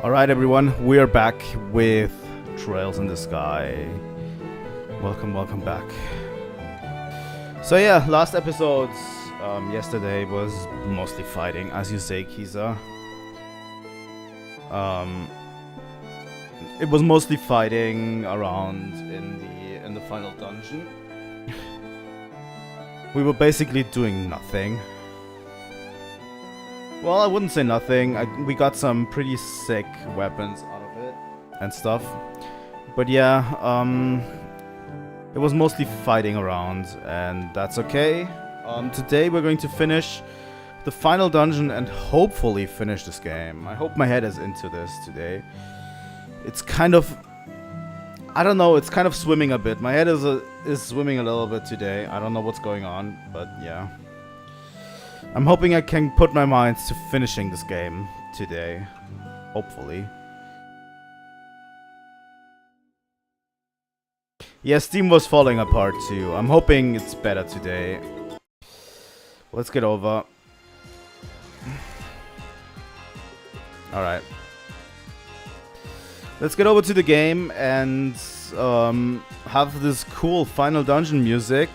Alright everyone, we are back with Trails in the Sky. Welcome back. So yeah, last episode yesterday was mostly fighting, as you say, Kisa. It was mostly fighting around in the final dungeon. We were basically doing nothing. Well, I wouldn't say nothing. We got some pretty sick weapons out of it and stuff. But yeah, it was mostly fighting around, and that's okay. Today we're going to finish the final dungeon and hopefully finish this game. I hope my head is into this today. It's kind of, I don't know, it's kind of swimming a bit. My head is swimming a little bit today. I don't know what's going on, but yeah. I'm hoping I can put my mind to finishing this game today. Hopefully. Yeah, Steam was falling apart too. I'm hoping it's better today. Let's get over. Alright. Let's get over to the game and have this cool final dungeon music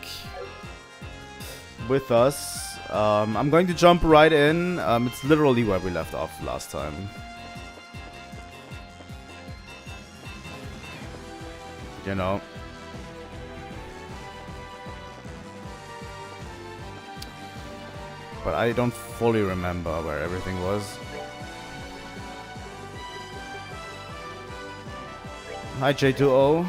with us. I'm going to jump right in. It's literally where we left off last time. You know. But I don't fully remember where everything was. Hi J2O.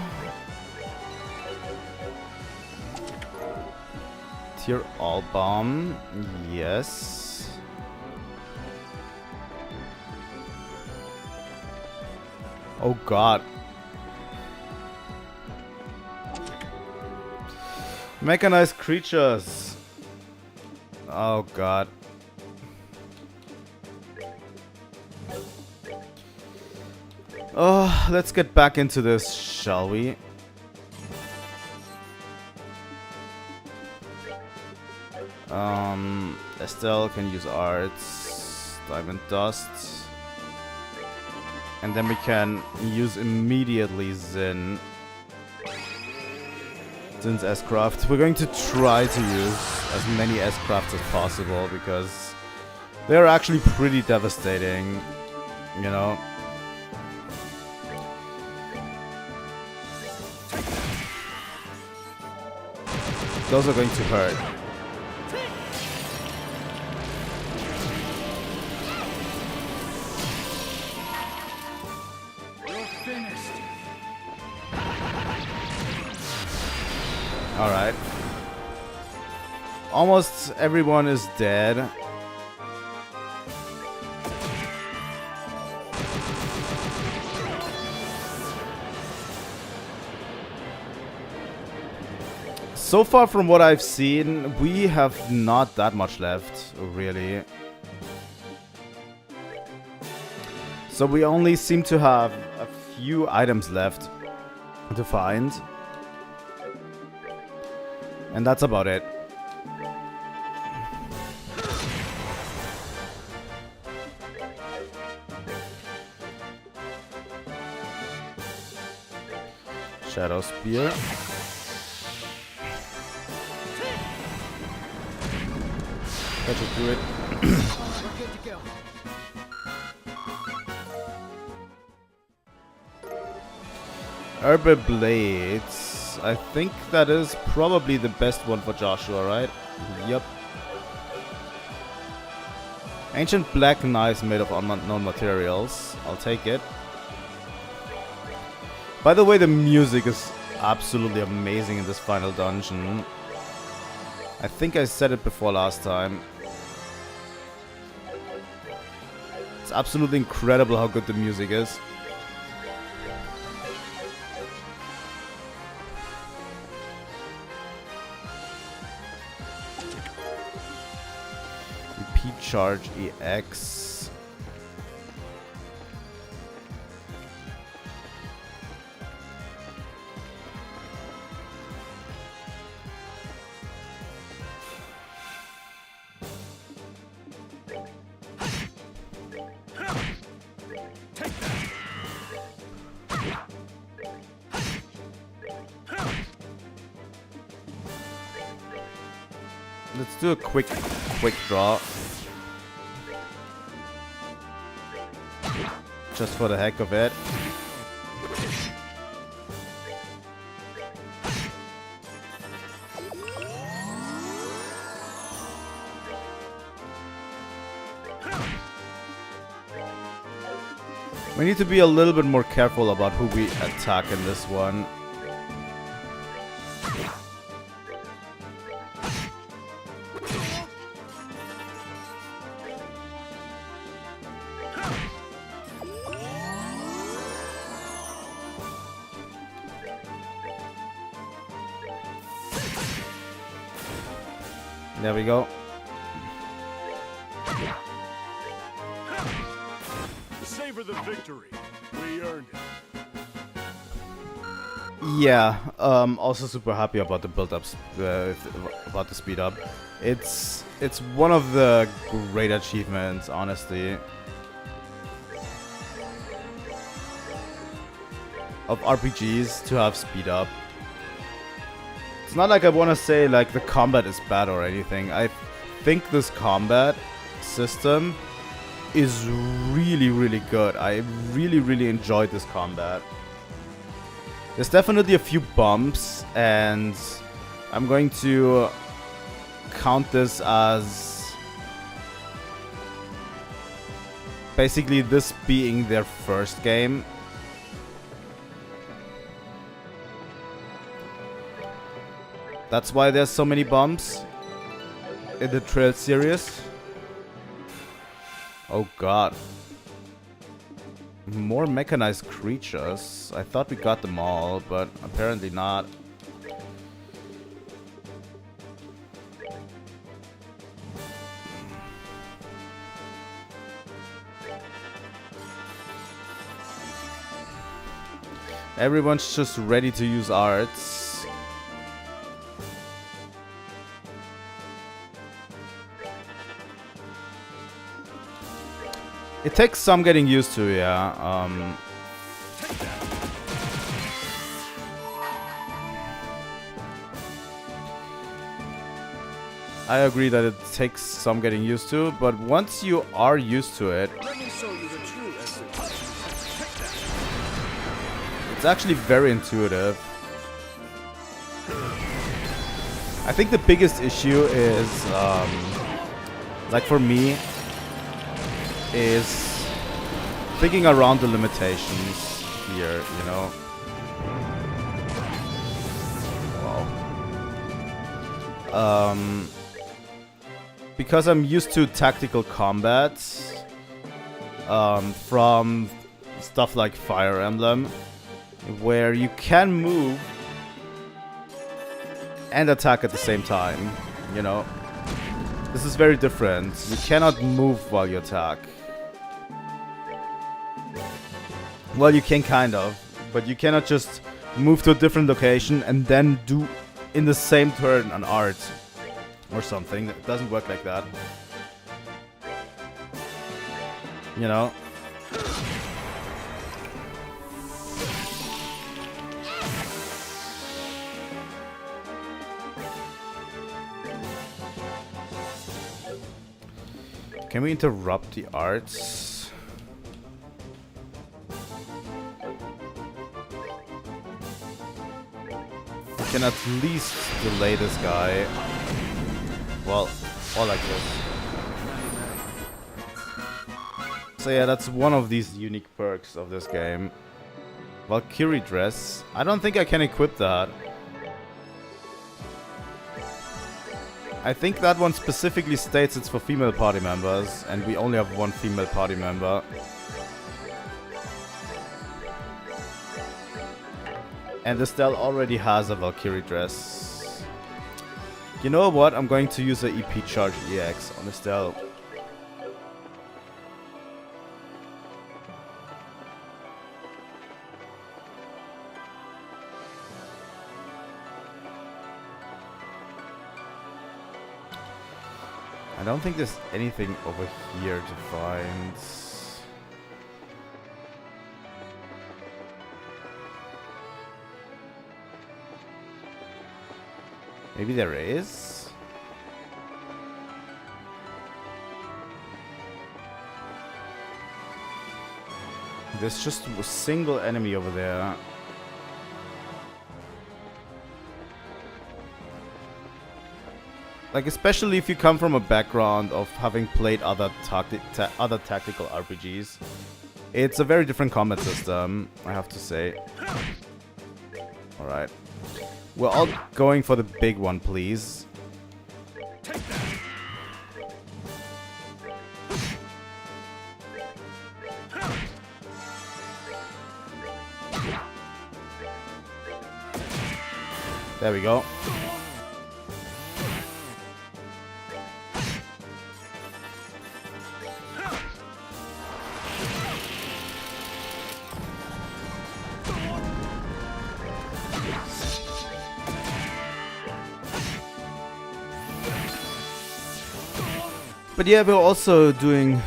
Tier all bomb, yes. Oh god. Mechanized creatures. Oh god. Oh, let's get back into this, shall we? Estelle can use arts, diamond dust, and then we can use immediately Zin's S-Craft. We're going to try to use as many S-Crafts as possible because they're actually pretty devastating, you know. Those are going to hurt. Alright. Almost everyone is dead. So far from what I've seen, we have not that much left, really. So we only seem to have a few items left to find. And that's about it. Shadow Spear. That should do it. Herb Blades. I think that is probably the best one for Joshua, right? Yep. Ancient black knives made of unknown materials. I'll take it. By the way, the music is absolutely amazing in this final dungeon. I think I said it before last time. It's absolutely incredible how good the music is. Charge EX. Take that. do a quick draw. Just for the heck of it. We need to be a little bit more careful about who we attack in this one. There we go. Savor the victory. We earned it. Yeah, also super happy about the build-ups, about the speed up. It's one of the great achievements, honestly, of RPGs to have speed up. It's not like I want to say like the combat is bad or anything. I think this combat system is really, really good. I really, really enjoyed this combat. There's definitely a few bumps, and I'm going to count this as basically this being their first game. That's why there's so many bumps in the Trill series. Oh god. More mechanized creatures. I thought we got them all, but apparently not. Everyone's just ready to use arts. It takes some getting used to, yeah. I agree that it takes some getting used to, but once you are used to it, it's actually very intuitive. I think the biggest issue is, like for me, is thinking around the limitations here, you know. Wow. Because I'm used to tactical combat from stuff like Fire Emblem, where you can move and attack at the same time, you know. This is very different. You cannot move while you attack. Well, you can kind of, but you cannot just move to a different location and then do in the same turn an art or something. It doesn't work like that. You know? Can we interrupt the arts? We can at least delay this guy. Well, or like this. So yeah, that's one of these unique perks of this game. Valkyrie dress. I don't think I can equip that. I think that one specifically states it's for female party members, and we only have one female party member. And Estelle already has a Valkyrie dress. You know what? I'm going to use a EP charge EX on Estelle. I don't think there's anything over here to find. Maybe there is? There's just a single enemy over there. Like, especially if you come from a background of having played other tactical RPGs. It's a very different combat system, I have to say. Alright. We're all going for the big one, please. There we go. But yeah, we're also doing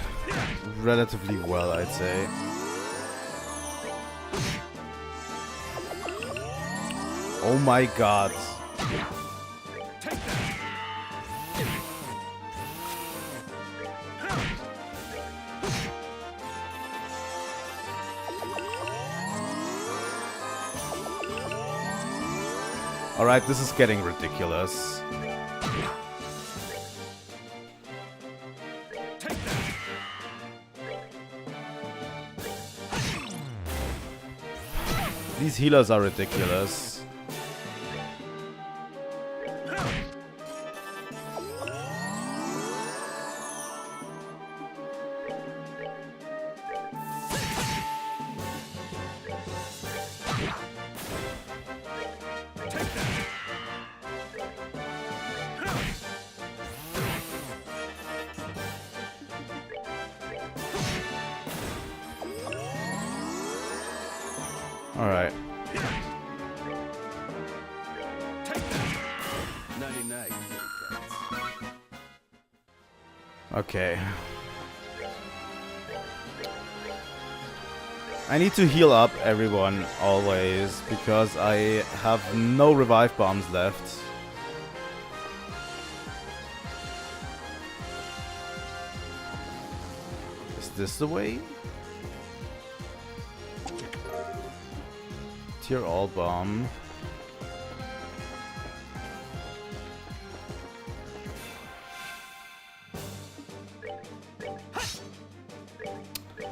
relatively well, I'd say. Oh my god. Alright, this is getting ridiculous. These healers are ridiculous. All right. Okay. I need to heal up everyone always because I have no revive bombs left. Is this the way? Tier all bomb.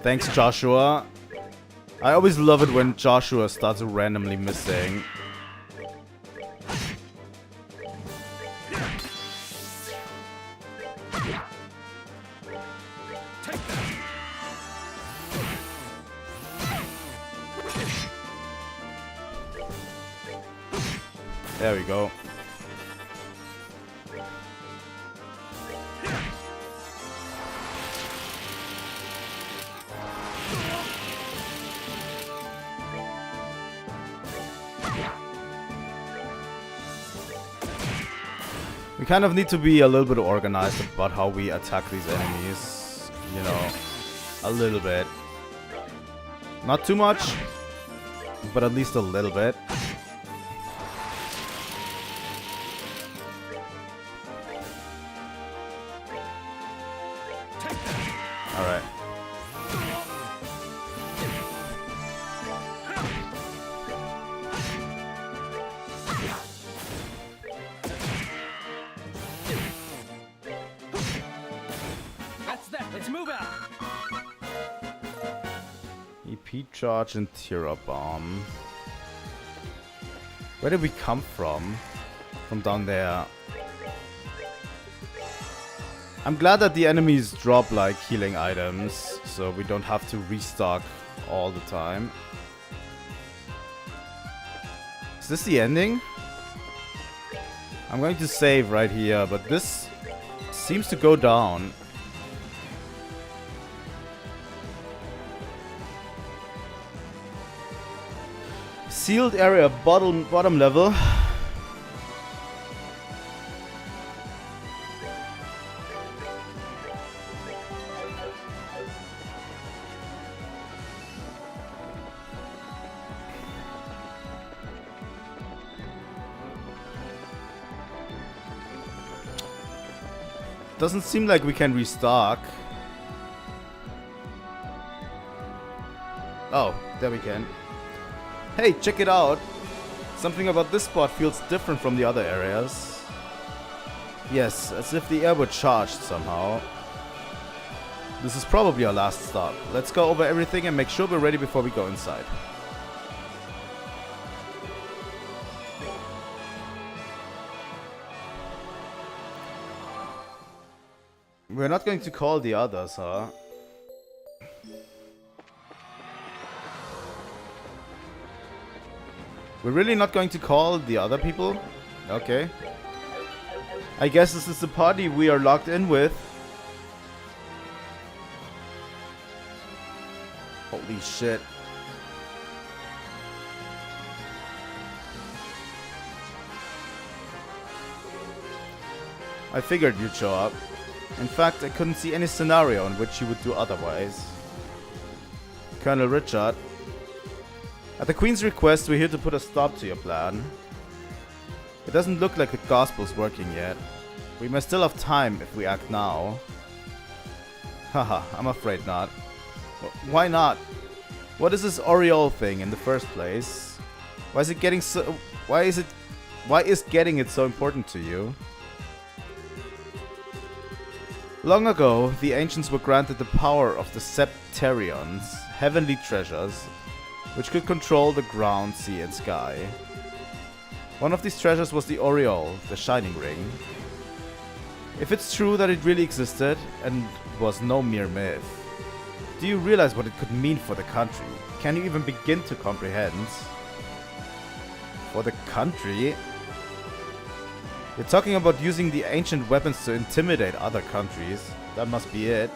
Thanks, Joshua. I always love it when Joshua starts randomly missing. There we go. We kind of need to be a little bit organized about how we attack these enemies. You know, a little bit. Not too much, but at least a little bit. Alright. That's that. Let's move out. EP charge and Tira bomb. Where did we come from? From down there. I'm glad that the enemies drop like healing items, so we don't have to restock all the time. Is this the ending? I'm going to save right here, but this seems to go down. Sealed area, bottom level. Doesn't seem like we can restock. Oh, there we can. Hey, check it out! Something about this spot feels different from the other areas. Yes, as if the air were charged somehow. This is probably our last stop. Let's go over everything and make sure we're ready before we go inside. We're not going to call the others, huh? We're really not going to call the other people? Okay. I guess this is the party we are locked in with. Holy shit. I figured you'd show up. In fact, I couldn't see any scenario in which you would do otherwise. Colonel Richard. At the Queen's request, we're here to put a stop to your plan. It doesn't look like the gospel's working yet. We may still have time if we act now. Haha, I'm afraid not. Why not? What is this Oriole thing in the first place? Why is getting it so important to you? Long ago, the ancients were granted the power of the Septarions, heavenly treasures, which could control the ground, sea, and sky. One of these treasures was the Oriole, the Shining Ring. If it's true that it really existed, and was no mere myth, do you realize what it could mean for the country? Can you even begin to comprehend? For the country? You're talking about using the ancient weapons to intimidate other countries. That must be it.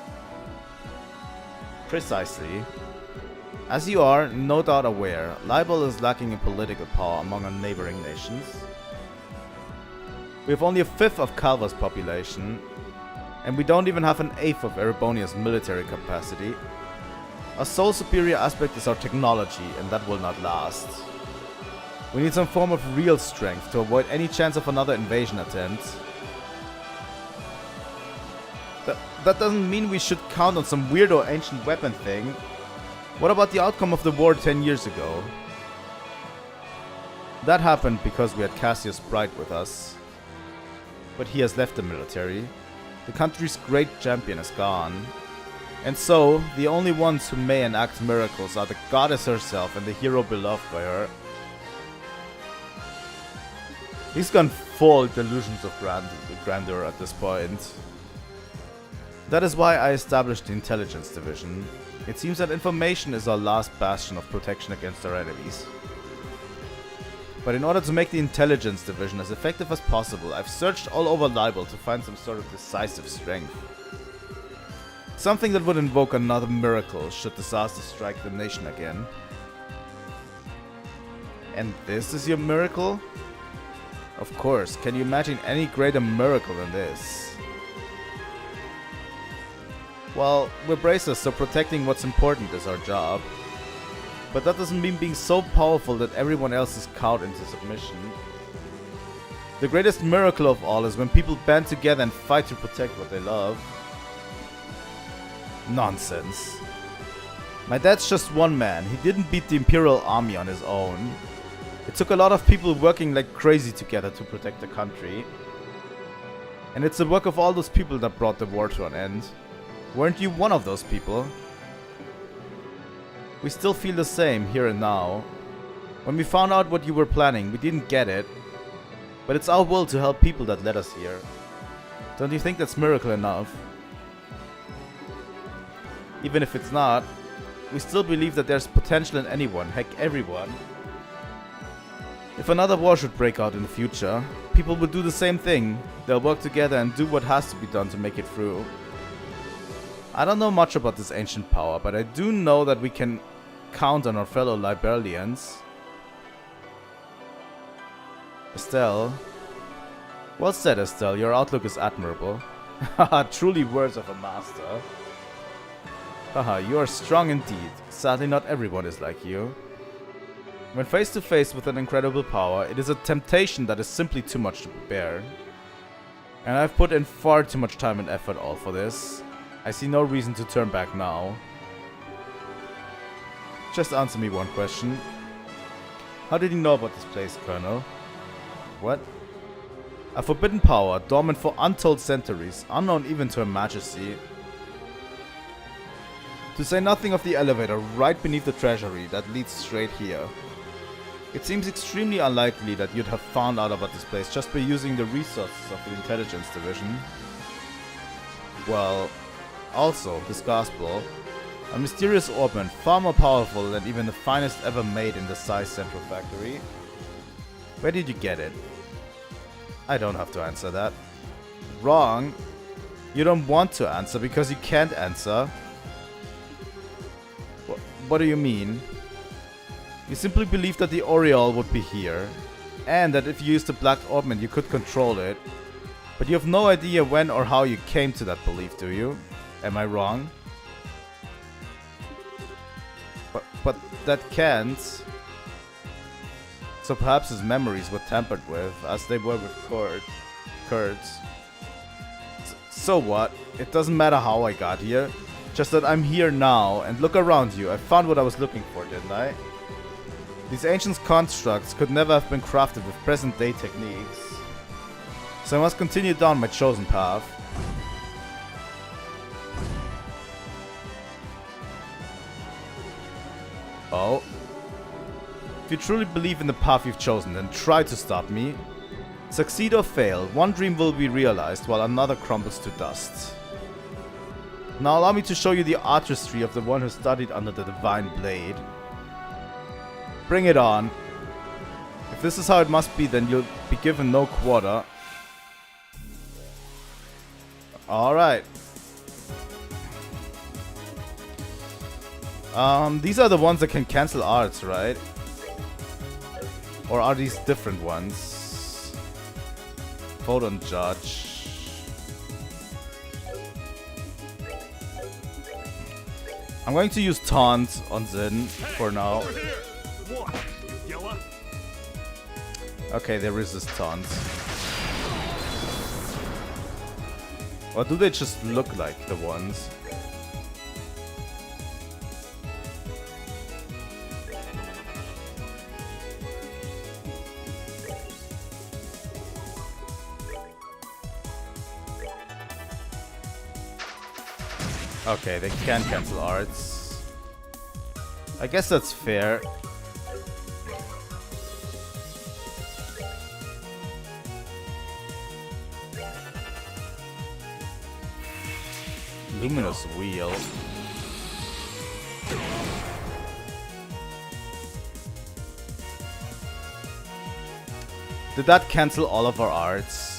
Precisely. As you are no doubt aware, Libel is lacking in political power among our neighboring nations. We have only a fifth of Calva's population, and we don't even have an eighth of Erebonia's military capacity. Our sole superior aspect is our technology, and that will not last. We need some form of real strength to avoid any chance of another invasion attempt. That doesn't mean we should count on some weirdo ancient weapon thing. What about the outcome of the war 10 years ago? That happened because we had Cassius Bright with us. But he has left the military. The country's great champion is gone. And so, the only ones who may enact miracles are the goddess herself and the hero beloved by her. He's gone full delusions of grandeur at this point. That is why I established the Intelligence Division. It seems that information is our last bastion of protection against our enemies. But in order to make the Intelligence Division as effective as possible, I've searched all over Libel to find some sort of decisive strength. Something that would invoke another miracle should disaster strike the nation again. And this is your miracle? Of course, can you imagine any greater miracle than this? Well, we're bracers, so protecting what's important is our job. But that doesn't mean being so powerful that everyone else is cowed into submission. The greatest miracle of all is when people band together and fight to protect what they love. Nonsense. My dad's just one man. He didn't beat the Imperial Army on his own. It took a lot of people working like crazy together to protect the country. And it's the work of all those people that brought the war to an end. Weren't you one of those people? We still feel the same here and now. When we found out what you were planning, we didn't get it. But it's our will to help people that led us here. Don't you think that's miracle enough? Even if it's not, we still believe that there's potential in anyone, heck everyone. If another war should break out in the future, people will do the same thing. They'll work together and do what has to be done to make it through. I don't know much about this ancient power, but I do know that we can count on our fellow Liberlians. Estelle. Well said, Estelle. Your outlook is admirable. Haha, truly words of a master. Haha, you are strong indeed. Sadly, not everyone is like you. When face to face with an incredible power, it is a temptation that is simply too much to bear. And I've put in far too much time and effort all for this. I see no reason to turn back now. just answer me one question. How did you know about this place, Colonel? What? A forbidden power, dormant for untold centuries, unknown even to Her Majesty. To say nothing of the elevator right beneath the treasury that leads straight here. It seems extremely unlikely that you'd have found out about this place just by using the resources of the intelligence division. Well, also, this Crossbell, a mysterious Orbment far more powerful than even the finest ever made in the Size Central Factory. Where did you get it? I don't have to answer that. Wrong. You don't want to answer because you can't answer. What do you mean? You simply believe that the Oriole would be here, and that if you used the Black Orbment you could control it. But you have no idea when or how you came to that belief, do you? Am I wrong? But that can't. So perhaps his memories were tampered with, as they were with Kurt's. So what? It doesn't matter how I got here. Just that I'm here now, and look around you. I found what I was looking for, didn't I? These ancient constructs could never have been crafted with present-day techniques. So I must continue down my chosen path. Oh. If you truly believe in the path you've chosen, then try to stop me. Succeed or fail, one dream will be realized while another crumbles to dust. Now allow me to show you the artistry of the one who studied under the Divine Blade. Bring it on. If this is how it must be, then you'll be given no quarter. Alright. These are the ones that can cancel arts, right? Or are these different ones? Vote on judge. I'm going to use taunt on Zin for now. Okay, they resist taunts. Or do they just look like the ones? Okay, they can cancel arts. I guess that's fair. Luminous wheel. Did that cancel all of our arts?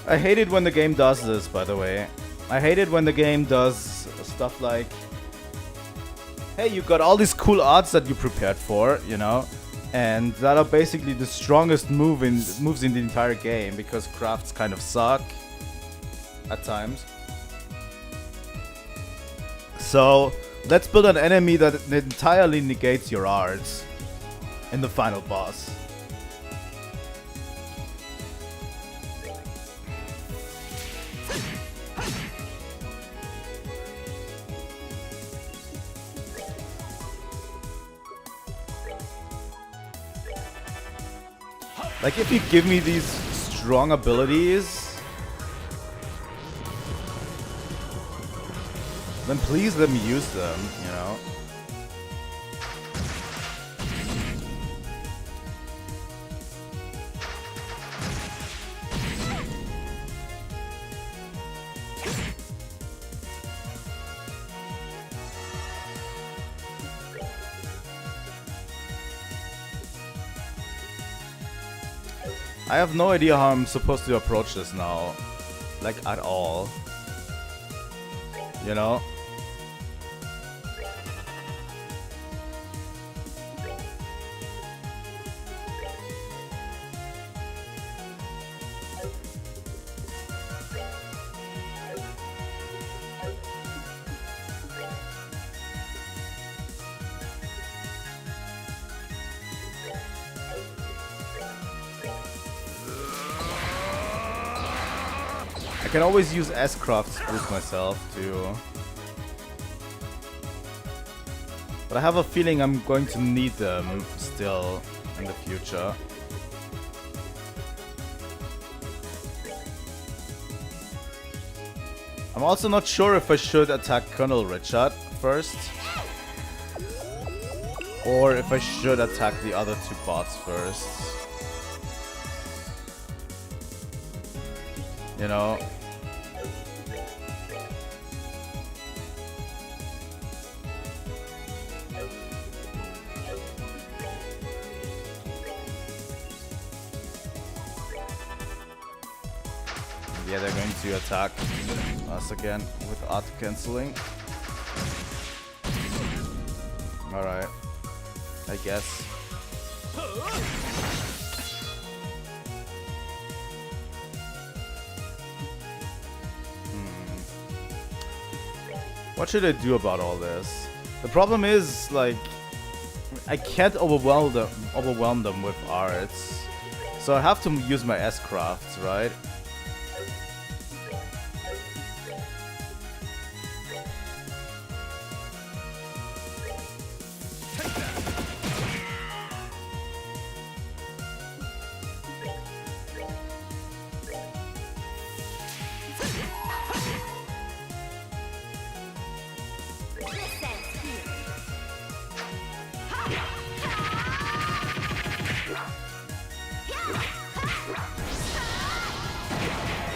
I hate it when the game does this, by the way. I hate it when the game does stuff like, hey, you got all these cool arts that you prepared for, you know, and that are basically the strongest moves in the entire game, because crafts kind of suck at times. So let's build an enemy that entirely negates your arts in the final boss. Like, if you give me these strong abilities, then please let me use them, you know? I have no idea how I'm supposed to approach this now. Like, at all. You know? I can always use S-Crafts to boost myself too. But I have a feeling I'm going to need them still in the future. I'm also not sure if I should attack Colonel Richard first. Or if I should attack the other two bots first. You know? Yeah, they're going to attack us again with art cancelling. Alright. I guess. What should I do about all this? The problem is, like, I can't overwhelm them with arts. So I have to use my S-Crafts, right?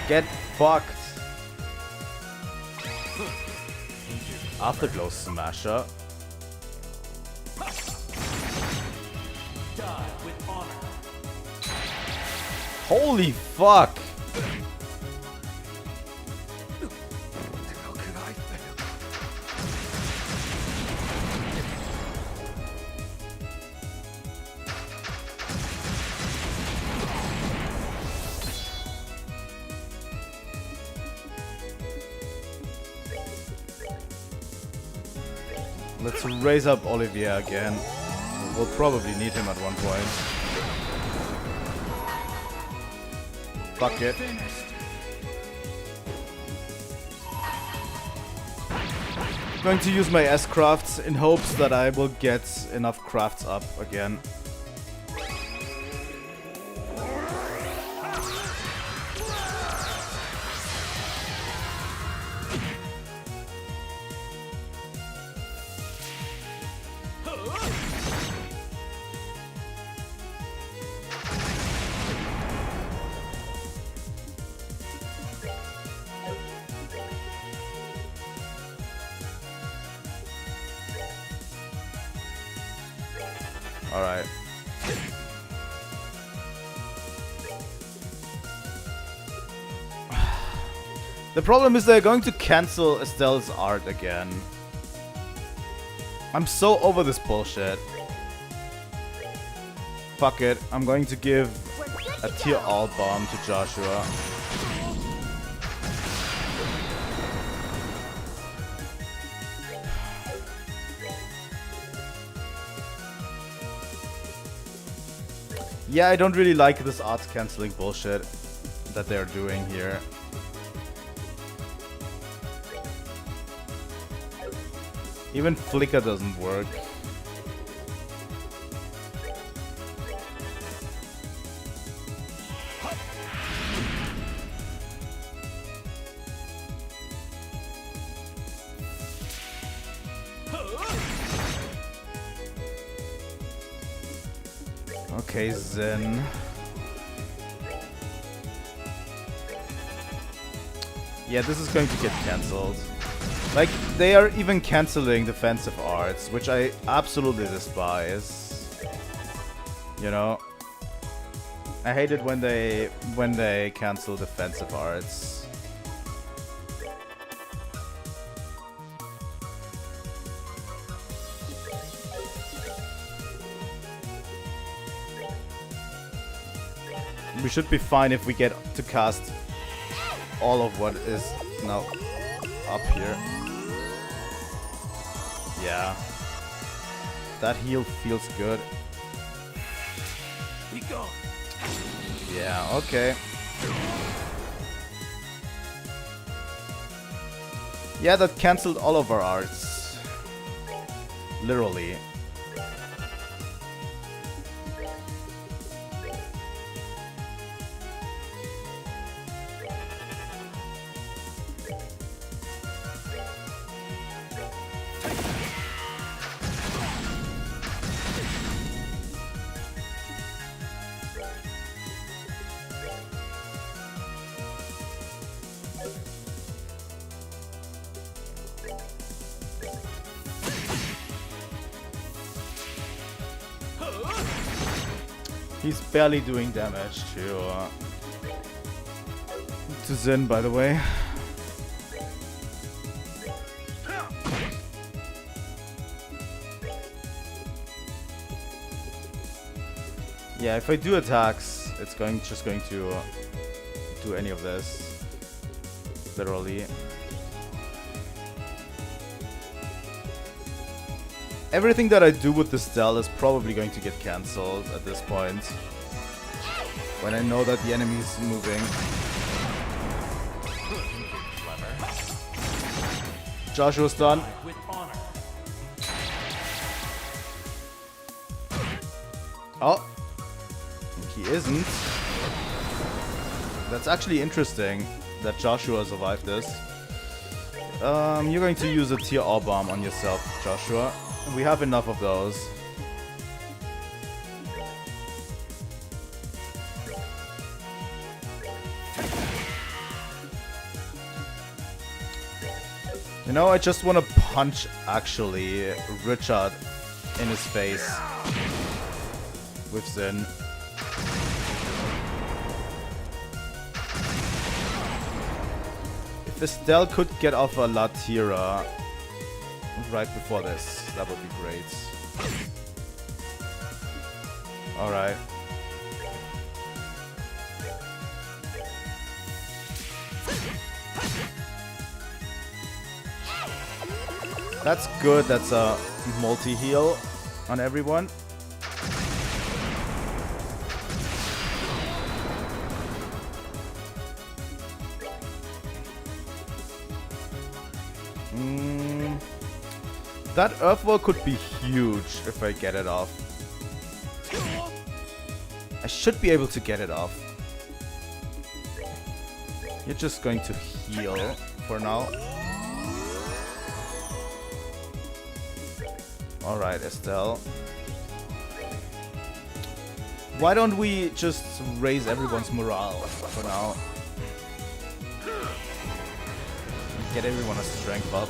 Get fucked. Afterglow Smasher. Die with honor. Holy fuck. How could I fail? Let's raise up Olivier again. We'll probably need him at one point. Fuck it. I'm going to use my S-Crafts in hopes that I will get enough crafts up again. Alright. The problem is they're going to cancel Estelle's art again. I'm so over this bullshit. Fuck it, I'm going to give a tier all bomb to Joshua. Yeah, I don't really like this art cancelling bullshit that they're doing here. Even Flicker doesn't work. Okay, Zen. Yeah, this is going to get cancelled. Like, they are even cancelling defensive arts, which I absolutely despise. You know? I hate it when they cancel defensive arts. We should be fine if we get to cast all of what is now up here. Yeah. That heal feels good. Be gone. Yeah, okay. Yeah, that cancelled all of our arts. Literally. He's barely doing damage to Zin, by the way. Yeah, if I do attacks, it's just going to do any of this. Literally. Everything that I do with the Estelle is probably going to get cancelled at this point. When I know that the enemy is moving. Joshua's done. With honor. Oh. He isn't. That's actually interesting that Joshua survived this. You're going to use a tier R bomb on yourself, Joshua. We have enough of those. You know, I just want to punch, actually, Richard in his face with Zin. If Estelle could get off a Latira right before this, that would be great. Alright. That's good, that's a multi-heal on everyone. That Earthwall could be huge if I get it off. I should be able to get it off. You're just going to heal for now. Alright, Estelle. Why don't we just raise everyone's morale for now? Get everyone's strength up.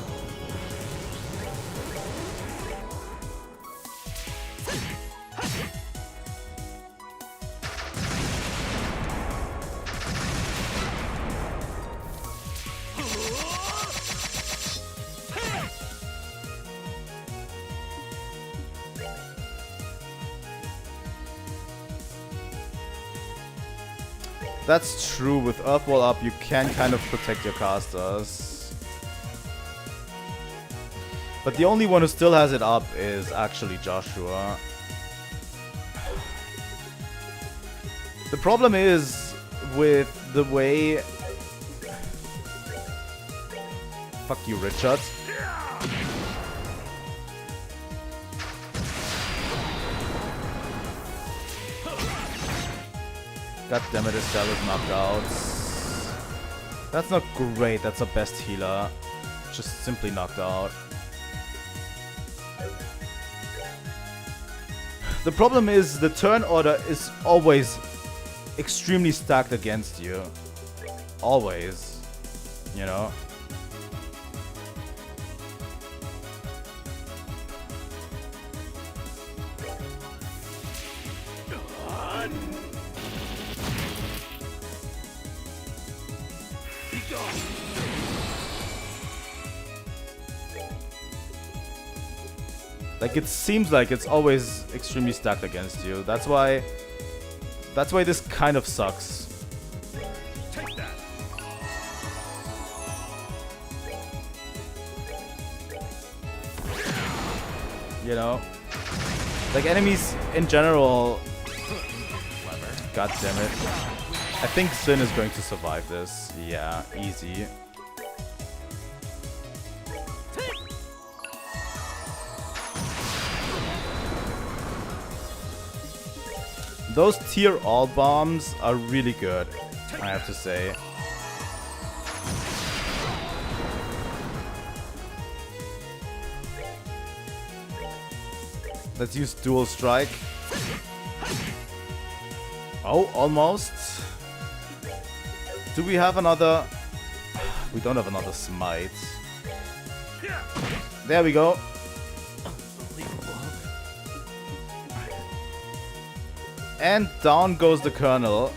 That's true, with Earthwall up you can kind of protect your casters. But the only one who still has it up is actually Joshua. The problem is with the way... Fuck you, Richard. God damn it, Estelle is knocked out. That's not great, that's a best healer. Just simply knocked out. The problem is the turn order is always extremely stacked against you. Always. You know? Like, it seems like it's always extremely stacked against you. That's why this kind of sucks. Take that. You know? Like, enemies in general... God damn it. I think Sin is going to survive this. Yeah, easy. Those tier all bombs are really good, I have to say. Let's use dual strike. Oh, almost. Do we have another? We don't have another smite. There we go. And down goes the Colonel.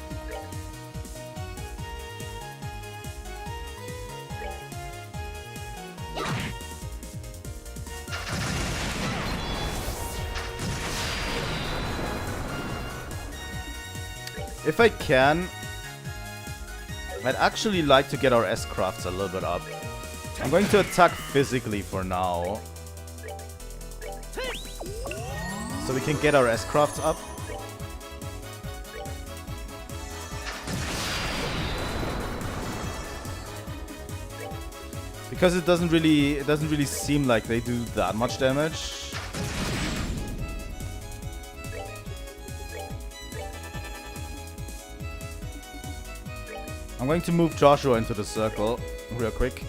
If I can, I'd actually like to get our S-Crafts a little bit up. I'm going to attack physically for now, so we can get our S-Crafts up. Because it doesn't really seem like they do that much damage. I'm going to move Joshua into the circle real quick.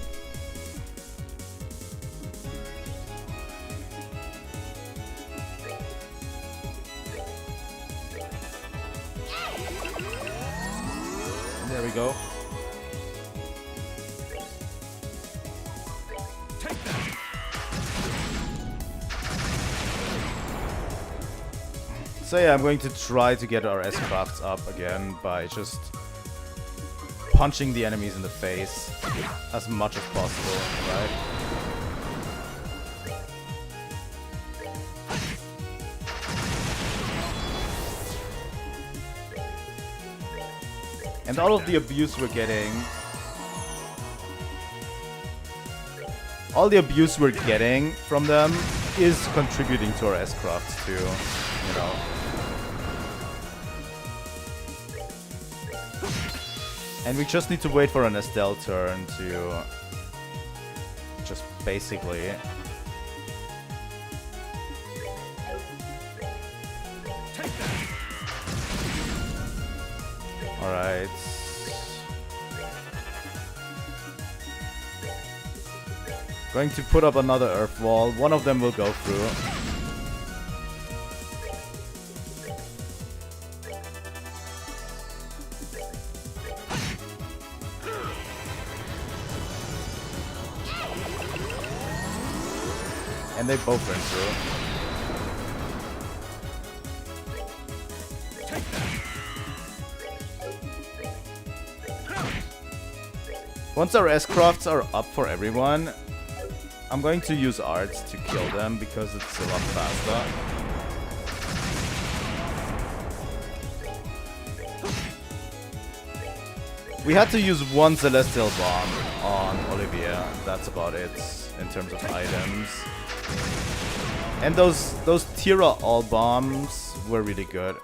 There we go. So yeah, I'm going to try to get our S-Crafts up again by just punching the enemies in the face as much as possible, right? And all of the abuse we're getting... All the abuse we're getting from them is contributing to our S-Crafts too, you know. And we just need to wait for an Estelle turn to just basically alright. Going to put up another earth wall. One of them will go through. And they both went through. Once our S-Crafts are up for everyone, I'm going to use arts to kill them because it's a lot faster. We had to use one Celestial Bomb on Olivia. That's about it in terms of items. And those Tira all bombs were really good.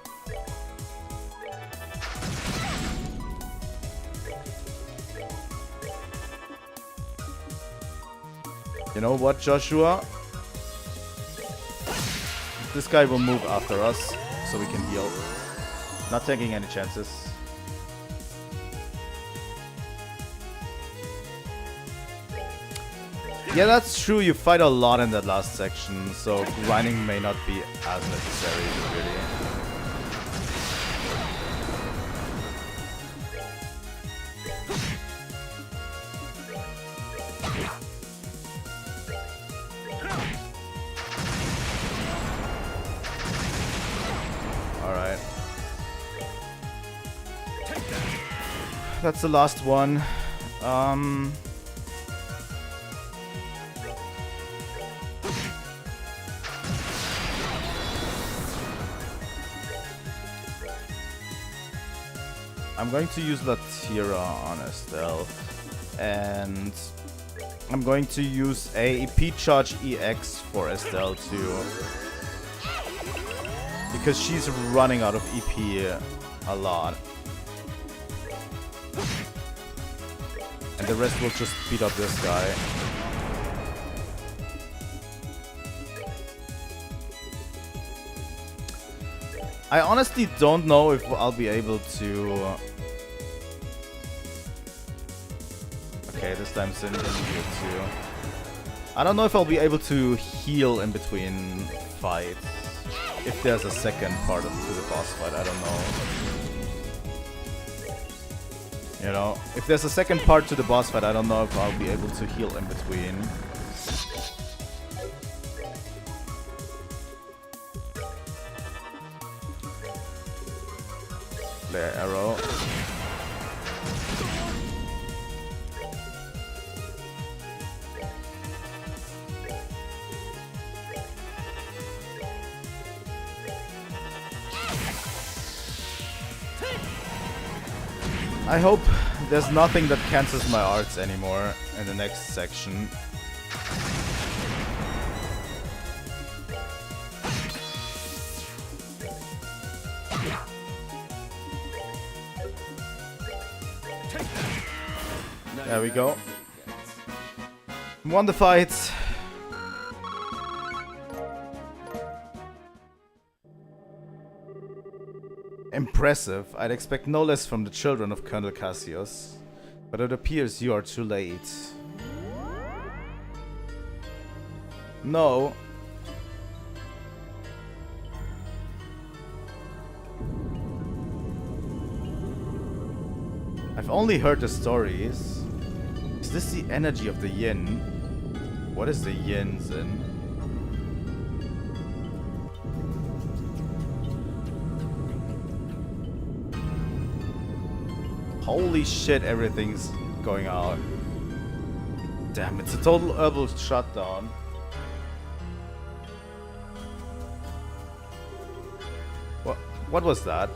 You know what, Joshua? This guy will move after us, so we can heal. Not taking any chances. Yeah, that's true. You fight a lot in that last section, so grinding may not be as necessary, really. Alright. That's the last one. I'm going to use Latira on Estelle. And I'm going to use a EP Charge EX for Estelle too. Because she's running out of EP a lot. And the rest will just beat up this guy. I honestly don't know if I'll be able to... Okay, this time Sin didn't heal too. I don't know if I'll be able to heal in between fights. If there's a second part to the boss fight, I don't know. You know, if there's a second part to the boss fight, I don't know if I'll be able to heal in between. Flare arrow. I hope there's nothing that cancels my arts anymore in the next section. There we go. Won the fight. Impressive. I'd expect no less from the children of Colonel Cassius. But it appears you are too late. No. I've only heard the stories. Is this the energy of the yin? What is the yin, Zin? Holy shit, everything's going out. Damn, it's a total herbal shutdown. What was that?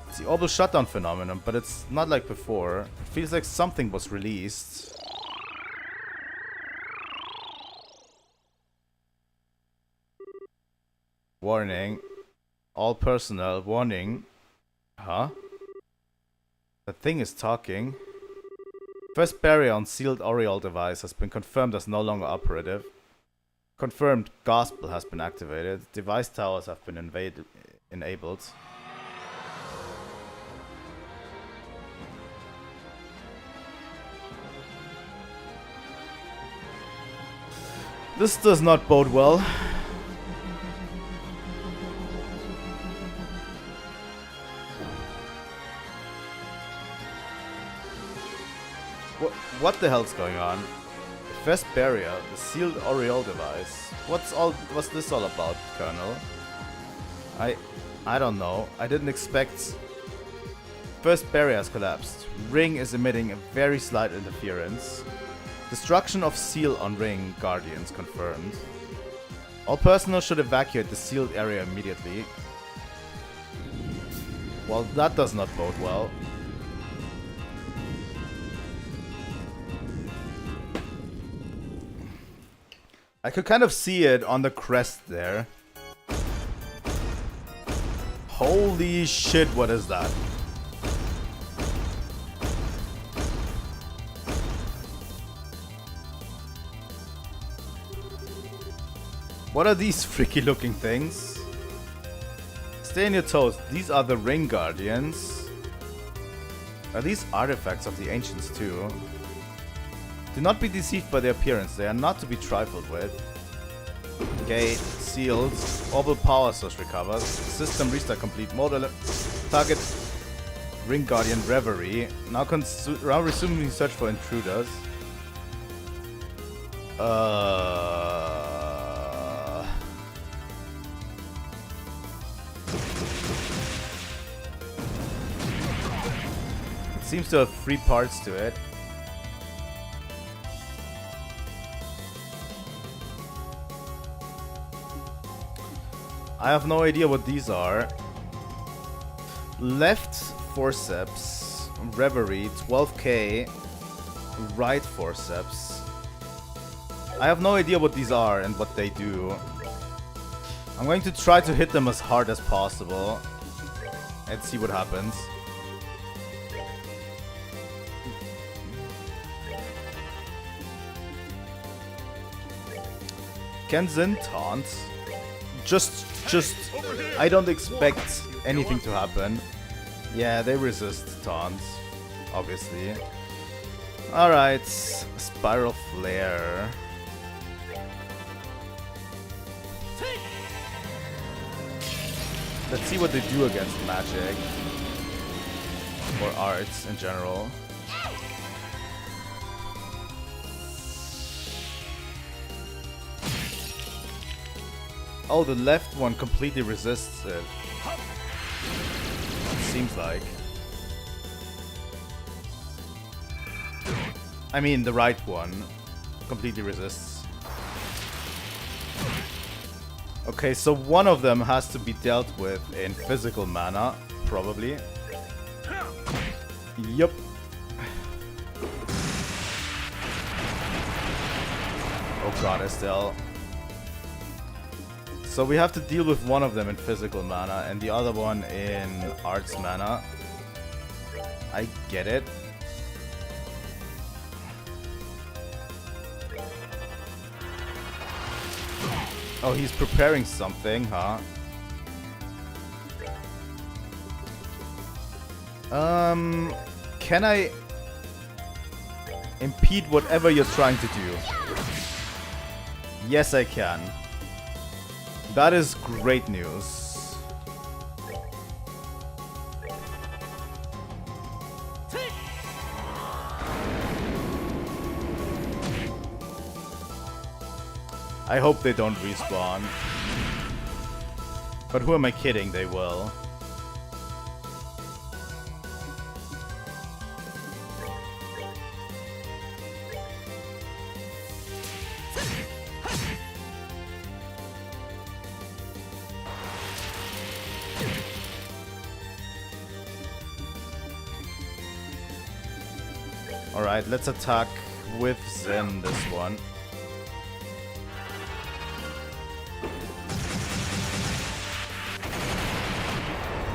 It's the orbital shutdown phenomenon, but it's not like before. It feels like something was released. Warning. All personnel, warning. Huh? That thing is talking. First barrier on sealed Oriole device has been confirmed as no longer operative. Confirmed gospel has been activated. Device towers have been enabled. This does not bode well. What the hell's going on? The first barrier, the sealed Oriole device. What's this all about, Colonel? I don't know. I didn't expect. First barrier has collapsed. Ring is emitting a very slight interference. Destruction of seal on ring guardians confirmed. All personnel should evacuate the sealed area immediately. Well, that does not bode well. I could kind of see it on the crest there. Holy shit, what is that? What are these freaky looking things? Stay on your toes. These are the ring guardians. Are these artifacts of the ancients too? Do not be deceived by their appearance, they are not to be trifled with. Gate, sealed, orbital power source recovers, system restart complete, mode target, ring guardian reverie. Now resuming search for intruders. It seems to have 3 parts to it. I have no idea what these are. Left forceps, reverie, 12k, right forceps. I have no idea what these are and what they do. I'm going to try to hit them as hard as possible and see what happens. Can Zin taunt? Just, I don't expect anything to happen. Yeah, they resist taunts, obviously. Alright, Spiral Flare. Let's see what they do against magic. Or arts in general. Oh, the left one completely resists it. Seems like. I mean, the right one completely resists. Okay, so one of them has to be dealt with in physical mana, probably. Yup. Oh god, Estelle. So we have to deal with one of them in physical mana and the other one in arts mana. I get it. Oh, he's preparing something, huh? Can I impede whatever you're trying to do? Yes, I can. That is great news. I hope they don't respawn. But who am I kidding? They will. Alright, let's attack with Zen this one.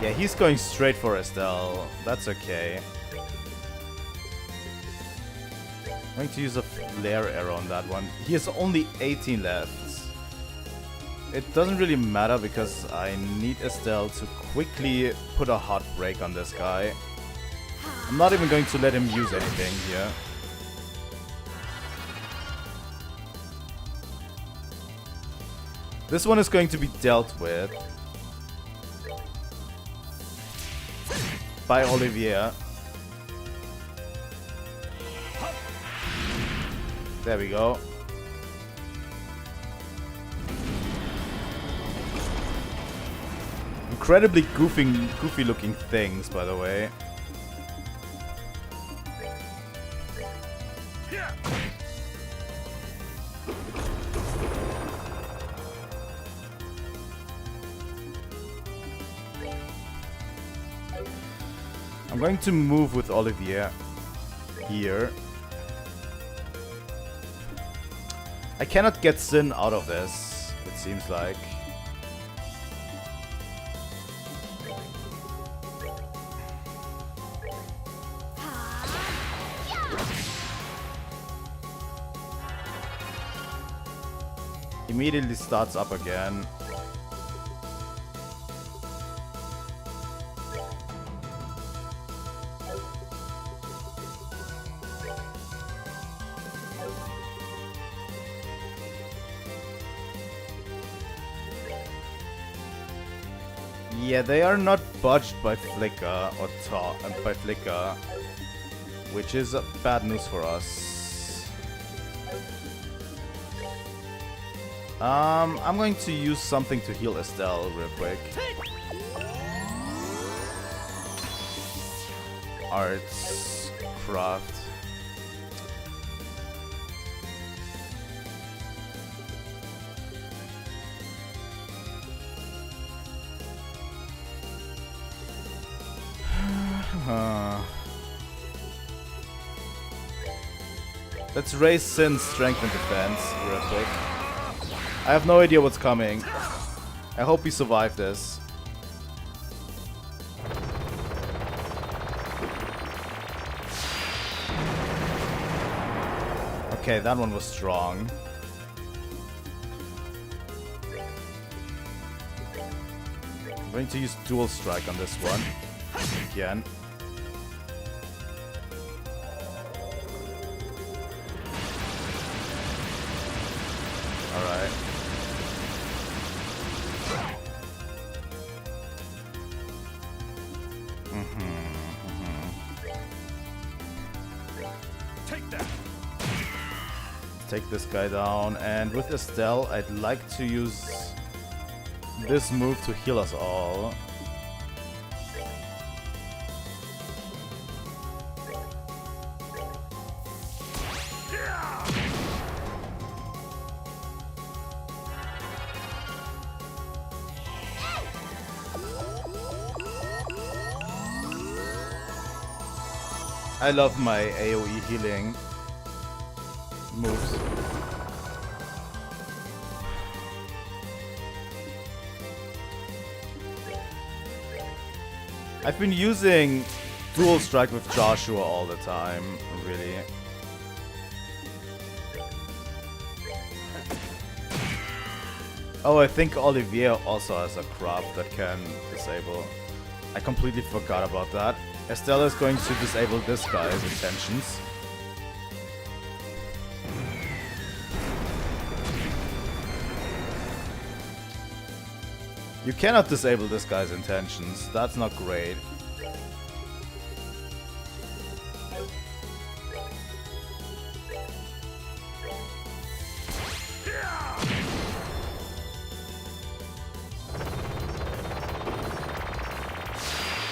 Yeah, he's going straight for Estelle. That's okay. I'm going to use a flare arrow on that one. He has only 18 left. It doesn't really matter because I need Estelle to quickly put a hot break on this guy. I'm not even going to let him use anything here. This one is going to be dealt with by Olivier. There we go. Incredibly goofy looking things, by the way. I'm going to move with Olivier here. I cannot get Sin out of this, it seems like. Immediately starts up again. Yeah, they are not budged by Flicker or by Flicker, which is bad news for us. I'm going to use something to heal Estelle real quick. Arts, craft. Let's raise Sin's strength and defense real quick. I have no idea what's coming. I hope we survive this. Okay, that one was strong. I'm going to use dual strike on this one. Again. Alright. Take that. Take this guy down, and with Estelle, I'd like to use this move to heal us all. I love my AoE healing moves. I've been using dual strike with Joshua all the time, really. Oh, I think Olivier also has a craft that can disable. I completely forgot about that. Estelle is going to disable this guy's intentions. You cannot disable this guy's intentions. That's not great.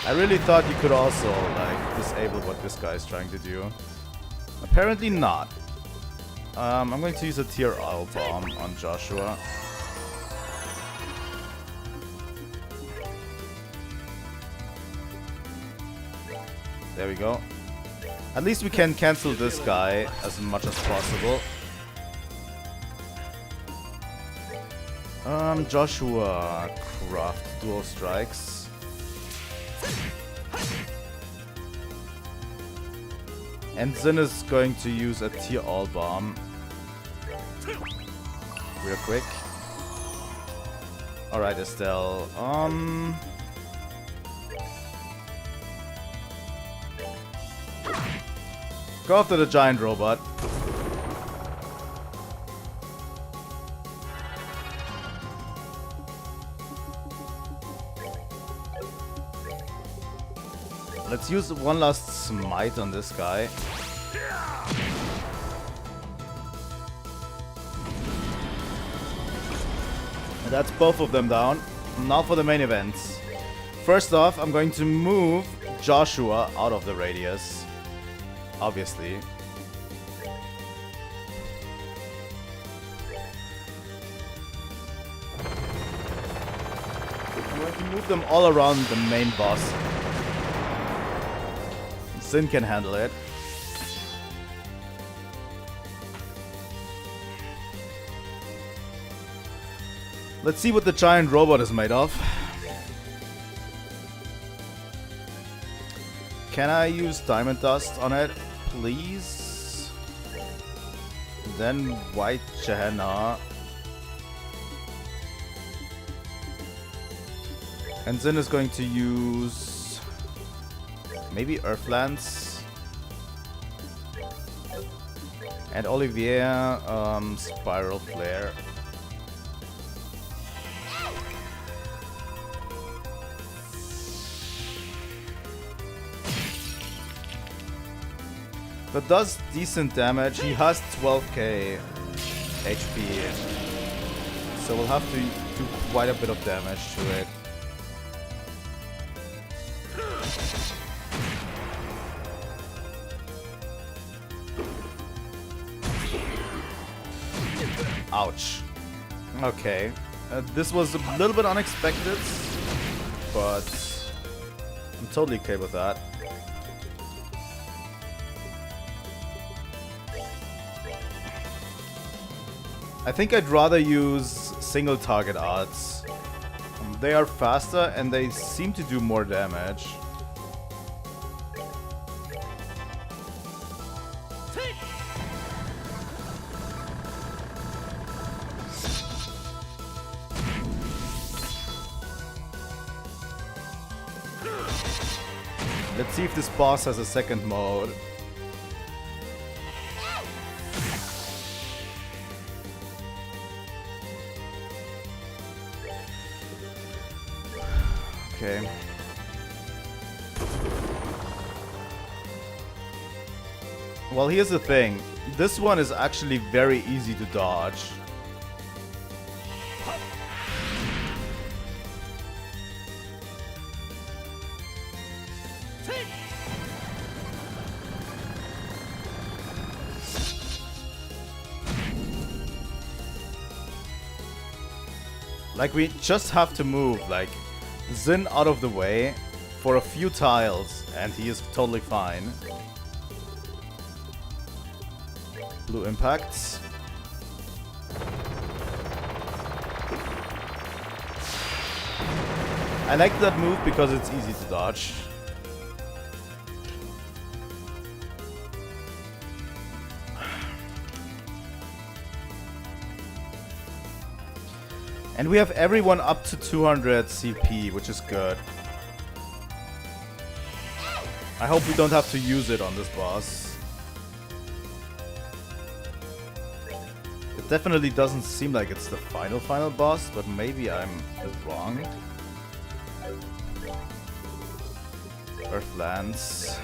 I really thought you could also, like, disable what this guy is trying to do. Apparently not. I'm going to use a tier L bomb on Joshua. There we go. At least we can cancel this guy as much as possible. Joshua craft dual strikes. And Zin is going to use a tier all bomb. Real quick. Alright, Estelle. Go after the giant robot. Let's use one last smite on this guy. And that's both of them down. Now for the main events. First off, I'm going to move Joshua out of the radius. Obviously. I'm going to move them all around the main boss. Sin can handle it. Let's see what the giant robot is made of. Can I use diamond dust on it, please? Then white Gehenna. And Zin is going to use maybe Earthlands. And Olivier, Spiral Flare. That does decent damage. He has 12k HP. So we'll have to do quite a bit of damage to it. Ouch. Okay. This was a little bit unexpected, but I'm totally okay with that. I think I'd rather use single target arts. They are faster and they seem to do more damage. Let's see if this boss has a second mode. Okay. Well, here's the thing. This one is actually very easy to dodge. Like, we just have to move, like, Zin out of the way for a few tiles, and he is totally fine. Blue impacts. I like that move because it's easy to dodge. And we have everyone up to 200 CP, which is good. I hope we don't have to use it on this boss. It definitely doesn't seem like it's the final boss, but maybe I'm wrong. Earthlands.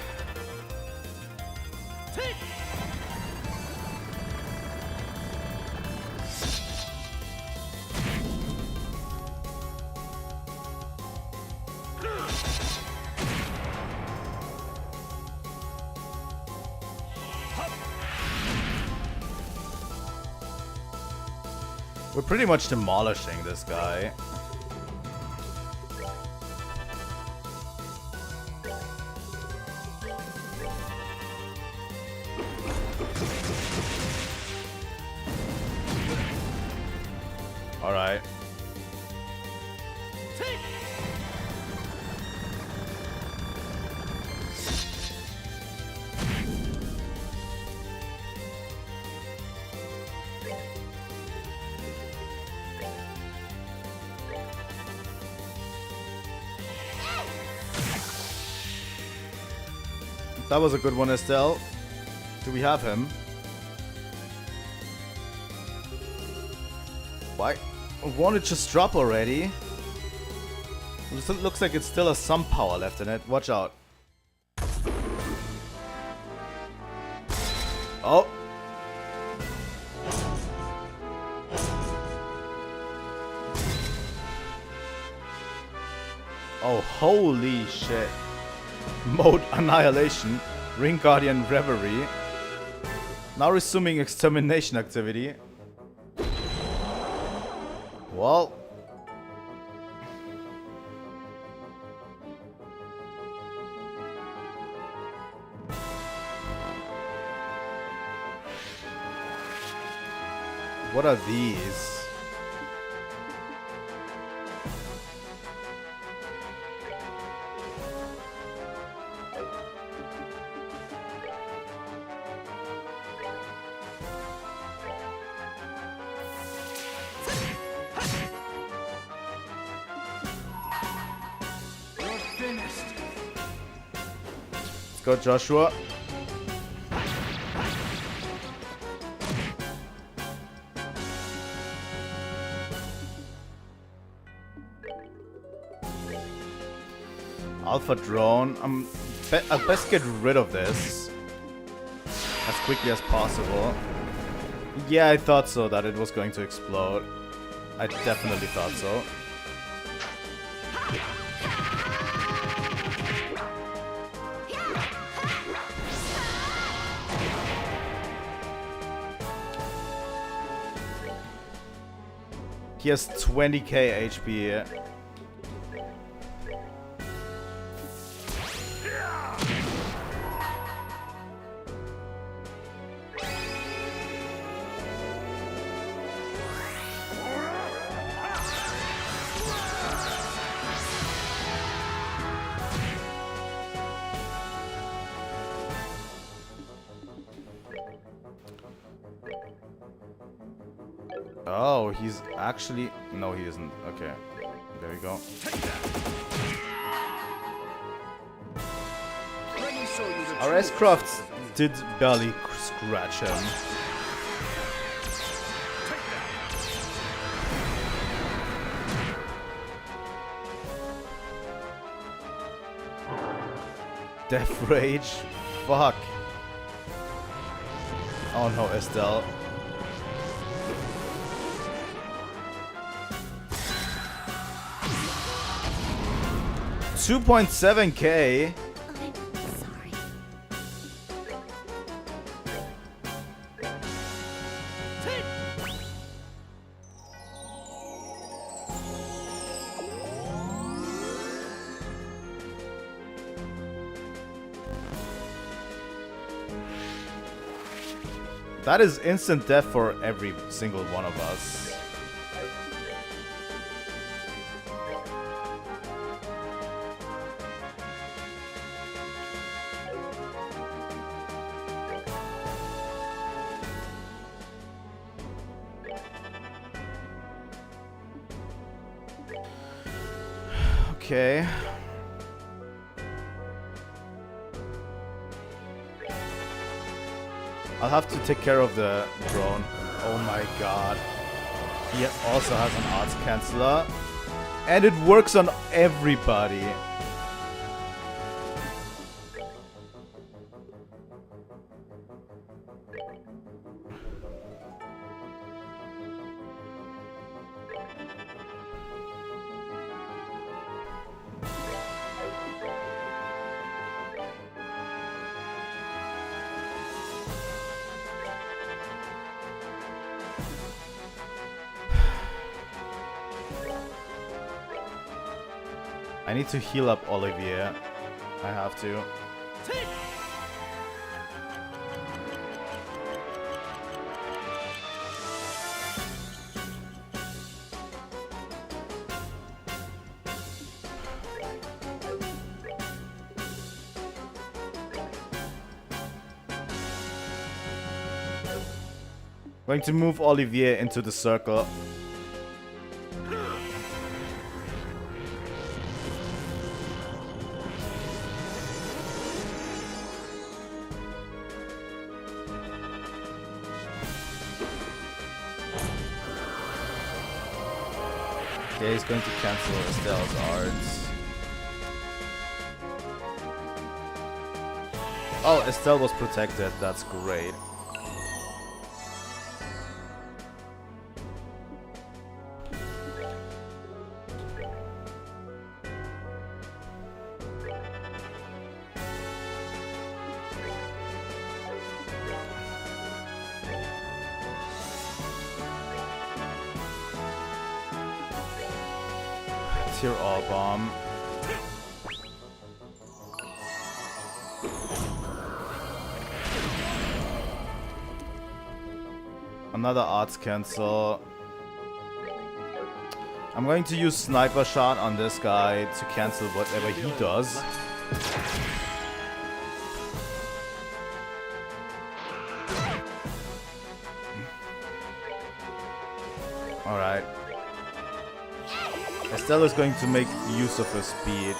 We're pretty much demolishing this guy. All right. That was a good one, Estelle. Do we have him? Why? Won't it just drop already? It looks like it still has some power left in it. Watch out. Oh! Oh, holy shit. Mode Annihilation, Ring Guardian Reverie. Now resuming extermination activity. Well. What are these? Go, Joshua. Alpha drone. I'd best get rid of this as quickly as possible. Yeah, I thought so, that it was going to explode. I definitely thought so. He has 20k HP. Oh, he's actually... No, he isn't. Okay. There we go. Our S-Crafts did barely scratch him. Death Rage? Fuck. Oh no, Estelle. 2.7k. I'm sorry. That is instant death for every single one of us. Okay. I'll have to take care of the drone. Oh my god. He also has an arts canceller. And it works on everybody. I need to heal up Olivier. I have to. Going to move Olivier into the circle. Yeah, he's going to cancel Estelle's arts. Oh, Estelle was protected. That's great. Tier all bomb. Another arts cancel. I'm going to use sniper shot on this guy to cancel whatever he does. Alright. Estelle is going to make use of her speed.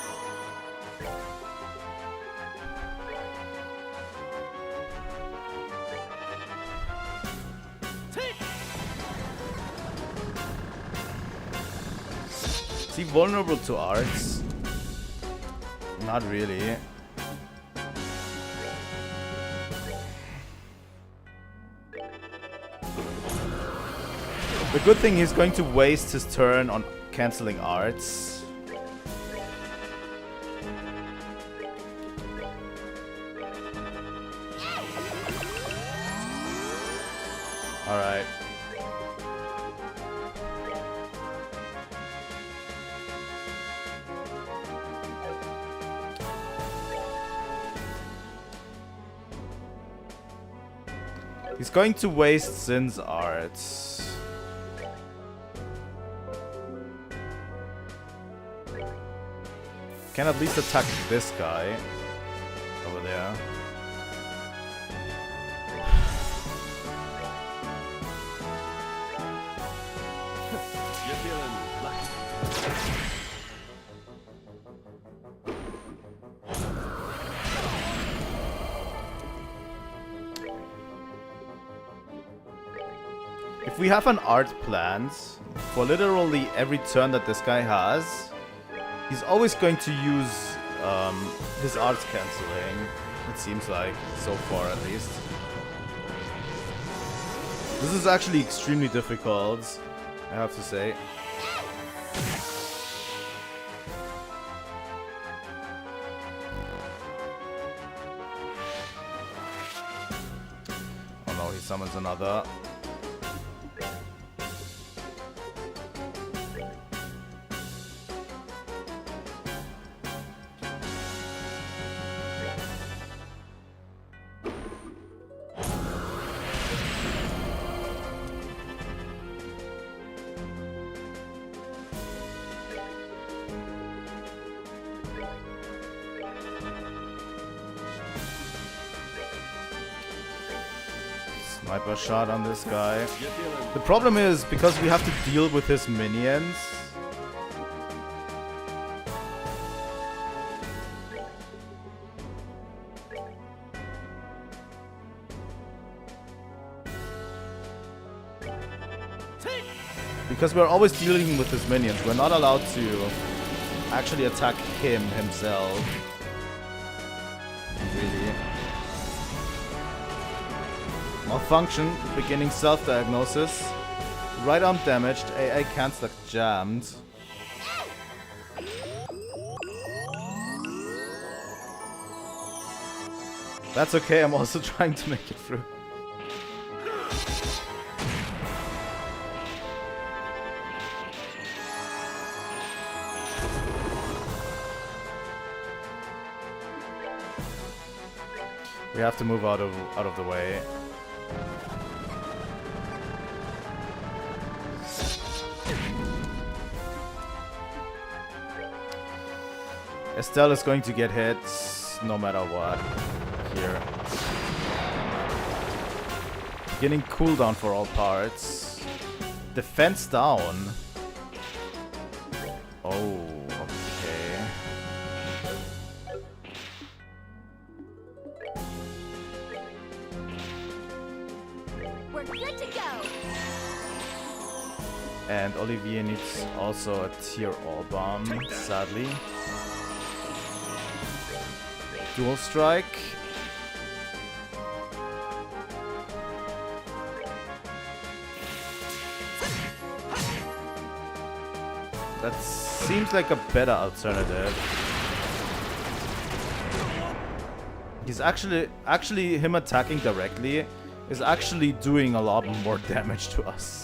Is he vulnerable to arts? Not really. The good thing, he's going to waste his turn on canceling arts. Alright. He's going to waste Sin's arts. Can at least attack this guy over there. if we have an art planned for literally every turn that this guy has, he's always going to use his arts cancelling. It seems like, so far at least. This is actually extremely difficult, I have to say. Oh no, he summons another. Sniper shot on this guy. The problem is, because we have to deal with his minions, because we're always dealing with his minions, we're not allowed to actually attack him himself. Really. Malfunction, beginning self-diagnosis. Right arm damaged, AA cancel jammed. That's okay, I'm also trying to make it through. We have to move out of the way. Estelle is going to get hit no matter what here. Beginning cooldown for all parts. Defense down. Oh, okay. We're good to go. And Olivier needs also a tier all bomb, sadly. Dual strike. That seems like a better alternative. He's actually him attacking directly is actually doing a lot more damage to us.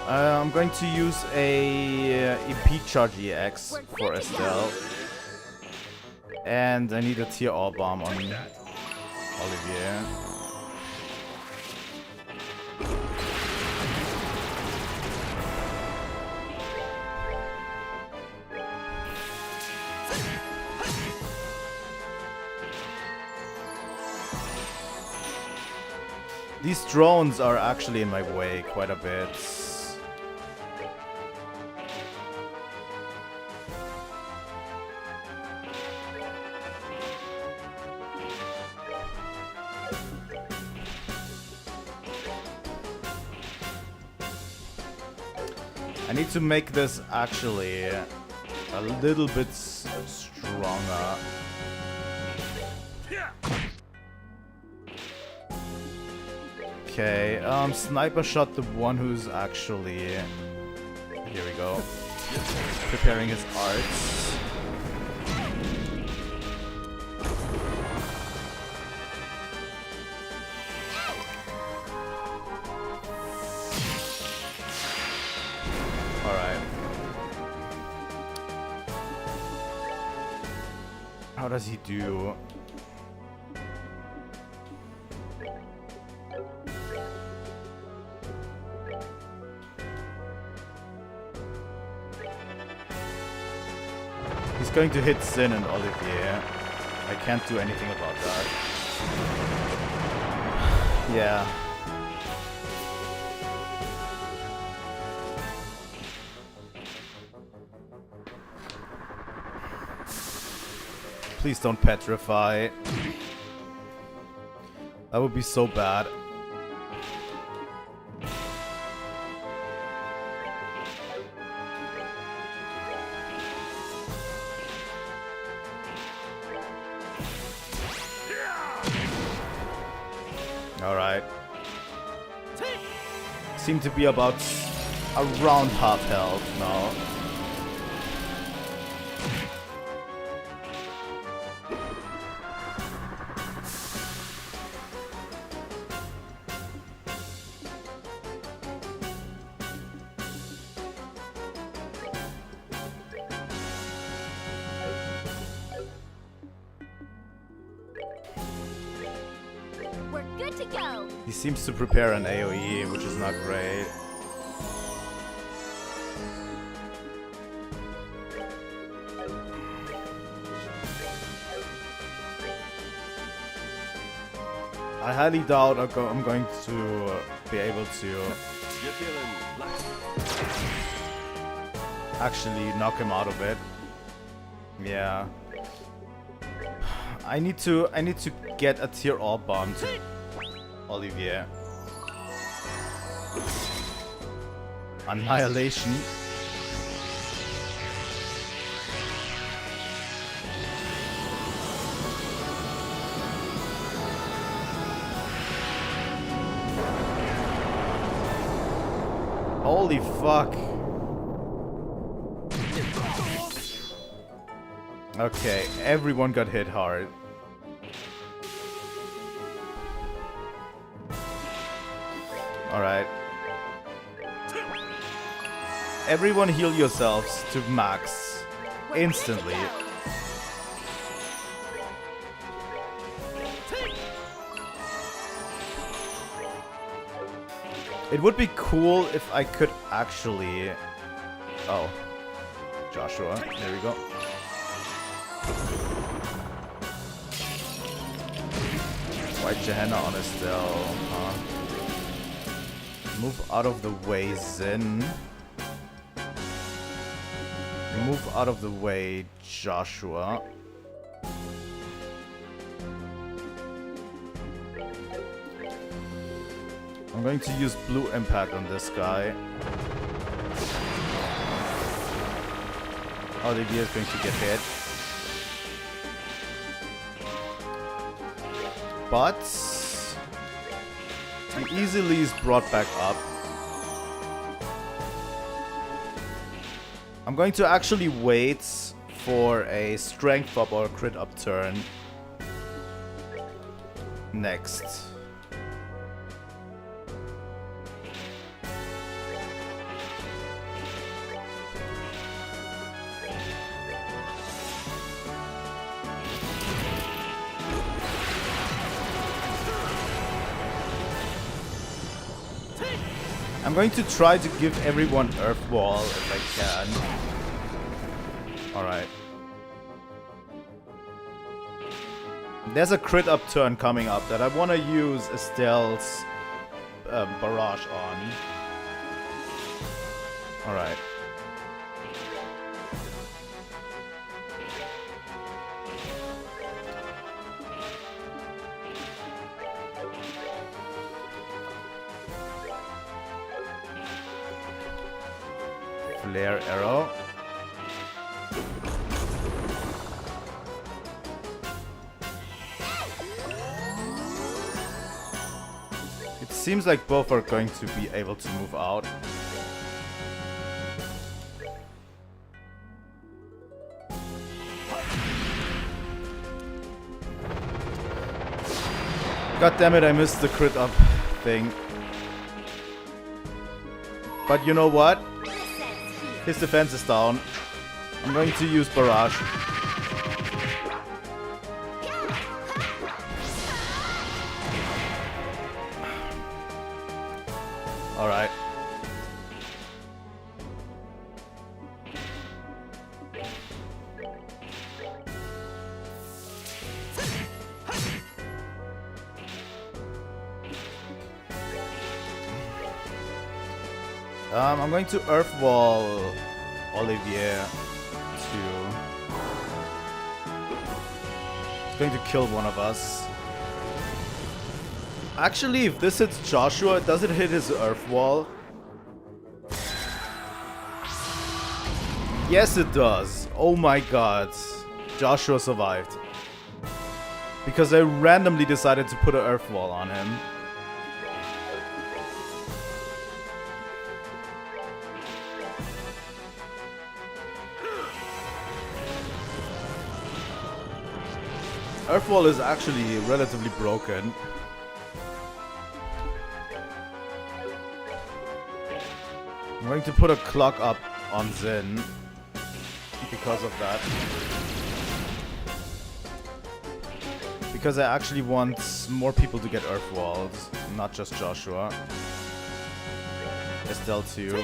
I'm going to use a EP Charge EX for Estelle. And I need a tier all bomb on Olivier. These drones are actually in my way quite a bit. I need to make this actually a little bit stronger. Okay, sniper shot the one who's actually, here we go, preparing his arts. Alright. How does he do? He's going to hit Sin and Olivier. I can't do anything about that. Yeah. Please don't petrify. That would be so bad. Alright. Seem to be about around half health now. We're good to go. He seems to prepare an AoE, which is not great. I highly doubt I'm going to be able to actually knock him out of it. Yeah. I need to get a tier orb bomb to Olivier. Annihilation. Holy fuck. Okay, everyone got hit hard. Alright. Everyone heal yourselves to max. Instantly. It would be cool if I could actually... Oh. Joshua. There we go. White Gehenna on Estelle. Huh? Move out of the way, Zen. Move out of the way, Joshua. I'm going to use blue impact on this guy. Olivier is going to get hit. But he easily is brought back up. I'm going to actually wait for a strength up or crit up turn next. I'm going to try to give everyone Earth Wall if I can. Alright. There's a crit up turn coming up that I want to use Estelle's barrage on. Alright. Flare arrow. It seems like both are going to be able to move out. God damn it, I missed the crit up thing. But you know what? His defense is down. I'm going to use barrage. Alright. I'm going to Earth Wall Olivier to It's going to kill one of us. Actually, if this hits Joshua, does it hit his earth wall? Yes, it does. Oh my god. Joshua survived. Because I randomly decided to put an earth wall on him. Earth wall is actually relatively broken. I'm going to put a clock up on Zin because of that. Because I actually want more people to get earth walls, not just Joshua. Estelle too.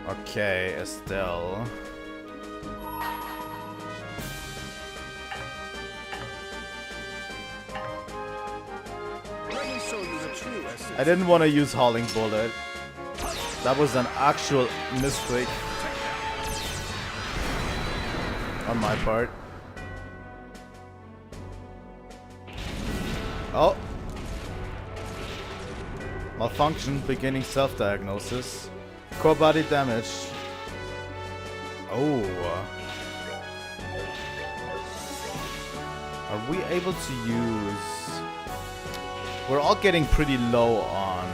Okay, Estelle. I didn't want to use Hauling Bullet. That was an actual mistake on my part. Oh. Malfunction, beginning self-diagnosis. Core body damage. Oh. Are we able to use... We're all getting pretty low on...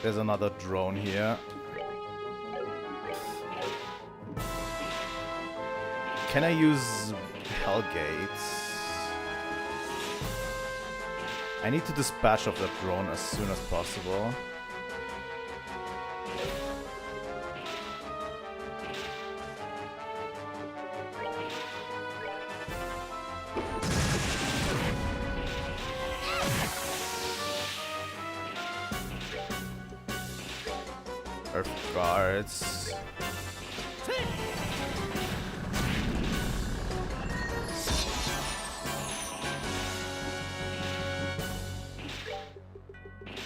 There's another drone here. Can I use Hellgates? I need to dispatch of that drone as soon as possible. Earth guards.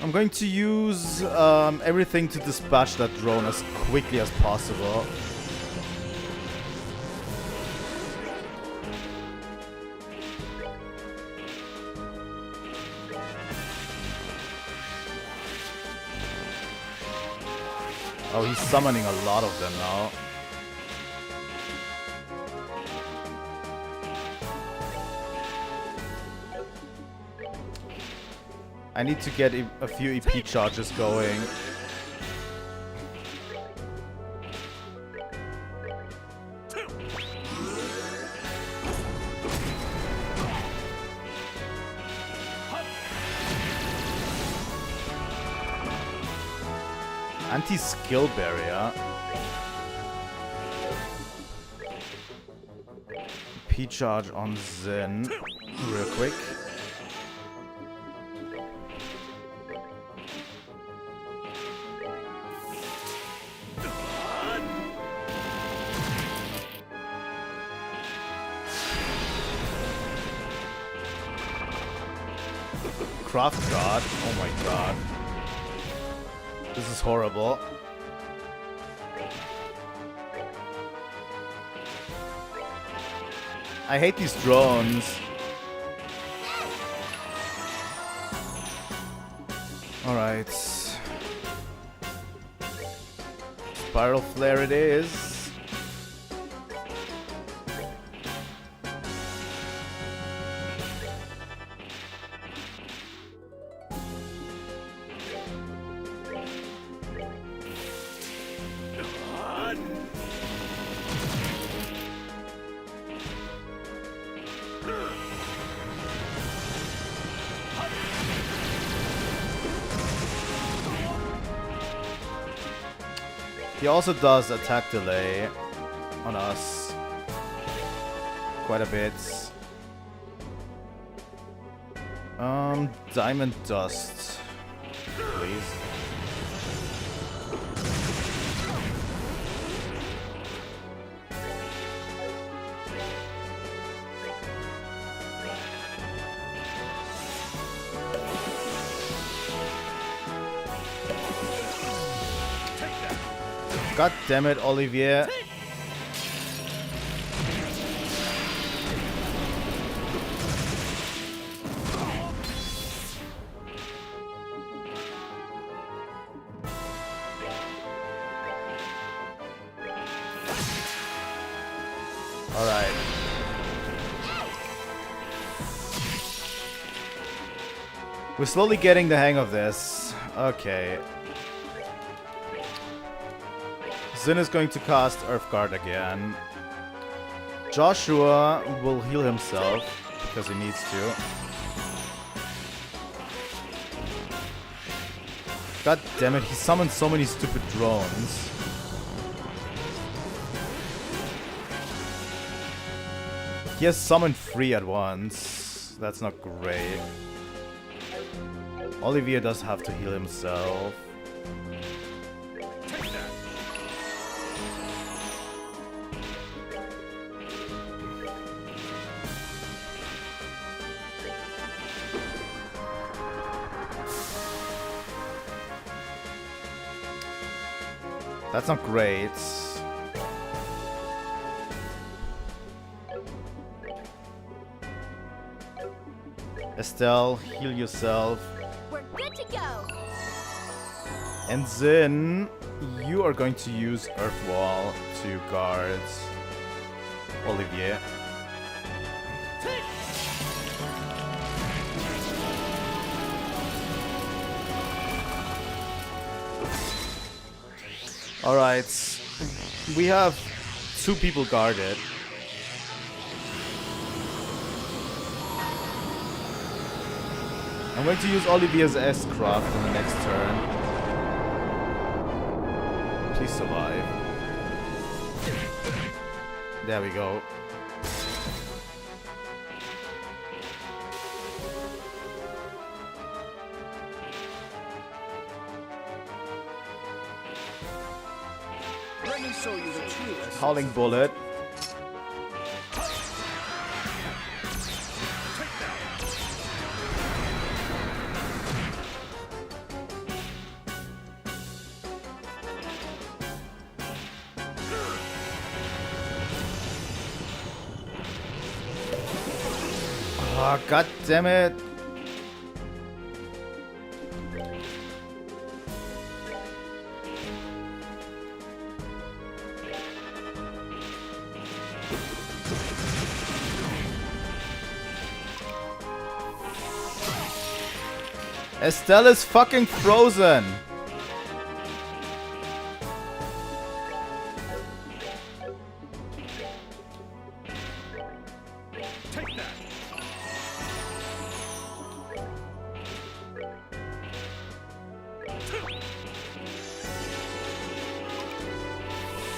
I'm going to use everything to dispatch that drone as quickly as possible. Oh, he's summoning a lot of them now. I need to get a few EP charges going. Anti-skill barrier. EP charge on Zen real quick. Craft God. Oh my god. This is horrible. I hate these drones. Alright. Spiral Flare it is. He also does attack delay on us quite a bit. Diamond Dust, please. God damn it, Olivier. Alright. We're slowly getting the hang of this. Okay. Zin is going to cast Earth Guard again. Joshua will heal himself because he needs to. God damn it, he summoned so many stupid drones. He has summoned 3 at once. That's not great. Olivier does have to heal himself. That's not great. Estelle, heal yourself. We're good to go. And then you are going to use Earth Wall to guard Olivier. Alright, we have 2 people guarded. I'm going to use Olivier's S-Craft in the next turn. Please survive. There we go. Let me show you the truth. Howling Bullet. Oh, God damn it. Estelle is fucking frozen. Take that.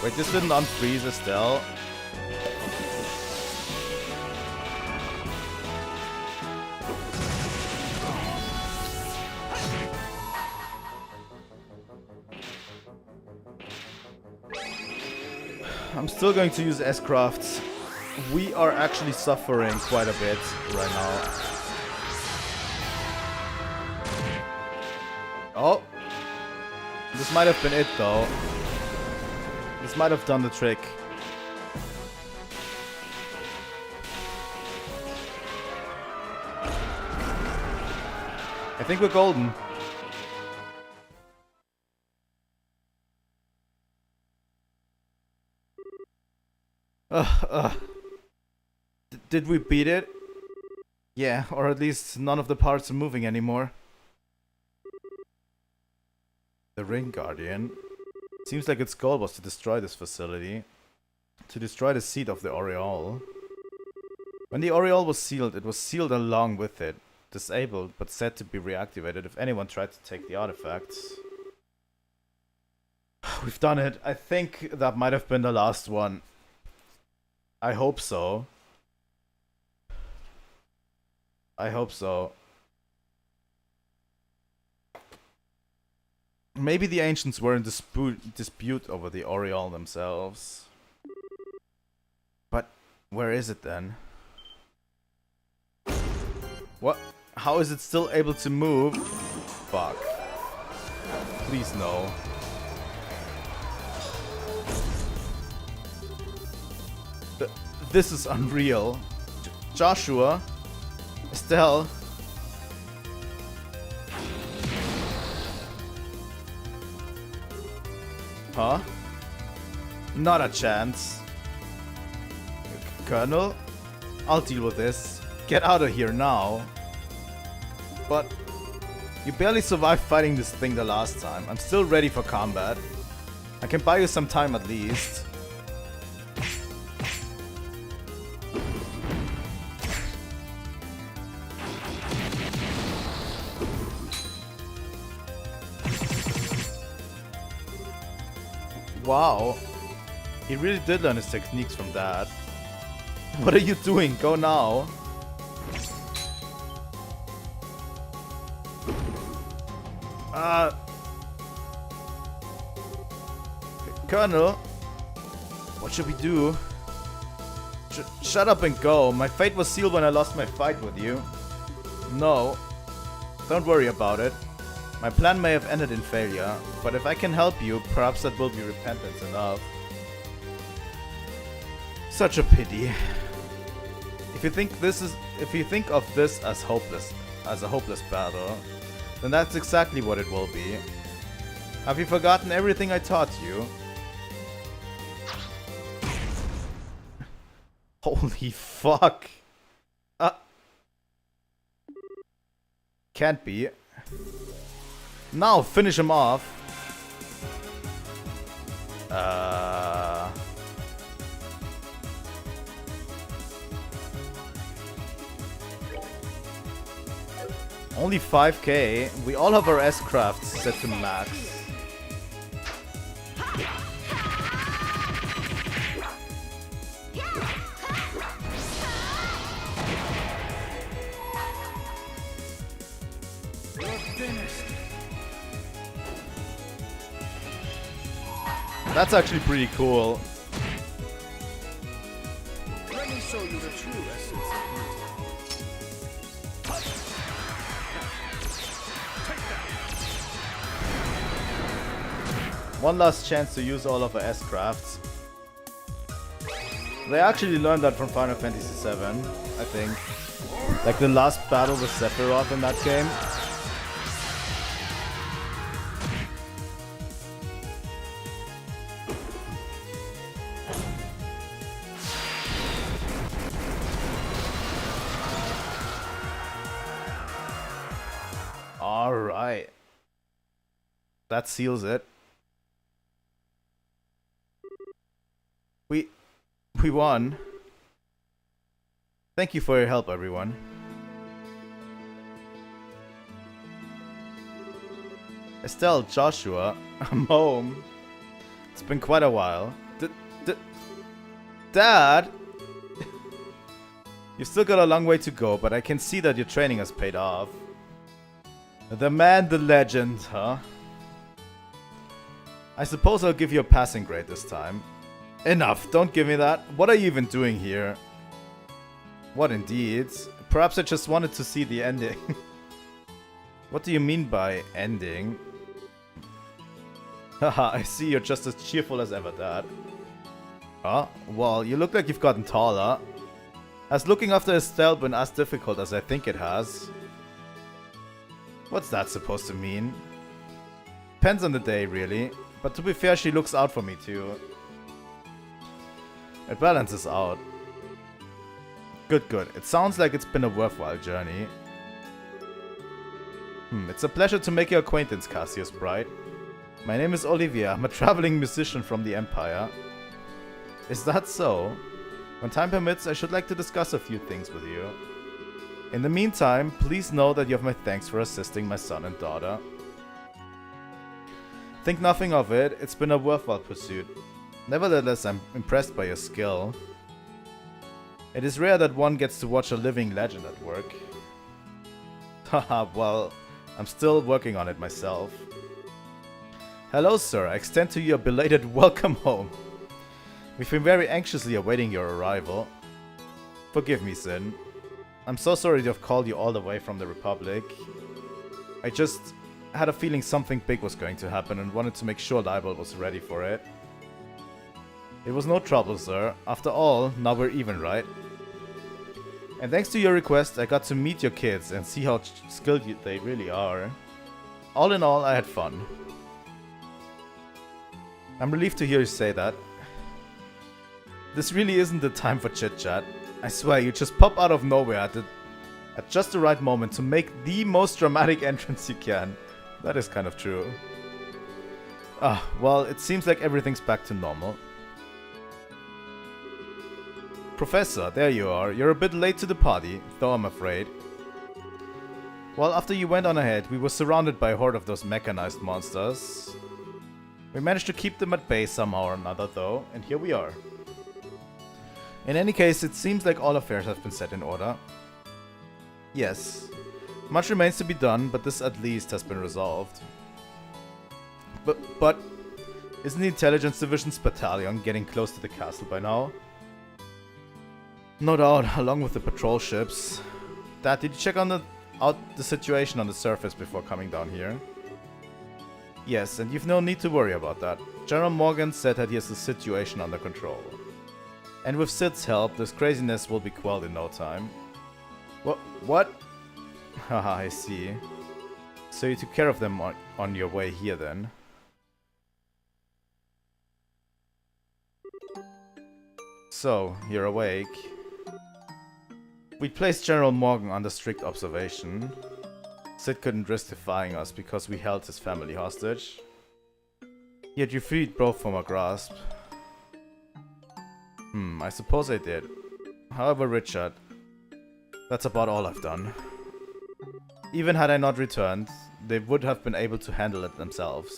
Wait, this didn't unfreeze Estelle. I'm still going to use S-Crafts. We are actually suffering quite a bit right now. Oh! This might have been it though. This might have done the trick. I think we're golden. Did we beat it? Yeah, or at least none of the parts are moving anymore. The Ring Guardian. Seems like its goal was to destroy this facility. To destroy the seat of the Aureole. When the Aureole was sealed, it was sealed along with it. Disabled, but said to be reactivated if anyone tried to take the artifacts. We've done it. I think that might have been the last one. I hope so. I hope so. Maybe the ancients were in dispute over the Aureole themselves. But where is it then? What? How is it still able to move? Fuck. Please no. This is unreal. Joshua. Estelle. Huh? Not a chance. Colonel? I'll deal with this. Get out of here now. But you barely survived fighting this thing the last time. I'm still ready for combat. I can buy you some time at least. Wow. He really did learn his techniques from that. What are you doing? Go now. Colonel? What should we do? Shut up and go. My fate was sealed when I lost my fight with you. No. Don't worry about it. My plan may have ended in failure, but if I can help you, perhaps that will be repentance enough. Such a pity. If you think of this as a hopeless battle, then that's exactly what it will be. Have you forgotten everything I taught you? Holy fuck. Can't be. Now finish him off. Only 5k. We all have our S-crafts set to max. That's actually pretty cool. Let me show you the true essence of One last chance to use all of our S-crafts. They actually learned that from Final Fantasy VII, I think. Like the last battle with Sephiroth in that game. Alright. That seals it. We won. Thank you for your help, everyone. Estelle, Joshua, I'm home. It's been quite a while. Dad! You've still got a long way to go, but I can see that your training has paid off. The man, the legend, huh? I suppose I'll give you a passing grade this time. Enough, don't give me that. What are you even doing here? What indeed? Perhaps I just wanted to see the ending. What do you mean by ending? Haha, I see you're just as cheerful as ever, Dad. Huh? Well, you look like you've gotten taller. Has looking after Estelle been as difficult as I think it has? What's that supposed to mean? Depends on the day, really. But to be fair, she looks out for me too. It balances out. Good, good. It sounds like it's been a worthwhile journey. It's a pleasure to make your acquaintance, Cassius Bright. My name is Olivia. I'm a traveling musician from the Empire. Is that so? When time permits, I should like to discuss a few things with you. In the meantime, please know that you have my thanks for assisting my son and daughter. Think nothing of it. It's been a worthwhile pursuit. Nevertheless, I'm impressed by your skill. It is rare that one gets to watch a living legend at work. Haha, well, I'm still working on it myself. Hello, sir. I extend to you a belated welcome home. We've been very anxiously awaiting your arrival. Forgive me, Sin. I'm so sorry to have called you all the way from the Republic. I just had a feeling something big was going to happen and wanted to make sure Libel was ready for it. It was no trouble, sir. After all, now we're even, right? And thanks to your request, I got to meet your kids and see how skilled they really are. All in all, I had fun. I'm relieved to hear you say that. This really isn't the time for chit-chat. I swear, you just pop out of nowhere at just the right moment to make the most dramatic entrance you can. That is kind of true. Well, it seems like everything's back to normal. Professor, there you are. You're a bit late to the party, though I'm afraid. Well, after you went on ahead, we were surrounded by a horde of those mechanized monsters. We managed to keep them at bay somehow or another, though, and here we are. In any case, it seems like all affairs have been set in order. Yes, much remains to be done, but this at least has been resolved. But isn't the Intelligence Division's battalion getting close to the castle by now? No doubt, along with the patrol ships. Dad, did you check out the situation on the surface before coming down here? Yes, and you've no need to worry about that. General Morgan said that he has the situation under control. And with Sid's help, this craziness will be quelled in no time. What? Haha, I see. So you took care of them on your way here then? So, you're awake. We placed General Morgan under strict observation. Sid couldn't risk defying us because we held his family hostage. Yet you freed both from our grasp. I suppose I did. However, Richard, that's about all I've done. Even had I not returned, they would have been able to handle it themselves.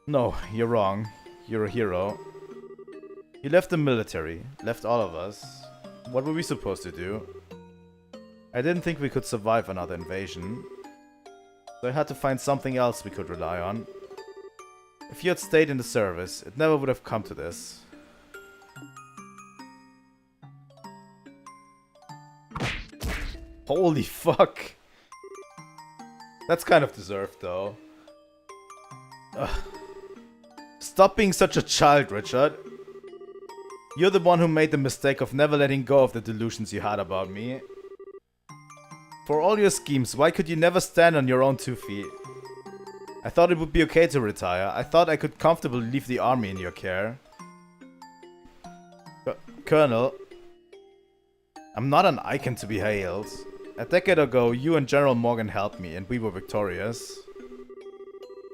No, you're wrong. You're a hero. You left the military, left all of us. What were we supposed to do? I didn't think we could survive another invasion, so I had to find something else we could rely on. If you had stayed in the service, it never would have come to this. Holy fuck! That's kind of deserved, though. Ugh. Stop being such a child, Richard. You're the one who made the mistake of never letting go of the delusions you had about me. For all your schemes, why could you never stand on your own 2 feet? I thought it would be okay to retire. I thought I could comfortably leave the army in your care. Colonel, I'm not an icon to be hailed. A decade ago, you and General Morgan helped me, and we were victorious.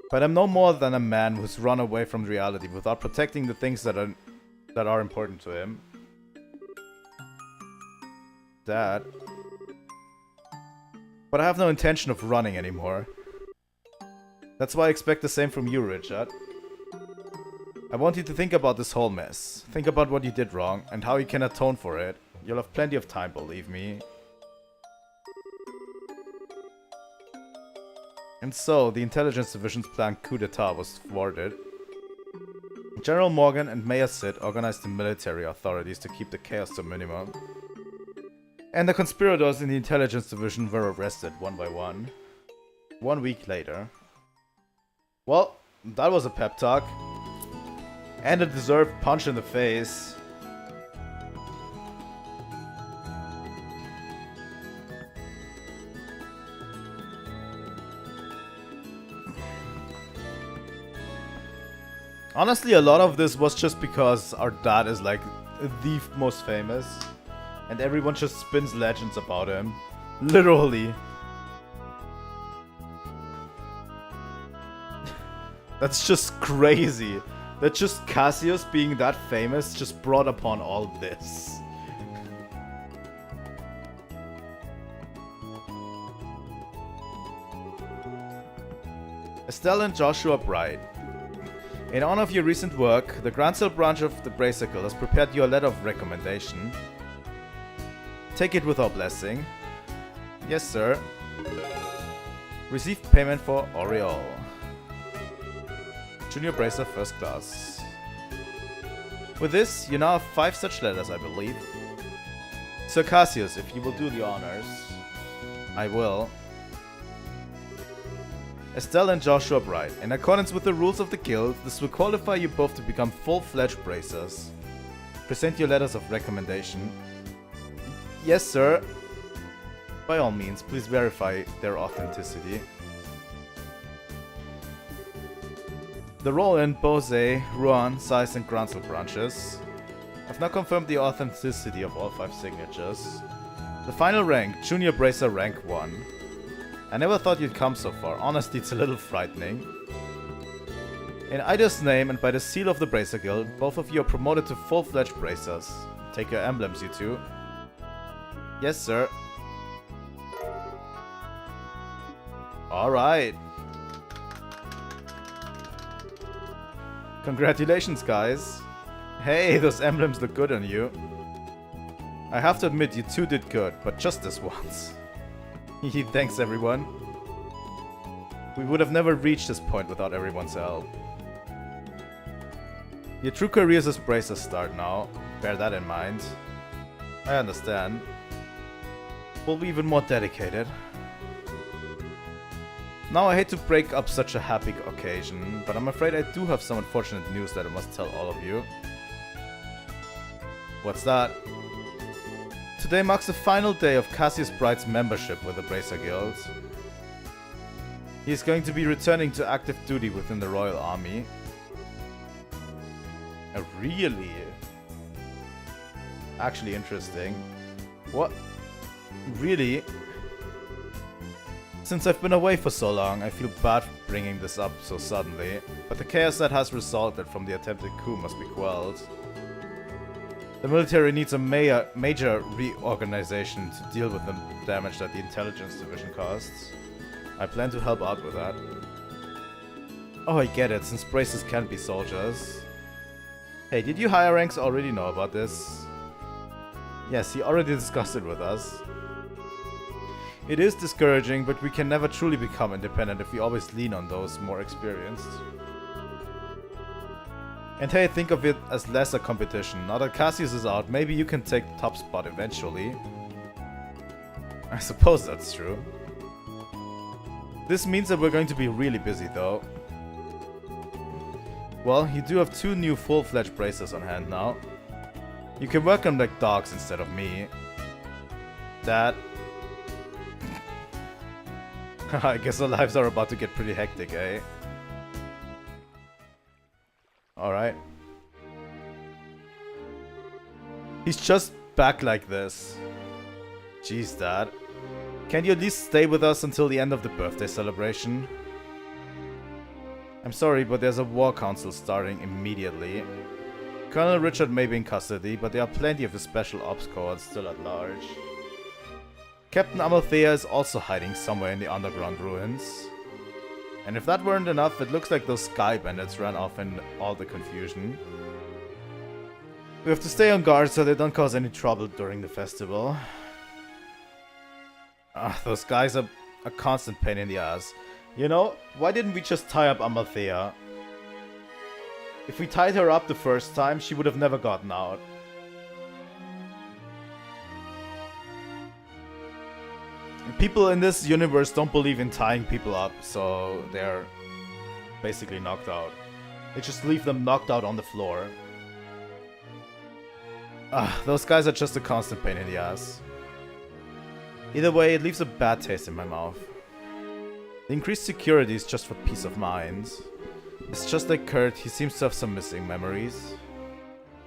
But I'm no more than a man who's run away from reality without protecting the things that are important to him. Dad. But I have no intention of running anymore. That's why I expect the same from you, Richard. I want you to think about this whole mess. Think about what you did wrong, and how you can atone for it. You'll have plenty of time, believe me. And so, the Intelligence Division's planned coup d'etat was thwarted. General Morgan and Mayor Sid organized the military authorities to keep the chaos to a minimum. And the conspirators in the Intelligence Division were arrested one by one. 1 week later. Well, that was a pep talk. And a deserved punch in the face. Honestly, a lot of this was just because our dad is like the most famous. And everyone just spins legends about him. Literally. That's just crazy. That just Cassius being that famous just brought upon all this. Estelle and Joshua Bright. In honor of your recent work, the Grandsale branch of the Bracicle has prepared you a letter of recommendation. Take it with our blessing. Yes, sir. Receive payment for Oriole. Junior Bracer First Class. With this, you now have 5 such letters, I believe. Sir Cassius, if you will do the honors. I will. Estelle and Joshua Bright. In accordance with the rules of the guild, this will qualify you both to become full-fledged bracers. Present your letters of recommendation. Yes, sir. By all means, please verify their authenticity. The role in Bose, Ruan, Sais, and Gransel branches. I've now confirmed the authenticity of all 5 signatures. The final rank, Junior Bracer rank 1. I never thought you'd come so far. Honestly, it's a little frightening. In Ida's name and by the seal of the Bracer Guild, both of you are promoted to full-fledged bracers. Take your emblems, you two. Yes, sir. Alright. Congratulations, guys. Hey, those emblems look good on you. I have to admit, you two did good, but just this once. Thanks, everyone. We would have never reached this point without everyone's help. Your true careers as bracers start now. Bear that in mind. I understand. We'll be even more dedicated. Now, I hate to break up such a happy occasion, but I'm afraid I do have some unfortunate news that I must tell all of you. What's that? Today marks the final day of Cassius Bright's membership with the Bracer Guild. He is going to be returning to active duty within the Royal Army. Really? Actually interesting. What? Really? Since I've been away for so long, I feel bad bringing this up so suddenly, but the chaos that has resulted from the attempted coup must be quelled. The military needs a major reorganization to deal with the damage that the intelligence division caused. I plan to help out with that. Oh, I get it, since bracers can't be soldiers. Hey, did you higher ranks already know about this? Yes, he already discussed it with us. It is discouraging, but we can never truly become independent if we always lean on those more experienced. And hey, think of it as less a competition. Now that Cassius is out, maybe you can take the top spot eventually. I suppose that's true. This means that we're going to be really busy though. Well, you do have 2 new full-fledged bracers on hand now. You can work them like dogs instead of me. That... I guess our lives are about to get pretty hectic, eh? Alright. He's just back like this. Jeez, Dad. Can you at least stay with us until the end of the birthday celebration? I'm sorry, but there's a war council starting immediately. Colonel Richard may be in custody, but there are plenty of his special ops cohorts still at large. Captain Amalthea is also hiding somewhere in the underground ruins. And if that weren't enough, it looks like those sky bandits ran off in all the confusion. We have to stay on guard so they don't cause any trouble during the festival. Those guys are a constant pain in the ass. You know, why didn't we just tie up Amalthea? If we tied her up the first time, she would have never gotten out. People in this universe don't believe in tying people up, so they're basically knocked out. They just leave them knocked out on the floor. Those guys are just a constant pain in the ass. Either way, it leaves a bad taste in my mouth. The increased security is just for peace of mind. It's just like Kurt, he seems to have some missing memories.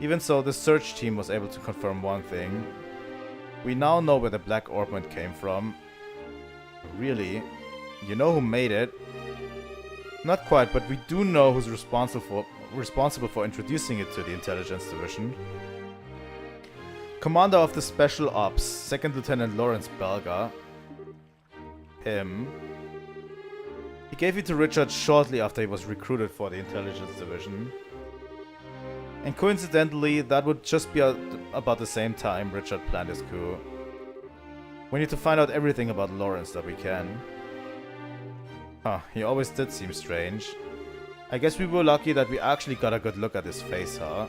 Even so, the search team was able to confirm one thing. We now know where the black Orbment came from. Really? You know who made it? Not quite, but we do know who's responsible for introducing it to the intelligence division. Commander of the Special Ops, 2nd Lieutenant Lawrence Belga. Him. He gave it to Richard shortly after he was recruited for the intelligence division. And coincidentally, that would just be about the same time Richard planned his coup. We need to find out everything about Lawrence that we can. He always did seem strange. I guess we were lucky that we actually got a good look at his face, huh?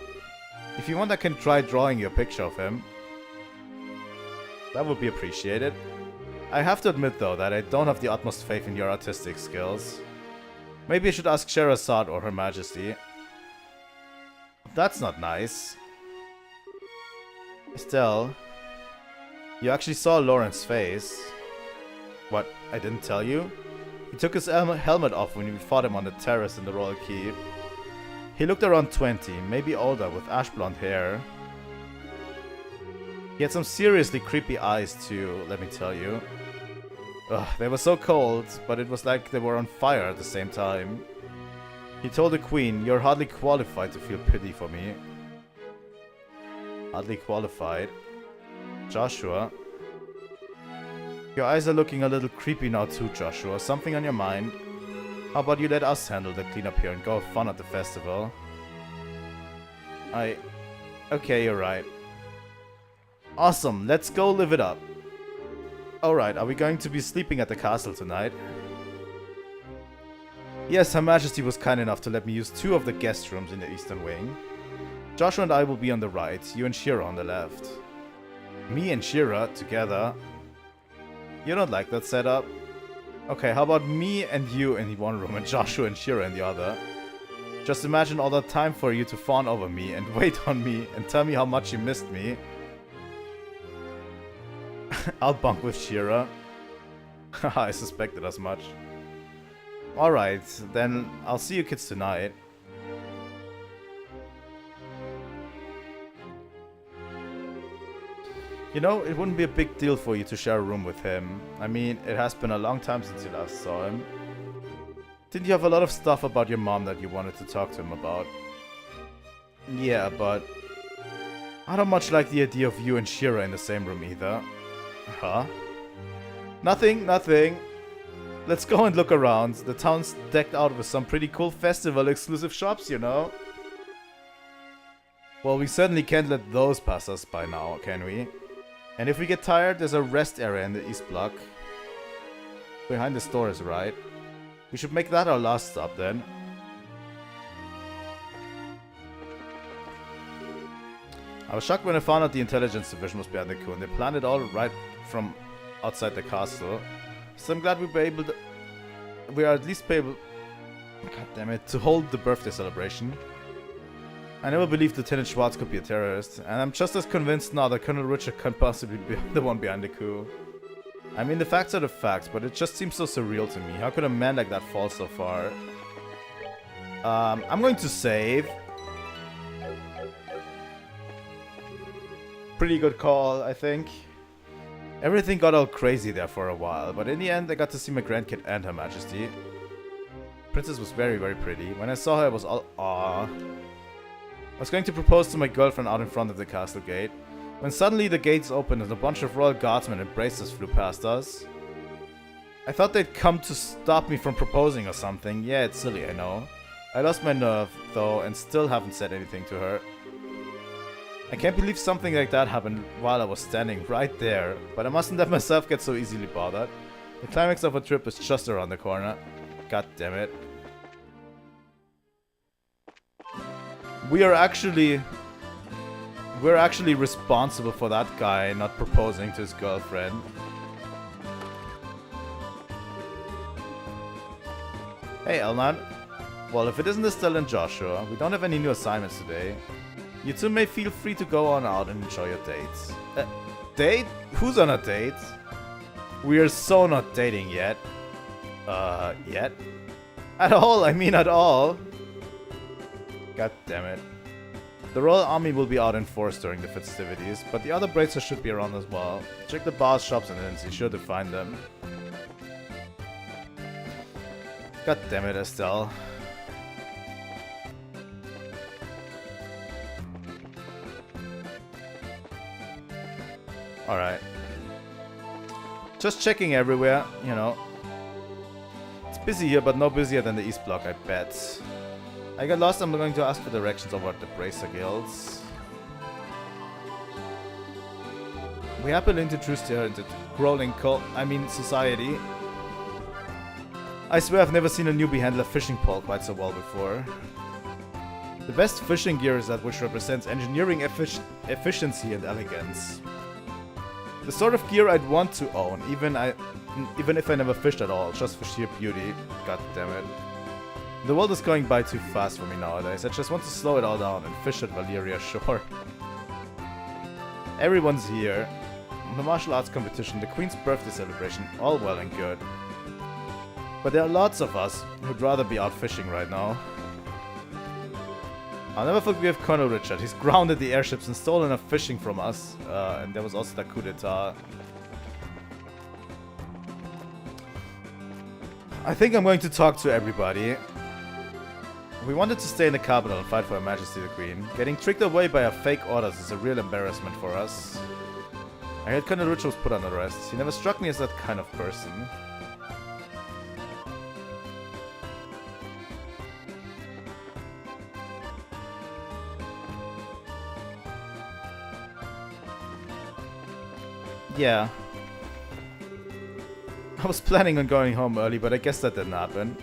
If you want, I can try drawing you a picture of him. That would be appreciated. I have to admit though that I don't have the utmost faith in your artistic skills. Maybe I should ask Sherazade or Her Majesty. That's not nice. Estelle, you actually saw Lauren's face. What, I didn't tell you? He took his helmet off when we fought him on the terrace in the Royal Keep. He looked around 20, maybe older, with ash blonde hair. He had some seriously creepy eyes too, let me tell you. Ugh, they were so cold, but it was like they were on fire at the same time. He told the queen, "You're hardly qualified to feel pity for me." Hardly qualified? Joshua? Your eyes are looking a little creepy now too, Joshua. Something on your mind? How about you let us handle the cleanup here and go have fun at the festival? Okay, you're right. Awesome, let's go live it up. Alright, are we going to be sleeping at the castle tonight? Yes, Her Majesty was kind enough to let me use 2 of the guest rooms in the eastern wing. Joshua and I will be on the right, you and Shira on the left. Me and Shira together? You don't like that setup? Okay, how about me and you in one room and Joshua and Shira in the other? Just imagine all that time for you to fawn over me and wait on me and tell me how much you missed me. I'll bunk with Shira. Haha, I suspected as much. Alright, then I'll see you kids tonight. You know, it wouldn't be a big deal for you to share a room with him. I mean, it has been a long time since you last saw him. Didn't you have a lot of stuff about your mom that you wanted to talk to him about? Yeah, but I don't much like the idea of you and Shira in the same room either. Huh? Nothing. Let's go and look around. The town's decked out with some pretty cool festival exclusive shops, you know? Well, we certainly can't let those pass us by now, can we? And if we get tired, there's a rest area in the east block. Behind the stores, right? We should make that our last stop then. I was shocked when I found out the intelligence division was behind the coup, and they planned it all right from outside the castle. So I'm glad we are at least able, god damn it, to hold the birthday celebration. I never believed Lieutenant Schwartz could be a terrorist, and I'm just as convinced now that Colonel Richard can't possibly be the one behind the coup. I mean, the facts are the facts, but it just seems so surreal to me. How could a man like that fall so far? I'm going to save. Pretty good call, I think. Everything got all crazy there for a while, but in the end I got to see my grandkid and Her Majesty. Princess was very, very pretty. When I saw her, I was all aww. I was going to propose to my girlfriend out in front of the castle gate, when suddenly the gates opened and a bunch of royal guardsmen and bracers flew past us. I thought they'd come to stop me from proposing or something. Yeah, it's silly, I know. I lost my nerve, though, and still haven't said anything to her. I can't believe something like that happened while I was standing right there, but I mustn't let myself get so easily bothered. The climax of a trip is just around the corner. God damn it. We're actually responsible for that guy not proposing to his girlfriend. Hey, Elman. Well, if it isn't Estelle and Joshua, we don't have any new assignments today. You two may feel free to go on out and enjoy your dates. Date? Who's on a date? We are so not dating yet. Yet? At all, I mean at all. God damn it. The Royal Army will be out in force during the festivities, but the other bracers should be around as well. Check the bars, shops, and inns, you're sure to find them. God damn it, Estelle. Alright. Just checking everywhere, you know. It's busy here, but no busier than the East Block, I bet. I got lost, I'm going to ask for directions over at the Bracer Guilds. We happily introduced her into growling society. I swear I've never seen a newbie handle a fishing pole quite so well before. The best fishing gear is that which represents engineering efficiency and elegance. The sort of gear I'd want to own, even if I never fished at all, just for sheer beauty. God damn it. The world is going by too fast for me nowadays. I just want to slow it all down and fish at Valeria Shore. Everyone's here. The martial arts competition, the Queen's birthday celebration, all well and good. But there are lots of us who'd rather be out fishing right now. I'll never forgive Colonel Richard. He's grounded the airships and stolen our fishing from us. And there was also the coup d'etat. I think I'm going to talk to everybody. We wanted to stay in the capital and fight for Her Majesty the Queen. Getting tricked away by our fake orders is a real embarrassment for us. I heard Colonel Richard was put under arrest. He never struck me as that kind of person. Yeah. I was planning on going home early, but I guess that didn't happen.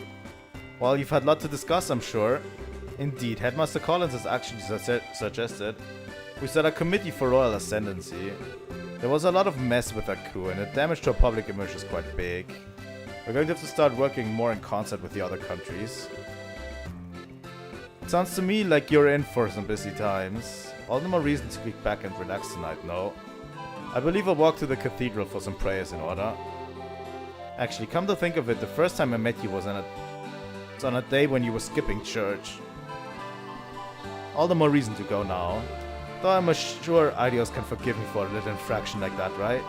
Well, you've had a lot to discuss, I'm sure. Indeed, Headmaster Collins has actually suggested we set a committee for royal ascendancy. There was a lot of mess with that coup, and the damage to our public image is quite big. We're going to have to start working more in concert with the other countries. It sounds to me like you're in for some busy times. All the more reason to kick back and relax tonight, no? I believe I'll walk to the cathedral for some prayers in order. Actually, come to think of it, the first time I met you was on a day when you were skipping church. All the more reason to go now. Though I'm sure Idios can forgive me for a little infraction like that, right?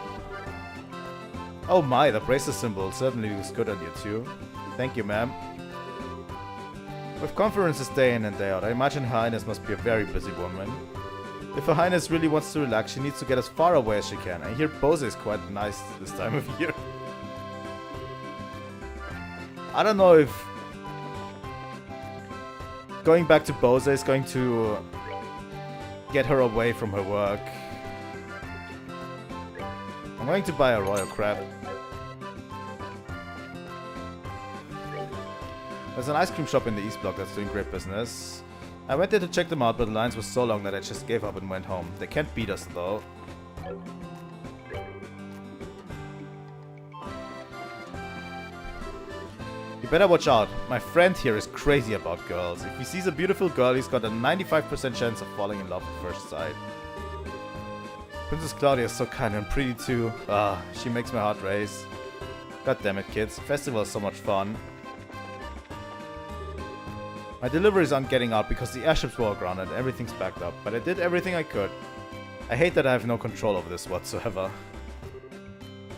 Oh my, the bracelet symbol certainly looks good on you too. Thank you, ma'am. With conferences day in and day out, I imagine Her Highness must be a very busy woman. If Her Highness really wants to relax, she needs to get as far away as she can. I hear Bose is quite nice this time of year. I don't know if going back to Bose is going to get her away from her work. I'm going to buy a royal crab. There's an ice cream shop in the East Block that's doing great business. I went there to check them out, but the lines were so long that I just gave up and went home. They can't beat us though. You better watch out. My friend here is crazy about girls. If he sees a beautiful girl, he's got a 95% chance of falling in love at first sight. Princess Claudia is so kind and pretty too. Ah, she makes my heart race. God damn it, kids. Festival is so much fun. My deliveries aren't getting out because the airships were all grounded and everything's backed up, but I did everything I could. I hate that I have no control over this whatsoever.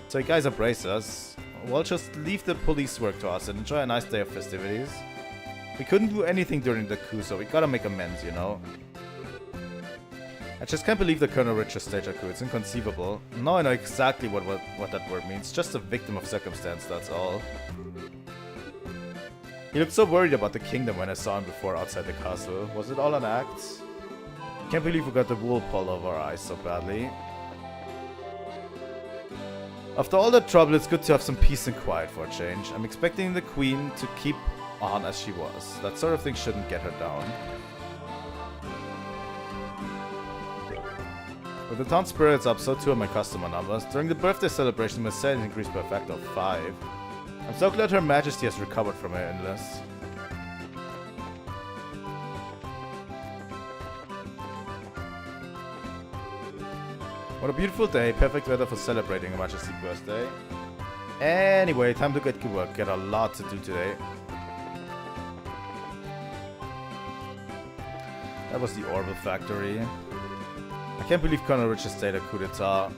So you guys are bracers. Well, just leave the police work to us and enjoy a nice day of festivities. We couldn't do anything during the coup, so we gotta make amends, you know? I just can't believe the Colonel Richard staged a coup. It's inconceivable. Now I know exactly what that word means. Just a victim of circumstance, that's all. He looked so worried about the kingdom when I saw him before outside the castle. Was it all an act? Can't believe we got the wool pulled over our eyes so badly. After all that trouble, it's good to have some peace and quiet for a change. I'm expecting the Queen to keep on as she was. That sort of thing shouldn't get her down. With the town spirits up, so too are my customer numbers. During the birthday celebration, my sales increased by a factor of 5. I'm so glad Her Majesty has recovered from her illness. What a beautiful day, perfect weather for celebrating Her Majesty's birthday. Anyway, time to get to work, get a lot to do today. That was the Orbital factory. I can't believe Colonel Richard stayed a coup d'etat.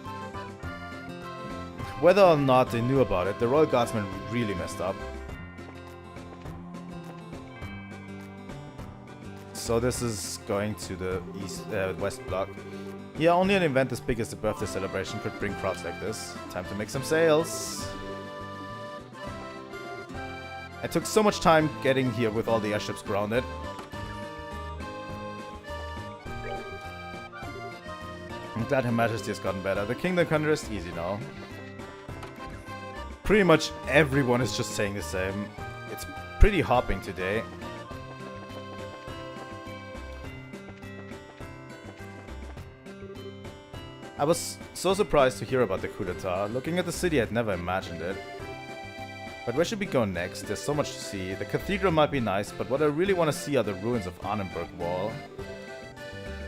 Whether or not they knew about it, the Royal Guardsmen really messed up. So this is going to the West Block. Yeah, only an event as big as the birthday celebration could bring crowds like this. Time to make some sales. I took so much time getting here with all the airships grounded. I'm glad Her Majesty has gotten better. The Kingdom can rest easy now. Pretty much everyone is just saying the same. It's pretty hopping today. I was so surprised to hear about the coup d'etat. Looking at the city, I'd never imagined it. But where should we go next? There's so much to see. The cathedral might be nice, but what I really want to see are the ruins of Annenberg Wall.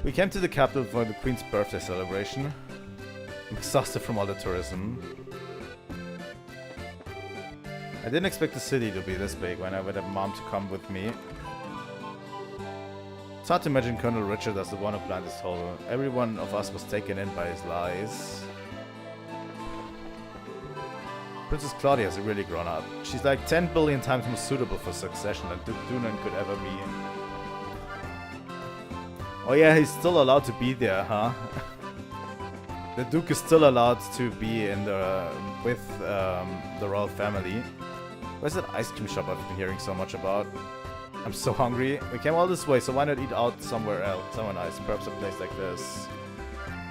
We came to the capital for the Queen's birthday celebration. I'm exhausted from all the tourism. I didn't expect the city to be this big when I wanted Mom to come with me. It's hard to imagine Colonel Richard as the one who planned this whole... Every one of us was taken in by his lies. Princess Claudia has really grown up. She's like 10 billion times more suitable for succession than Duke Dunan could ever be. Oh yeah, he's still allowed to be there, huh? The Duke is still allowed to be in the with the royal family. Where's that ice cream shop I've been hearing so much about? I'm so hungry. We came all this way, so why not eat out somewhere else? Somewhere nice, perhaps a place like this.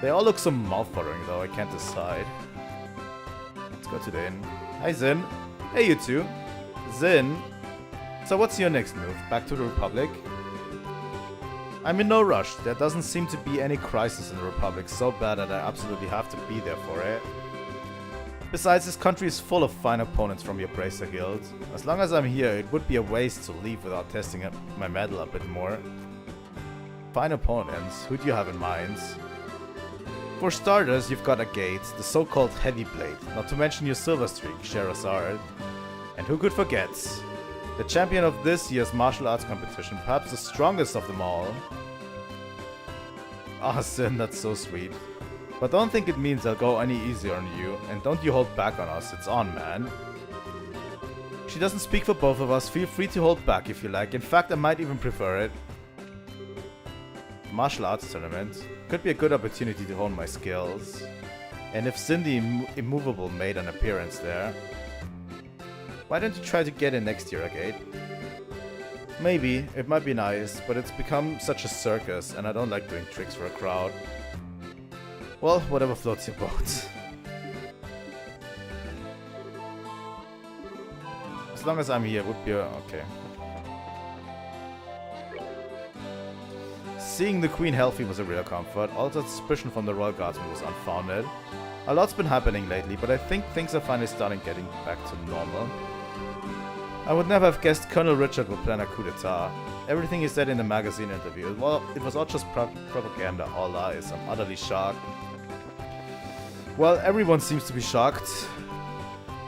They all look so mouth-watering though, I can't decide. Let's go to the inn. Hi Zin. Hey you two. Zin. So what's your next move? Back to the Republic? I'm in no rush. There doesn't seem to be any crisis in the Republic so bad that I absolutely have to be there for it. Besides, this country is full of fine opponents from your Bracer Guild. As long as I'm here, it would be a waste to leave without testing my mettle a bit more. Fine opponents? Who do you have in mind? For starters, you've got a Gate, the so-called Heavy Blade, not to mention your Silver Streak, Sherazard. And who could forget? The champion of this year's martial arts competition, perhaps the strongest of them all. Ah, Sin, that's so sweet. But don't think it means I'll go any easier on you, and don't you hold back on us, it's on, man. She doesn't speak for both of us, feel free to hold back if you like, in fact I might even prefer it. Martial arts tournament. Could be a good opportunity to hone my skills. And if Cindy Immovable made an appearance there, why don't you try to get in next year, Agate? Maybe, it might be nice, but it's become such a circus and I don't like doing tricks for a crowd. Well, whatever floats your boat. As long as I'm here, it would be okay. Seeing the Queen healthy was a real comfort. All the suspicion from the Royal Guardsman was unfounded. A lot's been happening lately, but I think things are finally starting getting back to normal. I would never have guessed Colonel Richard would plan a coup d'etat. Everything he said in the magazine interview, well, it was all just propaganda, all lies. I'm utterly shocked. Well, everyone seems to be shocked.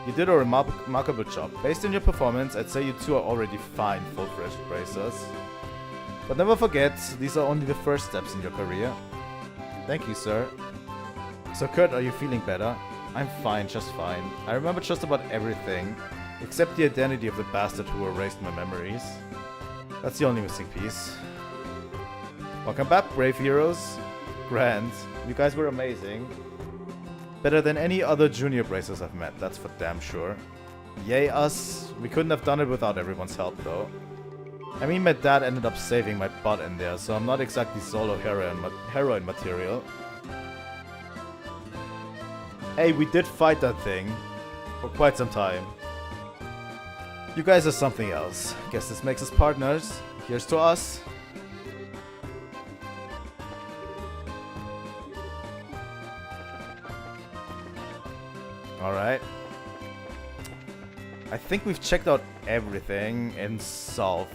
You did a remarkable job. Based on your performance, I'd say you two are already fine, full-fledged bracers. But never forget, these are only the first steps in your career. Thank you, sir. So Kurt, are you feeling better? I'm fine, just fine. I remember just about everything, except the identity of the bastard who erased my memories. That's the only missing piece. Welcome back, brave heroes. Grand. You guys were amazing. Better than any other junior bracers I've met, that's for damn sure. Yay us. We couldn't have done it without everyone's help though. I mean, my dad ended up saving my butt in there, so I'm not exactly solo heroine material. Hey, we did fight that thing for quite some time. You guys are something else. Guess this makes us partners. Here's to us. Alright. I think we've checked out everything in South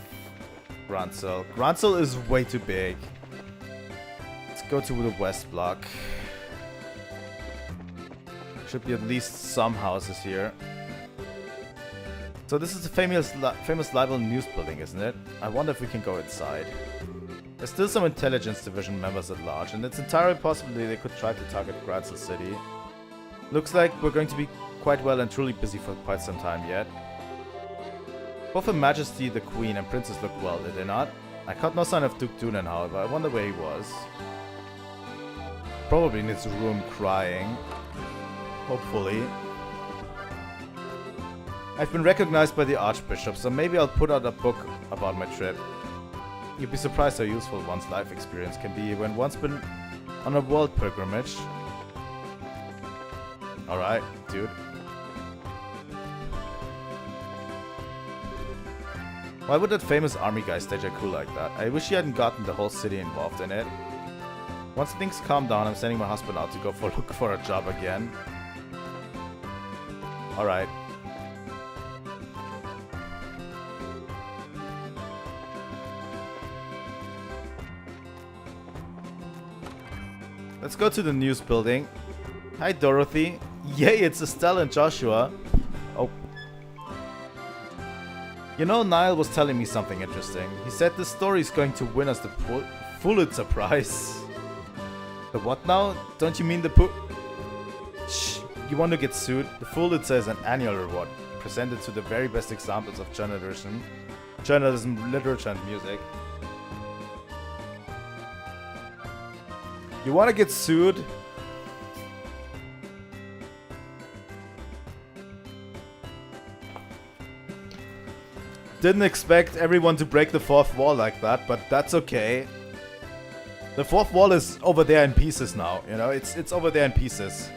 Gransel. Gransel is way too big. Let's go to the West Block. Should be at least some houses here. So this is the famous Libel News building, isn't it? I wonder if we can go inside. There's still some intelligence division members at large, and it's entirely possible they could try to target Gransel City. Looks like we're going to be quite well and truly busy for quite some time yet. Both Her Majesty, the Queen, and Princess look well, did they not? I caught no sign of Duke Dunan, however. I wonder where he was. Probably in his room crying. Hopefully. I've been recognized by the Archbishop, so maybe I'll put out a book about my trip. You'd be surprised how useful one's life experience can be when one's been on a world pilgrimage. Alright, dude. Why would that famous army guy stage a coup like that? I wish he hadn't gotten the whole city involved in it. Once things calm down, I'm sending my husband out to go look for a job again. Alright. Let's go to the news building. Hi, Dorothy. Yay, it's Estelle and Joshua. Oh. You know, Niall was telling me something interesting. He said this story is going to win us the Pulitzer Prize. The what now? Don't you mean the Shh. You want to get sued? The Pulitzer is an annual reward presented to the very best examples of journalism, literature, and music. You want to get sued? Didn't expect everyone to break the fourth wall like that, but that's okay. The fourth wall is over there in pieces now, you know? It's over there in pieces.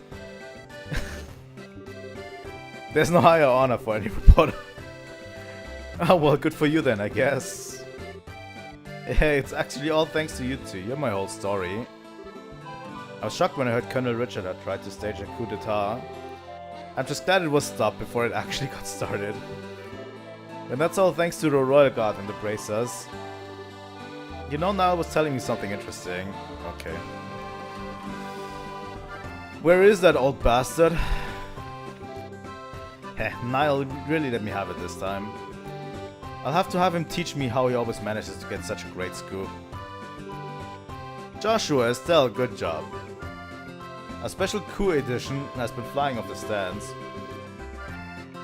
There's no higher honor for any reporter. Oh, well, good for you then, I guess. Hey, it's actually all thanks to you two. You're my whole story. I was shocked when I heard Colonel Richard had tried to stage a coup d'etat. I'm just glad it was stopped before it actually got started. And that's all thanks to the Royal Guard and the bracers. You know, Niall was telling me something interesting. Okay. Where is that old bastard? Heh, Niall really let me have it this time. I'll have to have him teach me how he always manages to get such a great scoop. Joshua, Estelle, good job. A special coup edition has been flying off the stands.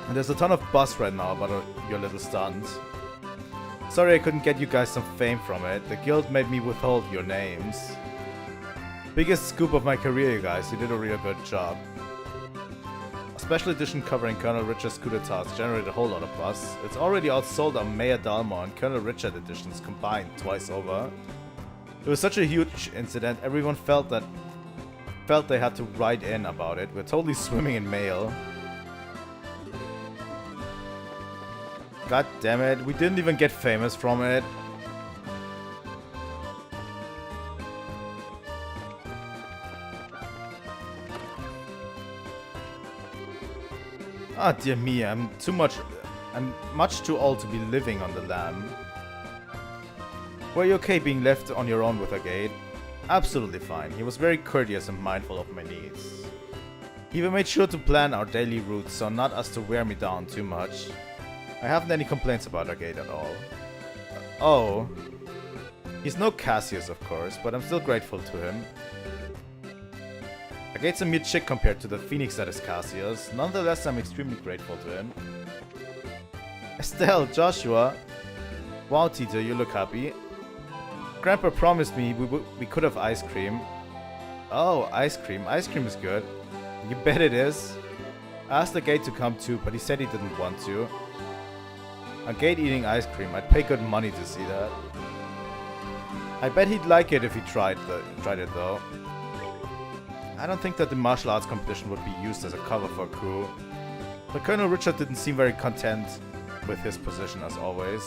And there's a ton of buzz right now about your little stunt. Sorry I couldn't get you guys some fame from it. The guild made me withhold your names. Biggest scoop of my career, you guys. You did a real good job. A special edition covering Colonel Richard's coup d'etat generated a whole lot of buzz. It's already outsold our Mayor Dalmor and Colonel Richard editions combined twice over. It was such a huge incident, everyone felt they had to write in about it. We're totally swimming in mail. God damn it, we didn't even get famous from it. Ah, dear me, I'm much too old to be living on the lam. Were you okay being left on your own with Agate? Absolutely fine. He was very courteous and mindful of my needs. He even made sure to plan our daily routes so not us to wear me down too much. I haven't any complaints about Agate at all. Oh. He's no Cassius, of course, but I'm still grateful to him. Agate's a mere chick compared to the phoenix that is Cassius. Nonetheless, I'm extremely grateful to him. Estelle, Joshua. Wow, Tito, you look happy. Grandpa promised me we could have ice cream. Oh, ice cream. Ice cream is good. You bet it is. I asked Agate to come too, but he said he didn't want to. Agate eating ice cream. I'd pay good money to see that. I bet he'd like it if he tried it though. I don't think that the martial arts competition would be used as a cover for a coup. But Colonel Richard didn't seem very content with his position as always.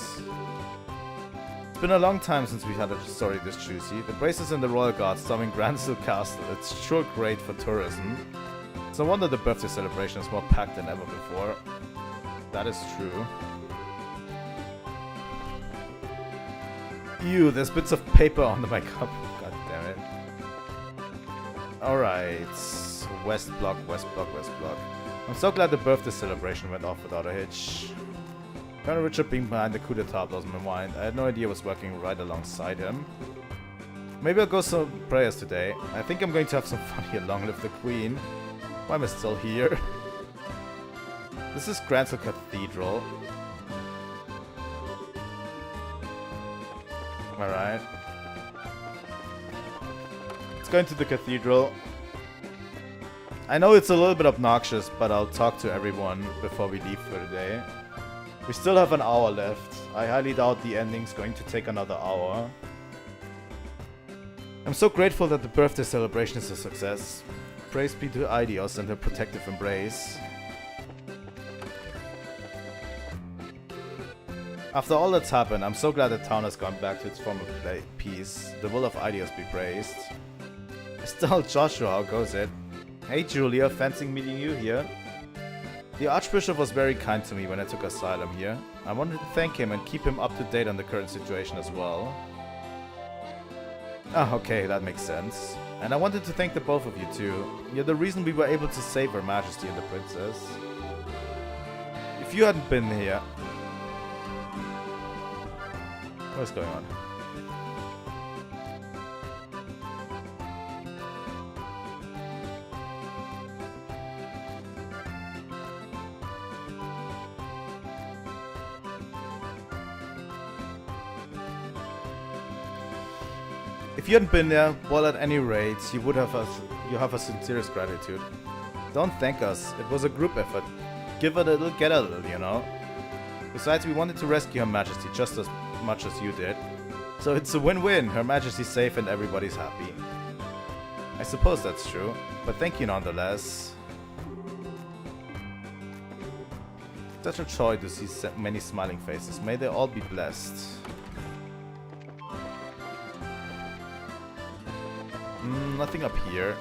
It's been a long time since we had a story this juicy. The braces and the Royal Guard storming Granville Castle. It's sure great for tourism. It's no wonder the birthday celebration is more packed than ever before. That is true. Ew, there's bits of paper on my cup. God damn it. Alright. West block, west block, west block. I'm so glad the birthday celebration went off without a hitch. Colonel Richard being behind the coup d'etat blows my mind. I had no idea I was working right alongside him. Maybe I'll go some prayers today. I think I'm going to have some fun here. Long live the Queen. Why am I still here? This is Granville Cathedral. Alright. Let's go into the cathedral. I know it's a little bit obnoxious, but I'll talk to everyone before we leave for today. We still have an hour left. I highly doubt the ending's going to take another hour. I'm so grateful that the birthday celebration is a success. Praise be to Idios and her protective embrace. After all that's happened, I'm so glad the town has gone back to its former peace. The will of Idios be praised. Estelle, Joshua, how goes it? Hey Julia, fancy meeting you here. The Archbishop was very kind to me when I took asylum here. I wanted to thank him and keep him up to date on the current situation as well. Ah, okay, that makes sense. And I wanted to thank the both of you too. You're the reason we were able to save Her Majesty and the Princess. If you hadn't been here... What's going on? If you hadn't been there, well, at any rate, you have our sincerest gratitude. Don't thank us. It was a group effort. Give a little, get a little, you know? Besides, we wanted to rescue Her Majesty just as much as you did. So it's a win-win. Her Majesty's safe and everybody's happy. I suppose that's true, but thank you nonetheless. Such a joy to see many smiling faces. May they all be blessed. Nothing up here.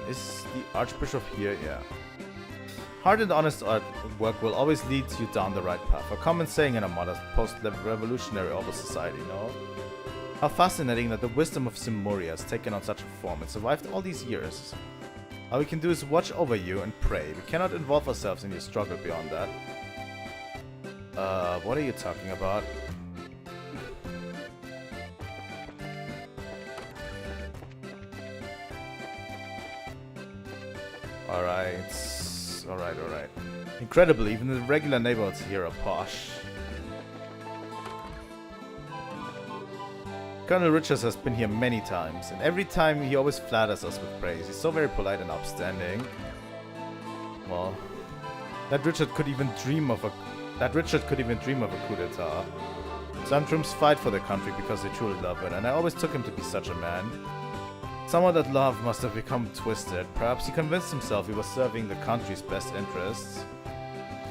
Is the Archbishop here? Yeah. Hard and honest work will always lead you down the right path. A common saying in a modern post-revolutionary Orbal society, no? How fascinating that the wisdom of Simuria has taken on such a form and survived all these years. All we can do is watch over you and pray. We cannot involve ourselves in your struggle beyond that. What are you talking about? Alright. Incredibly, even the regular neighborhoods here are posh. Colonel Richards has been here many times, and every time he always flatters us with praise. He's so very polite and upstanding. Well, that Richard could even dream of a coup d'etat. Some troops fight for their country because they truly love it, and I always took him to be such a man. Someone that love must have become twisted. Perhaps he convinced himself he was serving the country's best interests.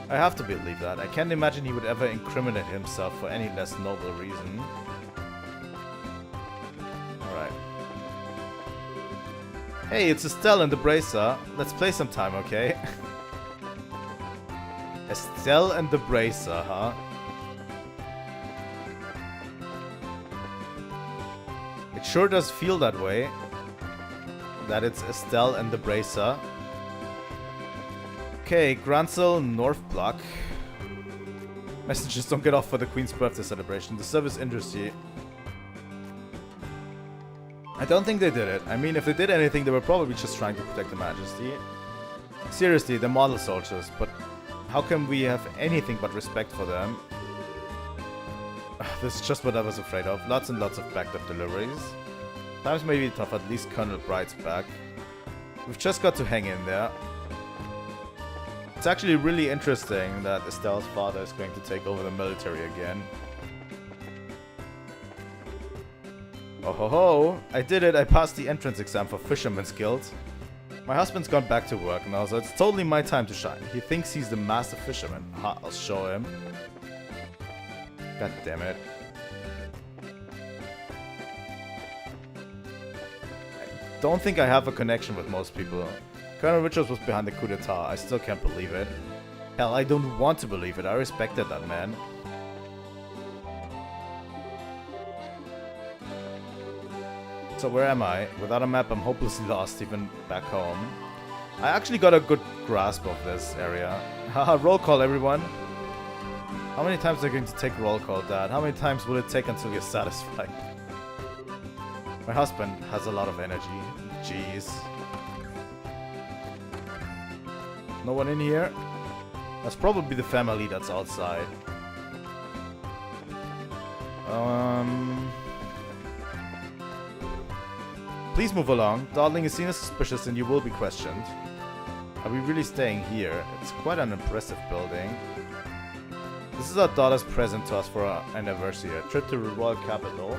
I have to believe that. I can't imagine he would ever incriminate himself for any less noble reason. Alright. Hey, it's Estelle and the Bracer. Let's play some time, okay? Estelle and the Bracer, huh? It sure does feel that way. That it's Estelle and the Bracer. Okay, Gransel, North Block. Messengers don't get off for the Queen's birthday celebration. The service industry. I don't think they did it. I mean, if they did anything, they were probably just trying to protect Her Majesty. Seriously, they're model soldiers, but how can we have anything but respect for them? This is just what I was afraid of. Lots and lots of backed up deliveries. Times may be tough, at least Colonel Bright's back. We've just got to hang in there. It's actually really interesting that Estelle's father is going to take over the military again. Oh ho ho! I did it! I passed the entrance exam for Fisherman's Guild. My husband's gone back to work now, so it's totally my time to shine. He thinks he's the master fisherman. Ha, I'll show him. God damn it. I don't think I have a connection with most people. Colonel Richards was behind the coup d'etat. I still can't believe it. Hell, I don't want to believe it. I respected that man. So where am I? Without a map, I'm hopelessly lost, even back home. I actually got a good grasp of this area. Haha, roll call, everyone. How many times are you going to take roll call, Dad? How many times will it take until you're satisfied? My husband has a lot of energy. Jeez. No one in here? That's probably the family that's outside. Please move along. Dawdling is seen as suspicious and you will be questioned. Are we really staying here? It's quite an impressive building. This is our daughter's present to us for our anniversary, a trip to the royal capital.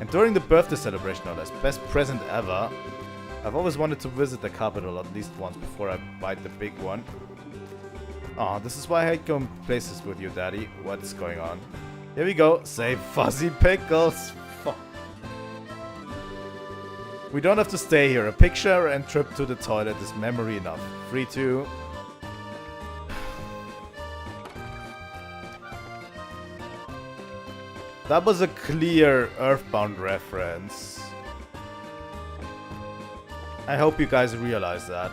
And during the birthday celebration, no less, best present ever. I've always wanted to visit the capital at least once before I bite the big one. Aw, this is why I hate going places with you, Daddy. What's going on? Here we go. Say fuzzy pickles. Fuck. We don't have to stay here. A picture and trip to the toilet is memory enough. 3, 2. That was a clear Earthbound reference. I hope you guys realize that.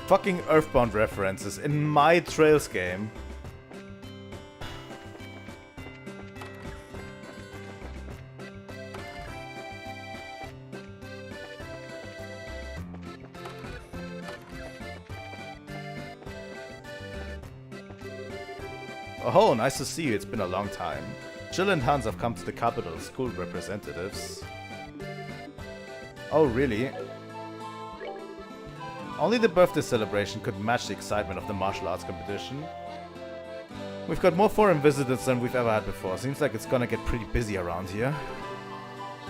Fucking Earthbound references in my Trails game. Oh, nice to see you. It's been a long time. Jill and Hans have come to the capital as school representatives. Oh, really? Only the birthday celebration could match the excitement of the martial arts competition. We've got more foreign visitors than we've ever had before. Seems like it's gonna get pretty busy around here.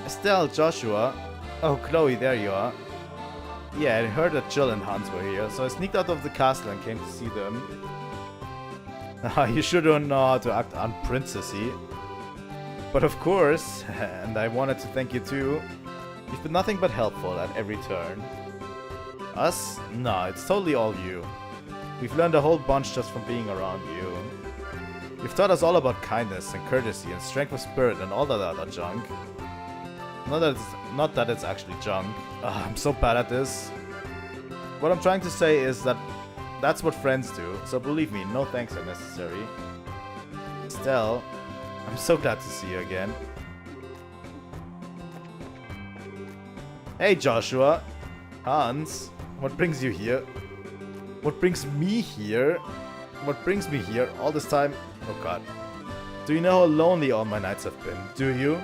Estelle, Joshua. Oh, Chloe, there you are. Yeah, I heard that Jill and Hans were here, so I sneaked out of the castle and came to see them. You sure don't know how to act unprincessy. But of course, and I wanted to thank you too. You've been nothing but helpful at every turn. Us? No, it's totally all you. We've learned a whole bunch just from being around you. You've taught us all about kindness and courtesy and strength of spirit and all that other junk. Not that it's actually junk. I'm so bad at this. What I'm trying to say is that that's what friends do, so believe me, no thanks are necessary. Estelle, I'm so glad to see you again. Hey Joshua. Hans, what brings you here? What brings me here? What brings me here all this time? Oh god. Do you know how lonely all my nights have been? Do you?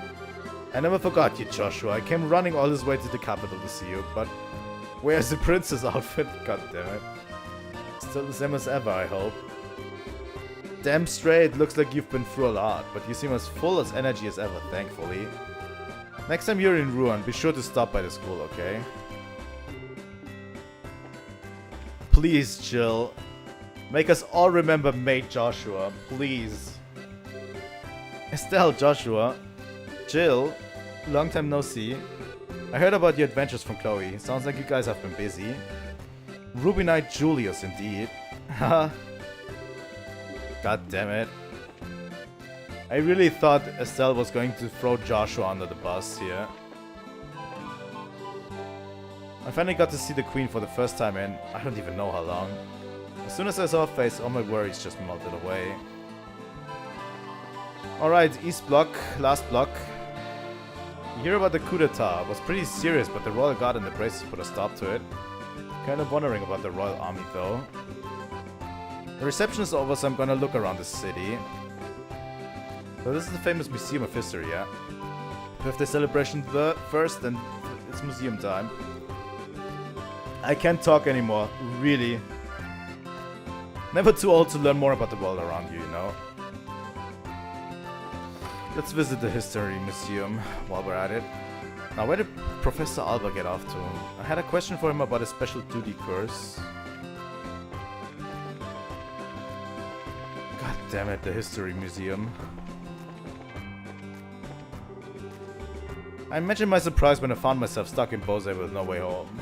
I never forgot you, Joshua. I came running all this way to the capital to see you, but where's the princess outfit? God damn it. Still the same as ever, I hope. Damn straight, looks like you've been through a lot, but you seem as full as energy as ever, thankfully. Next time you're in Ruan, be sure to stop by the school, okay? Please, Jill. Make us all remember mate Joshua, please. Estelle, Joshua. Jill, long time no see. I heard about your adventures from Chloe. Sounds like you guys have been busy. Ruby Knight Julius, indeed. Haha. God damn it. I really thought Estelle was going to throw Joshua under the bus here. I finally got to see the Queen for the first time in I don't even know how long. As soon as I saw her face, all my worries just melted away. Alright, East Block, last block. You hear about the coup d'etat. It was pretty serious, but the Royal Guard and the Braces put a stop to it. Kind of wondering about the Royal Army though. The reception is over, so I'm gonna look around the city. So this is the famous Museum of History, yeah? Birthday celebration first, and it's museum time. I can't talk anymore, really. Never too old to learn more about the world around you, you know? Let's visit the History Museum while we're at it. Now, where did Professor Alba get off to? I had a question for him about a special duty course. God damn it, the History Museum. I imagine my surprise when I found myself stuck in Bose with no way home.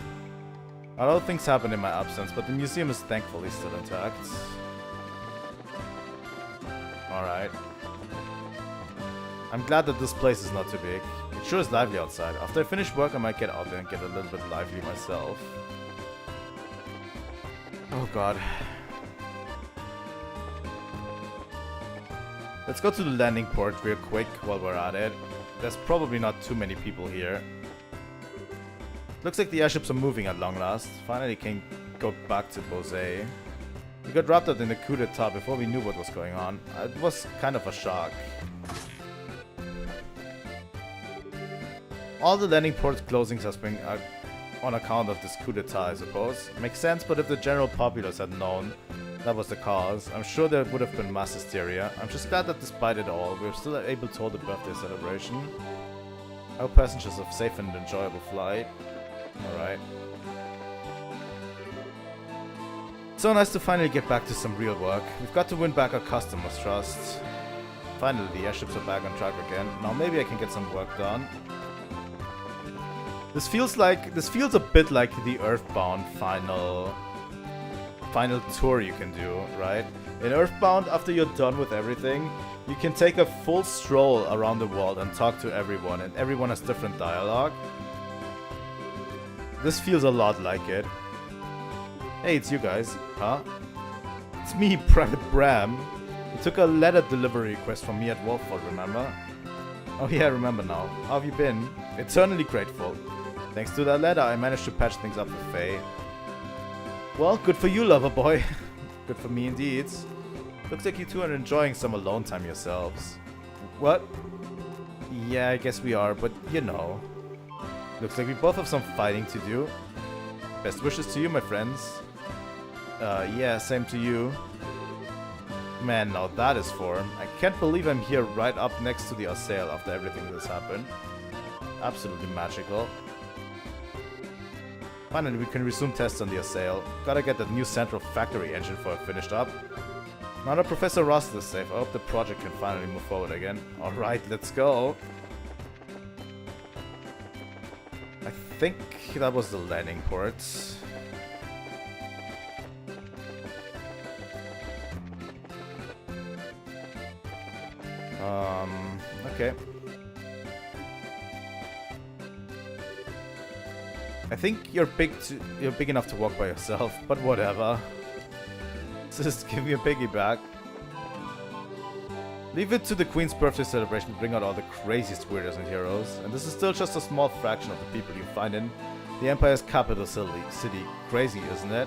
A lot of things happened in my absence, but the museum is thankfully still intact. Alright. I'm glad that this place is not too big. It sure is lively outside. After I finish work, I might get out there and get a little bit lively myself. Oh god. Let's go to the landing port real quick while we're at it. There's probably not too many people here. Looks like the airships are moving at long last. Finally can go back to Bose. We got wrapped up in the coup d'etat before we knew what was going on. It was kind of a shock. All the landing port closings has been on account of this coup d'etat, I suppose. Makes sense, but if the general populace had known that was the cause, I'm sure there would have been mass hysteria. I'm just glad that despite it all, we're still able to hold a birthday celebration. I hope passengers have a safe and enjoyable flight. Alright. So nice to finally get back to some real work. We've got to win back our customers' trust. Finally, the airships are back on track again. Now maybe I can get some work done. This feels a bit like the Earthbound final tour you can do, right? In Earthbound, after you're done with everything, you can take a full stroll around the world and talk to everyone, and everyone has different dialogue. This feels a lot like it. Hey, it's you guys, huh? It's me, Private Bram. You took a letter delivery request from me at Wolford, remember? Oh yeah, I remember now. How have you been? Eternally grateful. Thanks to that letter, I managed to patch things up with Faye. Well, good for you, lover boy. Good for me indeed. Looks like you two are enjoying some alone time yourselves. What? Yeah, I guess we are, but you know. Looks like we both have some fighting to do. Best wishes to you, my friends. Yeah, same to you. Man, now that is form. I can't believe I'm here right up next to the Estelle after everything that's happened. Absolutely magical. Finally, we can resume tests on the Estelle. Gotta get that new central factory engine for it finished up. Now that Professor Ross is safe, I hope the project can finally move forward again. Alright, let's go. I think that was the landing port. Okay. I think you're big enough to walk by yourself, but whatever. Just give me a piggyback. Leave it to the Queen's birthday celebration to bring out all the craziest weirdos and heroes, and this is still just a small fraction of the people you find in the Empire's capital city. Crazy, isn't it?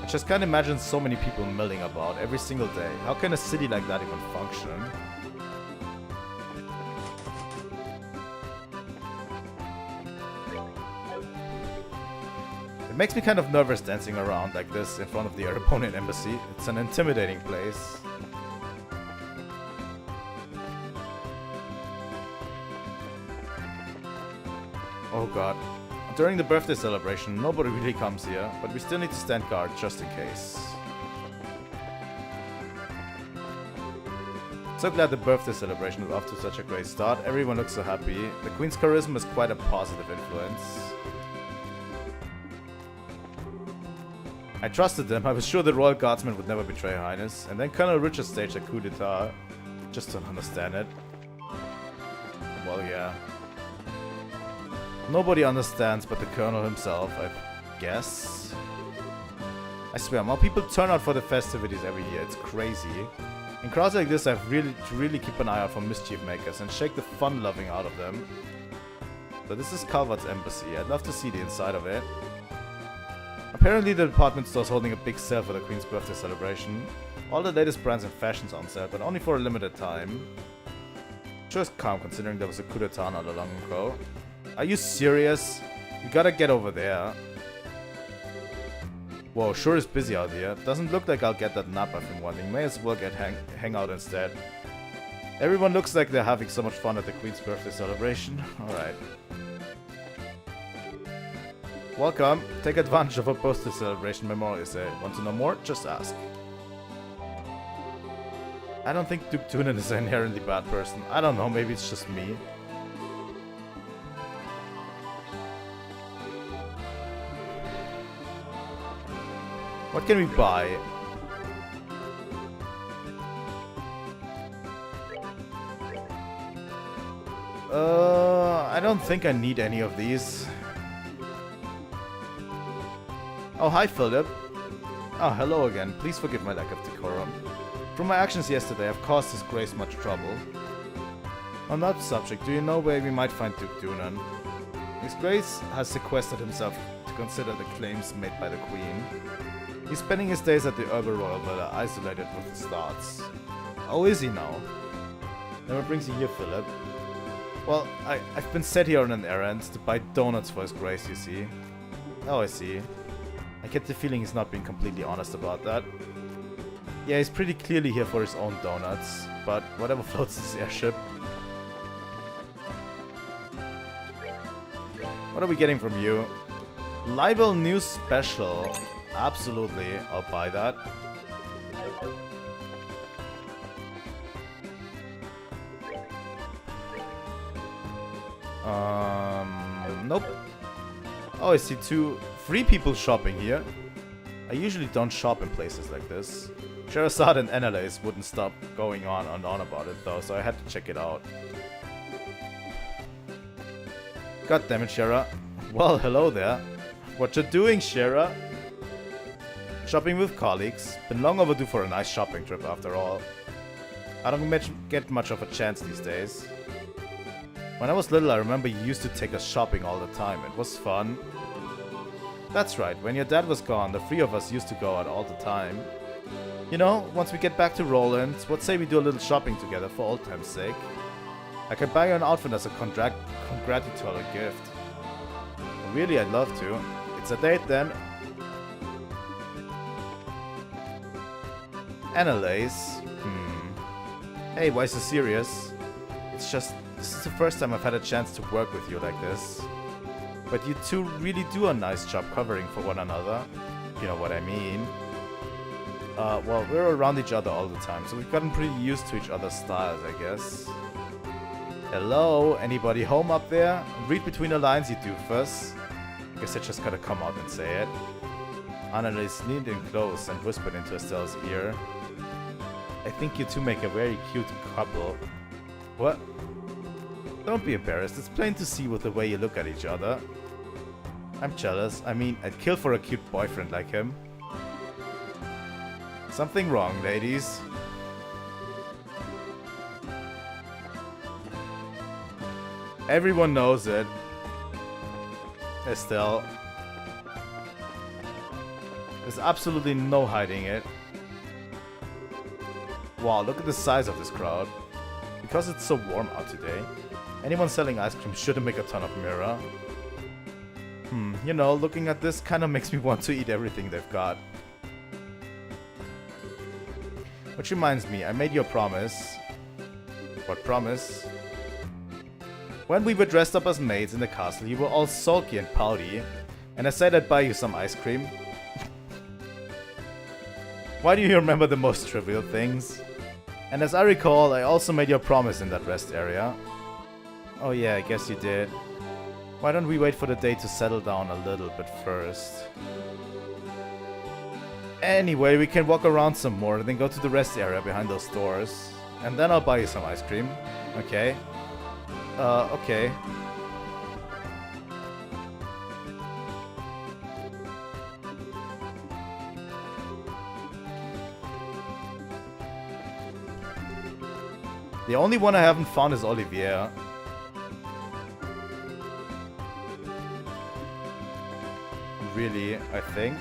I just can't imagine so many people milling about every single day. How can a city like that even function? It makes me kind of nervous dancing around like this in front of the Erebonian embassy. It's an intimidating place. Oh god. During the birthday celebration, nobody really comes here, but we still need to stand guard just in case. So glad the birthday celebration is off to such a great start. Everyone looks so happy. The Queen's charisma is quite a positive influence. I trusted them. I was sure the Royal Guardsmen would never betray Her Highness. And then Colonel Richard staged a coup d'etat. Just don't understand it. Well, yeah. Nobody understands but the Colonel himself, I guess. I swear, more people turn out for the festivities every year. It's crazy. In crowds like this, I have to really keep an eye out for mischief makers and shake the fun-loving out of them. So this is Calvert's embassy. I'd love to see the inside of it. Apparently the department store is holding a big sale for the Queen's birthday celebration. All the latest brands and fashions on sale, but only for a limited time. Sure is calm considering there was a coup d'etat not long ago. Are you serious? You gotta get over there. Whoa, sure is busy out here. Doesn't look like I'll get that nap I've been wanting. May as well get hang out instead. Everyone looks like they're having so much fun at the Queen's birthday celebration. Alright. Welcome. Take advantage of a birthday celebration memorial essay. Want to know more? Just ask. I don't think Duke Tunan is an inherently bad person. I don't know, maybe it's just me. What can we buy? I don't think I need any of these. Oh, hi, Philip. Oh, hello again. Please forgive my lack of decorum. From my actions yesterday, I've caused His Grace much trouble. On that subject, do you know where we might find Duke Dunan? His Grace has sequestered himself to consider the claims made by the Queen. He's spending his days at the Urban Royal Villa, isolated with his thoughts. Oh, is he now? Then what brings you here, Philip? Well, I've been set here on an errand to buy donuts for His Grace, you see. Oh, I see. I get the feeling he's not being completely honest about that. Yeah, he's pretty clearly here for his own donuts, but whatever floats his airship. What are we getting from you? Libel News Special. Absolutely, I'll buy that. Nope. Oh, I see 3 people shopping here. I usually don't shop in places like this. Sherazade and Annalise wouldn't stop going on and on about it though, so I had to check it out. God damn it, Shera. Well, hello there. What you doing, Shera? Shopping with colleagues. Been long overdue for a nice shopping trip after all. I don't get much of a chance these days. When I was little, I remember you used to take us shopping all the time. It was fun. That's right, when your dad was gone, the 3 of us used to go out all the time. You know, once we get back to Roland, what say we do a little shopping together for old time's sake? I can buy you an outfit as a congratulatory gift. Really, I'd love to. It's a date then. Annalise? Hey, why so serious? It's just, this is the first time I've had a chance to work with you like this. But you two really do a nice job covering for one another. You know what I mean. Well, we're around each other all the time, so we've gotten pretty used to each other's styles, I guess. Hello? Anybody home up there? Read between the lines, you doofus. Guess I just gotta come out and say it. Annalise leaned in close and whispered into Estelle's ear. I think you two make a very cute couple. What? Don't be embarrassed, it's plain to see with the way you look at each other. I'm jealous. I mean, I'd kill for a cute boyfriend like him. Something wrong, ladies. Everyone knows it. Estelle. There's absolutely no hiding it. Wow, look at the size of this crowd. Because it's so warm out today, anyone selling ice cream shouldn't make a ton of mirror. You know, looking at this kinda makes me want to eat everything they've got. Which reminds me, I made you a promise. What promise? When we were dressed up as maids in the castle, you were all sulky and pouty, and I said I'd buy you some ice cream. Why do you remember the most trivial things? And as I recall, I also made you a promise in that rest area. Oh yeah, I guess you did. Why don't we wait for the day to settle down a little bit first? Anyway, we can walk around some more, then go to the rest area behind those doors. And then I'll buy you some ice cream. Okay? Okay. The only one I haven't found is Olivier. Really, I think.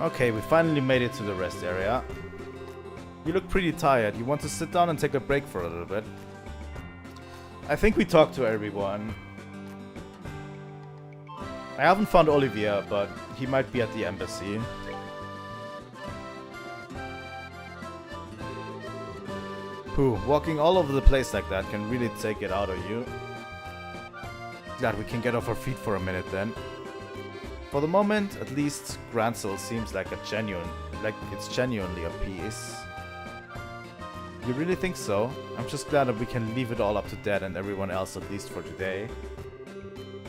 Okay, we finally made it to the rest area. You look pretty tired. You want to sit down and take a break for a little bit? I think we talked to everyone. I haven't found Olivier, but he might be at the embassy. Phew, walking all over the place like that can really take it out of you. Glad we can get off our feet for a minute then. For the moment, at least, Gransel seems like it's genuinely a piece. You really think so? I'm just glad that we can leave it all up to Dad and everyone else, at least for today.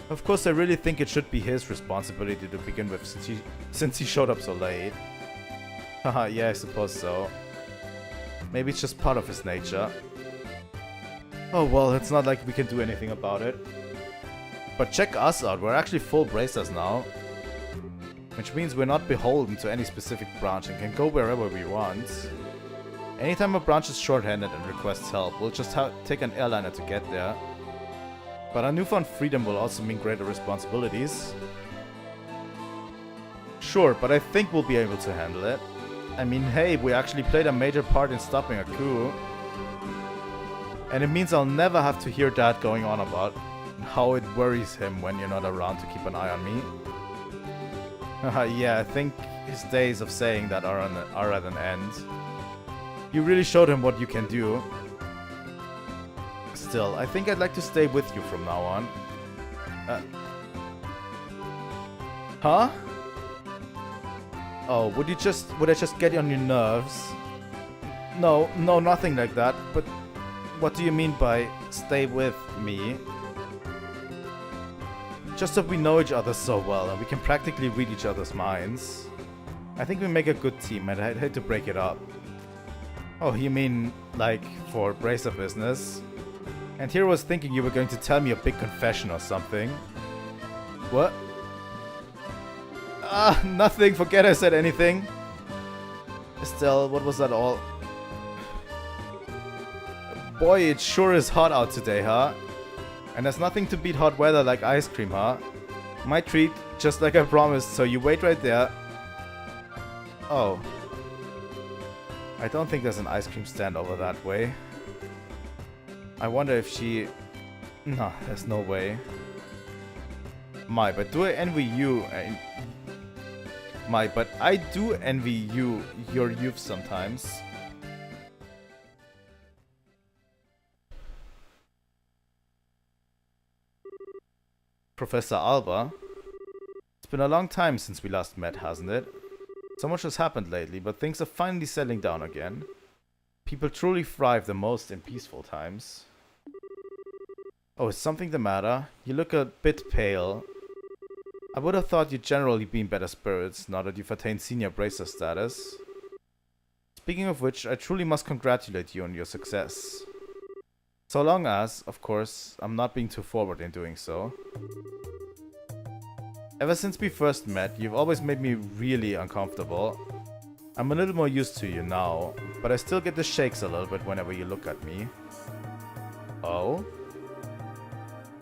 Of course, I really think it should be his responsibility to begin with, since he showed up so late. Haha, yeah, I suppose so. Maybe it's just part of his nature. Oh well, it's not like we can do anything about it. But check us out, we're actually full bracers now. Which means we're not beholden to any specific branch and can go wherever we want. Anytime a branch is short-handed and requests help, we'll just take an airliner to get there. But our newfound freedom will also mean greater responsibilities. Sure, but I think we'll be able to handle it. I mean, hey, we actually played a major part in stopping a coup. And it means I'll never have to hear Dad going on about how it worries him when you're not around to keep an eye on me. Yeah, I think his days of saying that are at an end. You really showed him what you can do. Still, I think I'd like to stay with you from now on. Huh? Oh, would I just get on your nerves? No, nothing like that. But what do you mean by stay with me? Just that we know each other so well and we can practically read each other's minds. I think we make a good team and I'd hate to break it up. Oh, you mean like for bracer business? And here I was thinking you were going to tell me a big confession or something. What? Nothing. Forget I said anything. Estelle, what was that all? Boy, it sure is hot out today, huh? And there's nothing to beat hot weather like ice cream, huh? My treat, just like I promised, so you wait right there. Oh. I don't think there's an ice cream stand over that way. I wonder if she... No, there's no way. But do I envy you... but I do envy you your youth sometimes. Professor Alba? It's been a long time since we last met, hasn't it? So much has happened lately, but things are finally settling down again. People truly thrive the most in peaceful times. Oh, is something the matter? You look a bit pale. I would have thought you'd generally be in better spirits now that you've attained senior bracer status. Speaking of which, I truly must congratulate you on your success. So long as, of course, I'm not being too forward in doing so. Ever since we first met, you've always made me really uncomfortable. I'm a little more used to you now, but I still get the shakes a little bit whenever you look at me. Oh?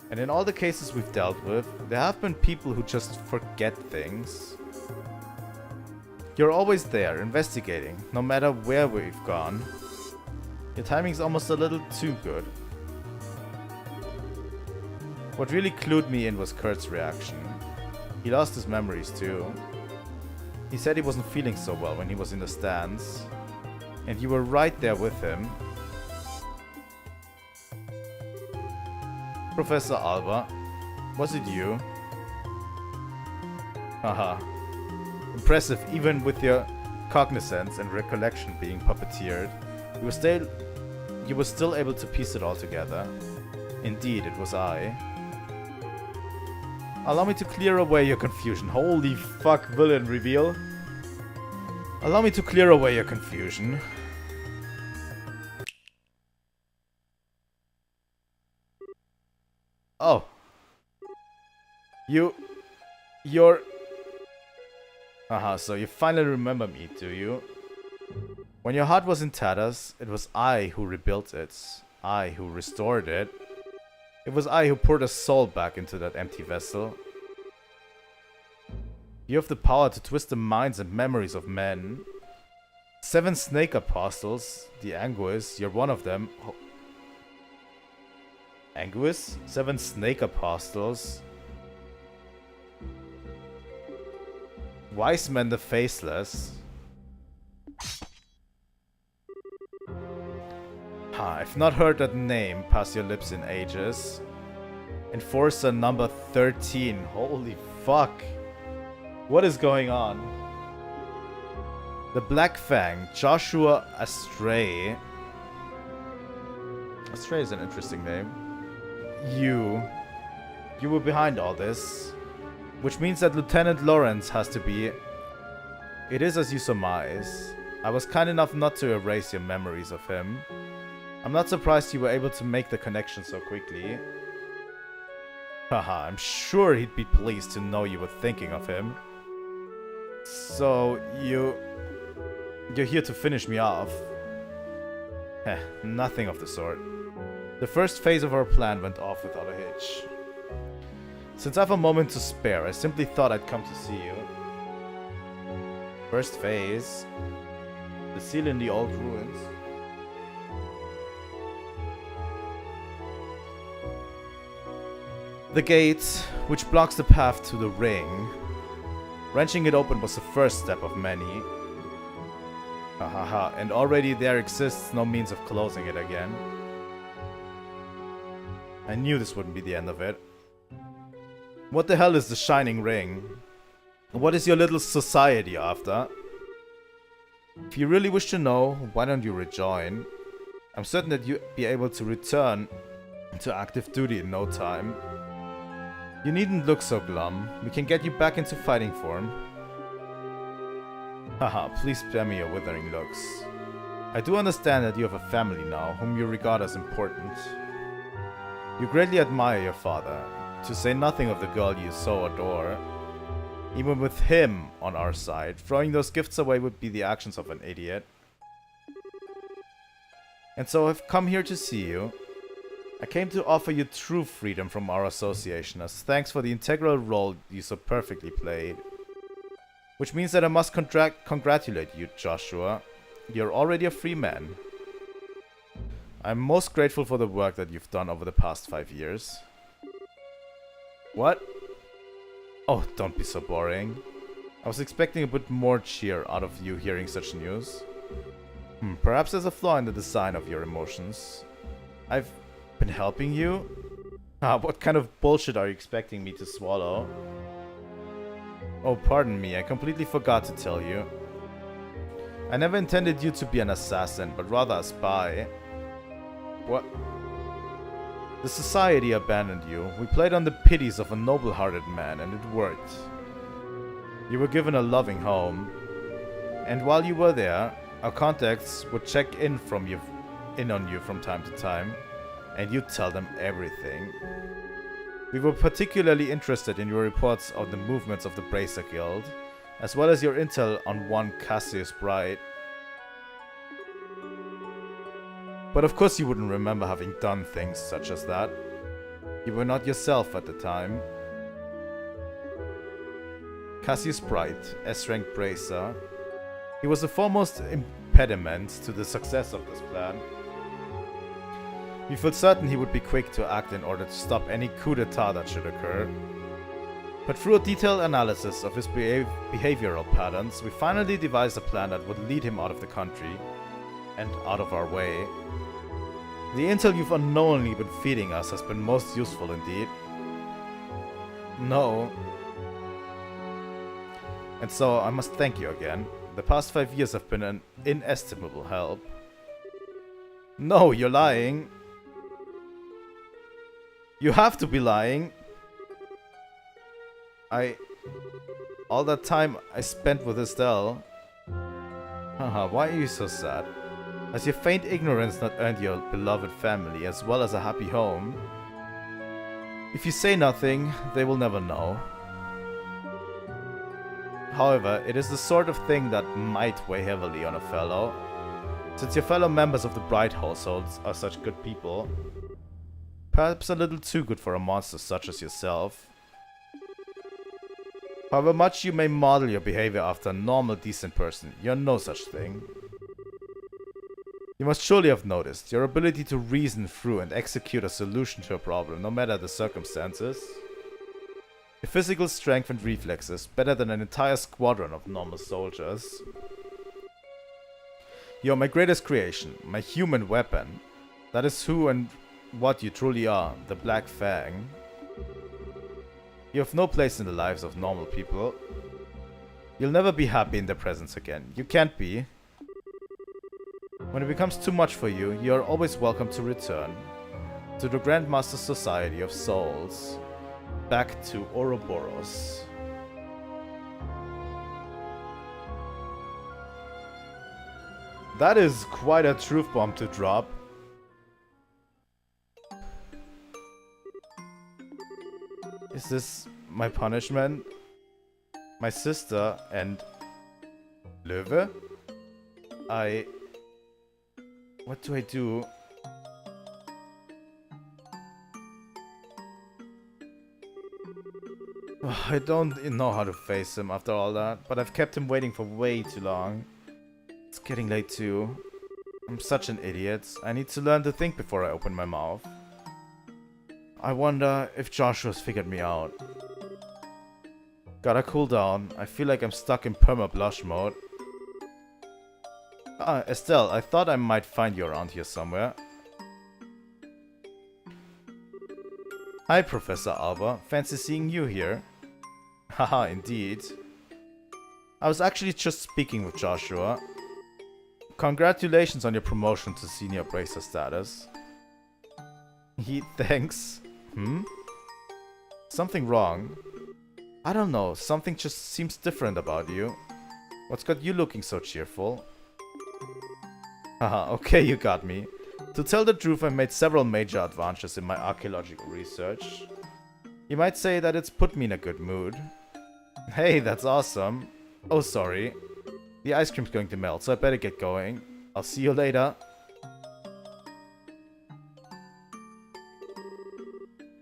And in all the cases we've dealt with, there have been people who just forget things. You're always there, investigating, no matter where we've gone. Your timing's almost a little too good. What really clued me in was Kurt's reaction. He lost his memories too. He said he wasn't feeling so well when he was in the stands. And you were right there with him. Professor Alba, was it you? Haha. Impressive, even with your cognizance and recollection being puppeteered. You were still able to piece it all together. Indeed, it was I. Allow me to clear away your confusion. Holy fuck, villain reveal. Allow me to clear away your confusion. Oh. You're... so you finally remember me, do you? When your heart was in tatters, it was I who rebuilt it. I who restored it. It was I who poured a soul back into that empty vessel. You have the power to twist the minds and memories of men. 7 snake apostles, the Anguis, you're one of them. Oh. Anguis? 7 snake apostles. Wise men the faceless. I've not heard that name pass your lips in ages. Enforcer number 13. Holy fuck. What is going on? The Black Fang, Joshua Astray. Astray is an interesting name. You were behind all this. Which means that Lieutenant Lawrence has to be... It is as you surmise. I was kind enough not to erase your memories of him. I'm not surprised you were able to make the connection so quickly. Haha, I'm sure he'd be pleased to know you were thinking of him. So, you're here to finish me off? Nothing of the sort. The first phase of our plan went off without a hitch. Since I have a moment to spare, I simply thought I'd come to see you. First phase. The seal in the old ruins. The gate, which blocks the path to the ring. Wrenching it open was the first step of many. And already there exists no means of closing it again. I knew this wouldn't be the end of it. What the hell is the shining ring? What is your little society after? If you really wish to know, why don't you rejoin? I'm certain that you'll be able to return to active duty in no time. You needn't look so glum. We can get you back into fighting form. Haha, please spare me your withering looks. I do understand that you have a family now, whom you regard as important. You greatly admire your father, to say nothing of the girl you so adore. Even with him on our side, throwing those gifts away would be the actions of an idiot. And so I've come here to see you. I came to offer you true freedom from our association as thanks for the integral role you so perfectly played. Which means that I must congratulate you, Joshua. You're already a free man. I'm most grateful for the work that you've done over the past 5 years. What? Oh, don't be so boring. I was expecting a bit more cheer out of you hearing such news. Perhaps there's a flaw in the design of your emotions. I've been helping you? What kind of bullshit are you expecting me to swallow? Oh, pardon me, I completely forgot to tell you. I never intended you to be an assassin, but rather a spy. What? The society abandoned you. We played on the pities of a noble-hearted man, and it worked. You were given a loving home. And while you were there, our contacts would check in on you from time to time, and you'd tell them everything. We were particularly interested in your reports of the movements of the Bracer Guild, as well as your intel on one Cassius Bright. But of course you wouldn't remember having done things such as that. You were not yourself at the time. Cassius Bright, S-rank Bracer. He was the foremost impediment to the success of this plan. We felt certain he would be quick to act in order to stop any coup d'etat that should occur. But through a detailed analysis of his behavioral patterns, we finally devised a plan that would lead him out of the country and out of our way. The intel you've unknowingly been feeding us has been most useful indeed. No. And so I must thank you again. The past 5 years have been an inestimable help. No, you're lying. You have to be lying. All that time I spent with Estelle. Haha, why are you so sad? Has your faint ignorance not earned your beloved family as well as a happy home? If you say nothing, they will never know. However, it is the sort of thing that might weigh heavily on a fellow. Since your fellow members of the Bright households are such good people. Perhaps a little too good for a monster such as yourself. However much you may model your behavior after a normal, decent person, you're no such thing. You must surely have noticed your ability to reason through and execute a solution to a problem, no matter the circumstances. Your physical strength and reflexes, better than an entire squadron of normal soldiers. You are my greatest creation, my human weapon. That is who and what you truly are, the Black Fang. You have no place in the lives of normal people. You'll never be happy in their presence again. You can't be. When it becomes too much for you, you are always welcome to return to the Grandmaster Society of Souls, back to Ouroboros. That is quite a truth bomb to drop. Is this my punishment? My sister and Löwe? What do I do? I don't know how to face him after all that, but I've kept him waiting for way too long. It's getting late too. I'm such an idiot. I need to learn to think before I open my mouth. I wonder if Joshua's figured me out. Gotta cool down. I feel like I'm stuck in perma-blush mode. Estelle, I thought I might find you around here somewhere. Hi, Professor Alba. Fancy seeing you here. Haha, indeed. I was actually just speaking with Joshua. Congratulations on your promotion to senior bracer status. Thanks. Something wrong? I don't know, something just seems different about you. What's got you looking so cheerful? Haha, okay, you got me. To tell the truth, I made several major advances in my archaeological research. You might say that it's put me in a good mood. Hey, that's awesome. Oh, sorry. The ice cream's going to melt, so I better get going. I'll see you later.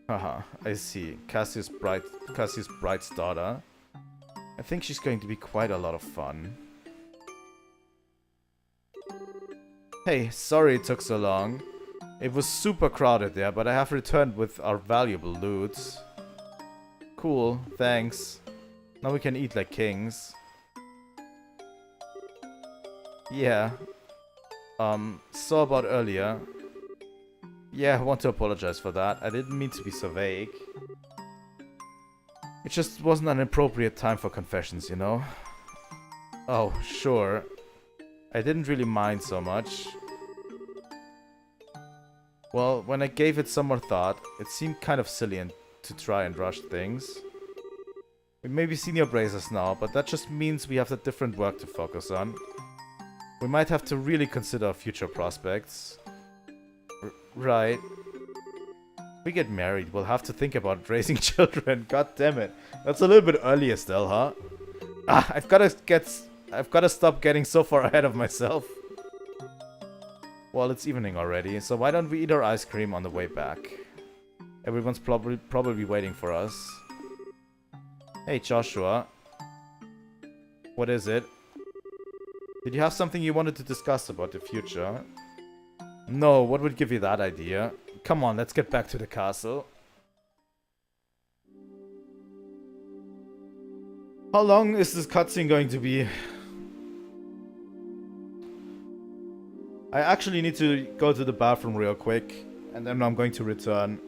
Haha, I see. Cassius Bright's daughter. I think she's going to be quite a lot of fun. Hey, sorry it took so long. It was super crowded there, but I have returned with our valuable loot. Cool, thanks. Now we can eat like kings. Yeah. So about earlier. Yeah, I want to apologize for that. I didn't mean to be so vague. It just wasn't an appropriate time for confessions, you know? Oh, sure. I didn't really mind so much. Well, when I gave it some more thought, it seemed kind of silly to try and rush things. We may be senior bracers now, but that just means we have the different work to focus on. We might have to really consider our future prospects. Right. We get married, we'll have to think about raising children. God damn it. That's a little bit early, Estelle, huh? Ah, I've gotta stop getting so far ahead of myself. Well, it's evening already, so why don't we eat our ice cream on the way back? Everyone's probably waiting for us. Hey, Joshua. What is it? Did you have something you wanted to discuss about the future? No, what would give you that idea? Come on, let's get back to the castle. How long is this cutscene going to be? I actually need to go to the bathroom real quick, and then I'm going to return.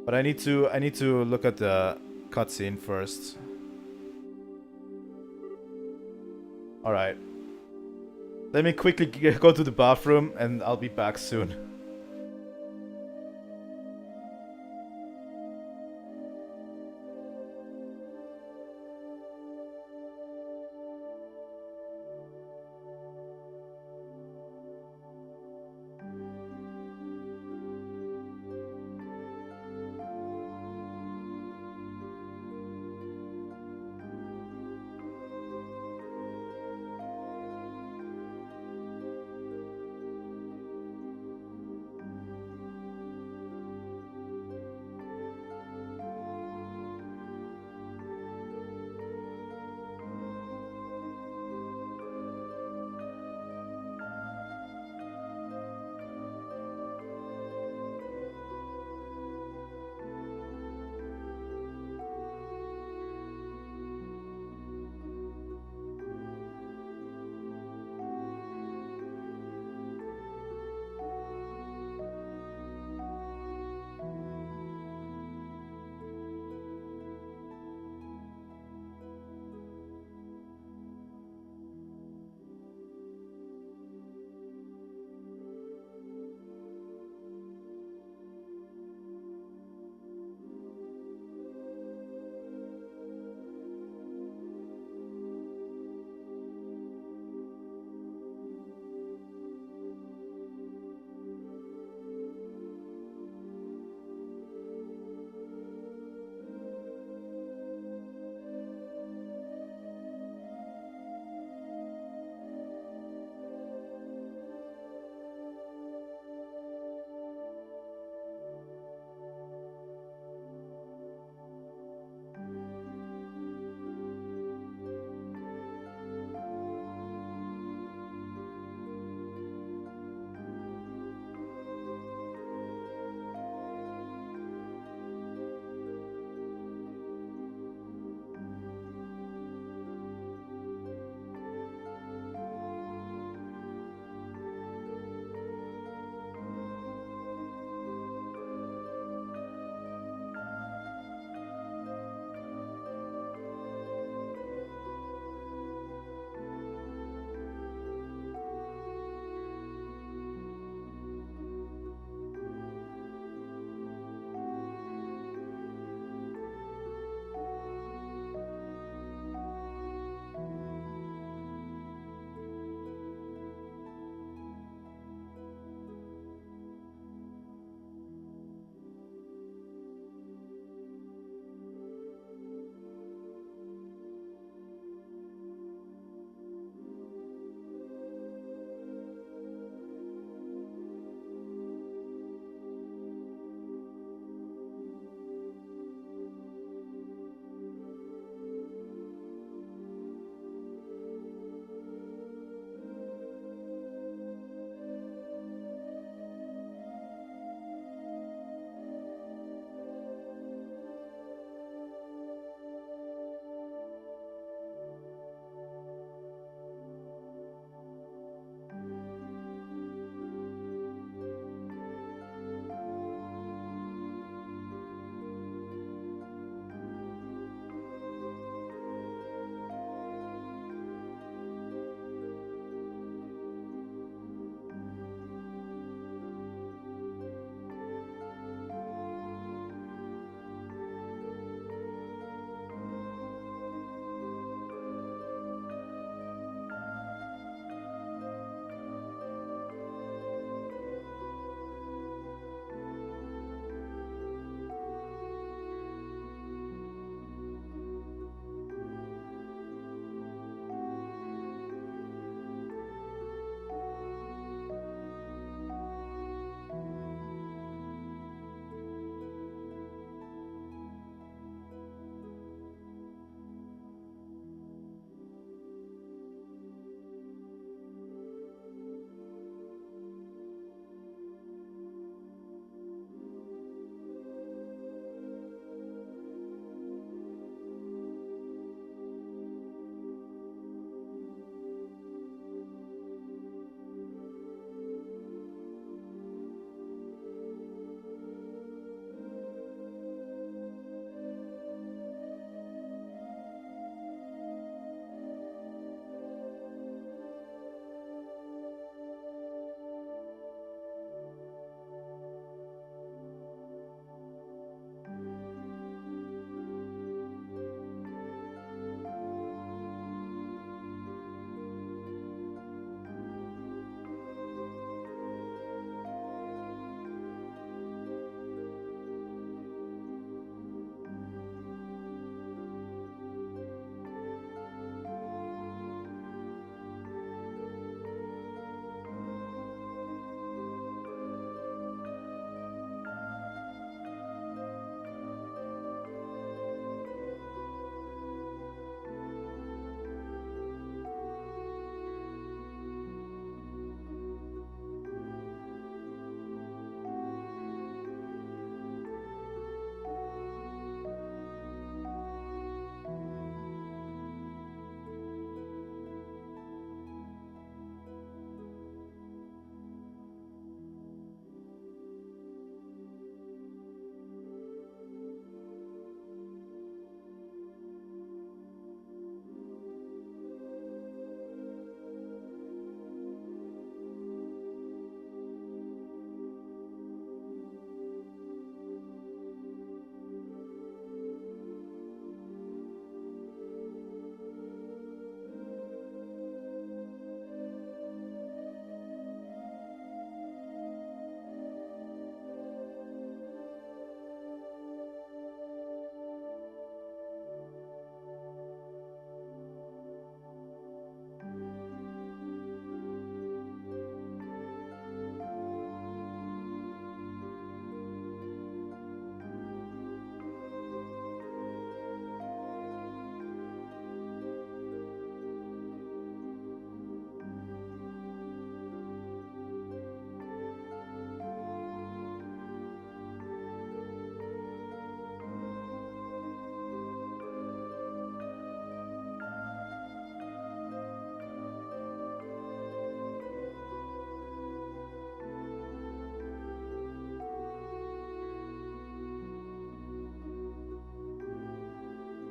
But I need to look at the cutscene first. Alright. Let me quickly go to the bathroom, and I'll be back soon.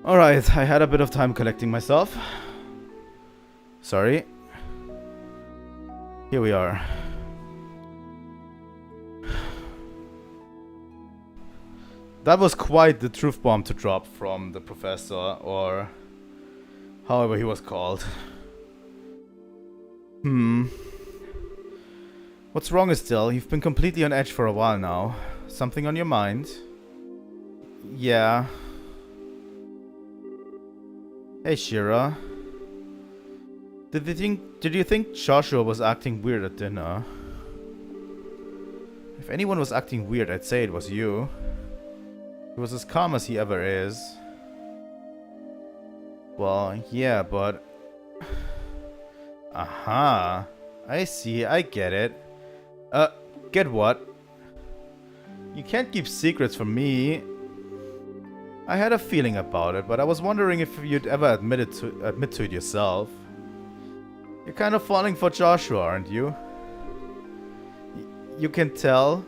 Alright, I had a bit of time collecting myself. Sorry. Here we are. That was quite the truth bomb to drop from the professor, or however he was called. What's wrong, Estelle? You've been completely on edge for a while now. Something on your mind? Yeah. Hey, Shira. Did you think Joshua was acting weird at dinner? If anyone was acting weird, I'd say it was you. He was as calm as he ever is. Well, yeah, but... Aha. I see, I get it. Get what? You can't keep secrets from me. I had a feeling about it, but I was wondering if you'd ever admit to it yourself. You're kind of falling for Joshua, aren't you? You can tell.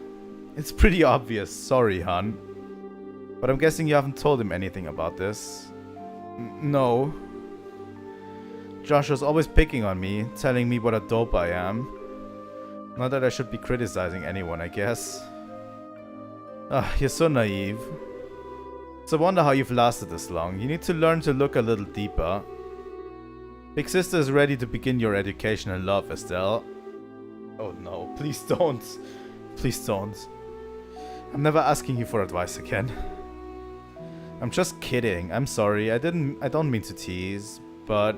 It's pretty obvious, sorry, hon. But I'm guessing you haven't told him anything about this. No. Joshua's always picking on me, telling me what a dope I am. Not that I should be criticizing anyone, I guess. You're so naive. It's a wonder how you've lasted this long. You need to learn to look a little deeper. Big Sister is ready to begin your education in love, Estelle. Oh no, please don't. Please don't. I'm never asking you for advice again. I'm just kidding. I'm sorry. I don't mean to tease, but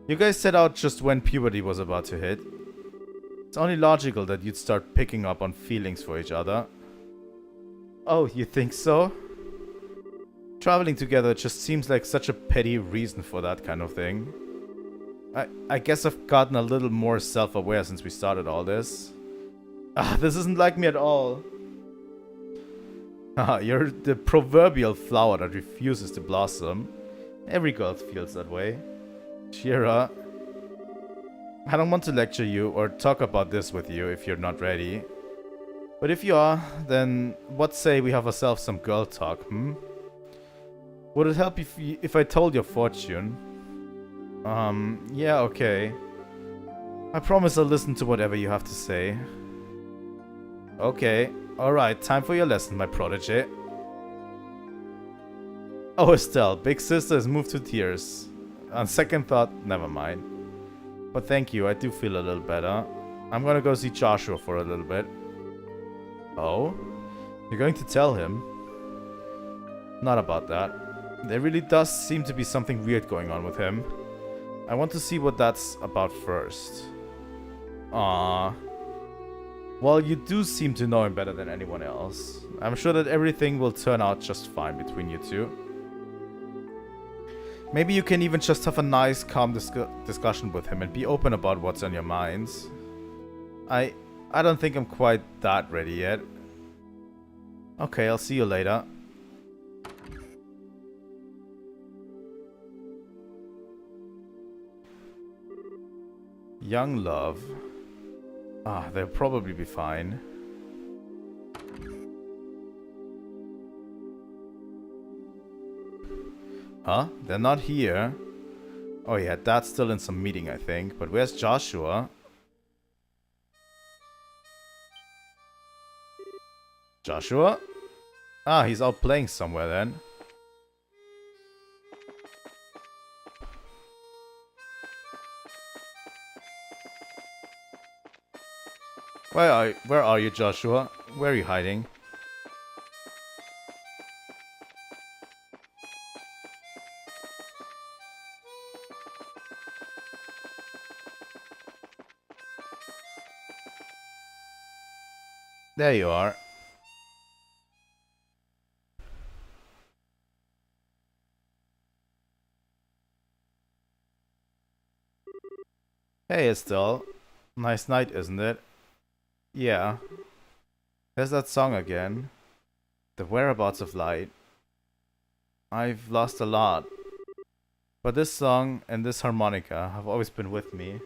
you guys set out just when puberty was about to hit. It's only logical that you'd start picking up on feelings for each other. Oh, you think so? Traveling together just seems like such a petty reason for that kind of thing. I guess I've gotten a little more self-aware since we started all this. This isn't like me at all. You're the proverbial flower that refuses to blossom. Every girl feels that way. Shira, I don't want to lecture you or talk about this with you if you're not ready. But if you are, then what say we have ourselves some girl talk, Would it help if I told your fortune? Yeah, okay. I promise I'll listen to whatever you have to say. Okay, alright, time for your lesson, my protege. Oh, Estelle, Big Sister has moved to tears. On second thought, never mind. But thank you, I do feel a little better. I'm gonna go see Joshua for a little bit. Oh? You're going to tell him? Not about that. There really does seem to be something weird going on with him. I want to see what that's about first. Aww. Well, you do seem to know him better than anyone else. I'm sure that everything will turn out just fine between you two. Maybe you can even just have a nice, calm discussion with him and be open about what's on your minds. I don't think I'm quite that ready yet. Okay, I'll see you later. Young love. They'll probably be fine. Huh? They're not here. Oh yeah, Dad's still in some meeting, I think. But where's Joshua? Joshua? He's out playing somewhere then. Where are you, Joshua? Where are you hiding? There you are. Hey, Estelle. Nice night, isn't it? Yeah. There's that song again. The Whereabouts of Light. I've lost a lot. But this song and this harmonica have always been with me.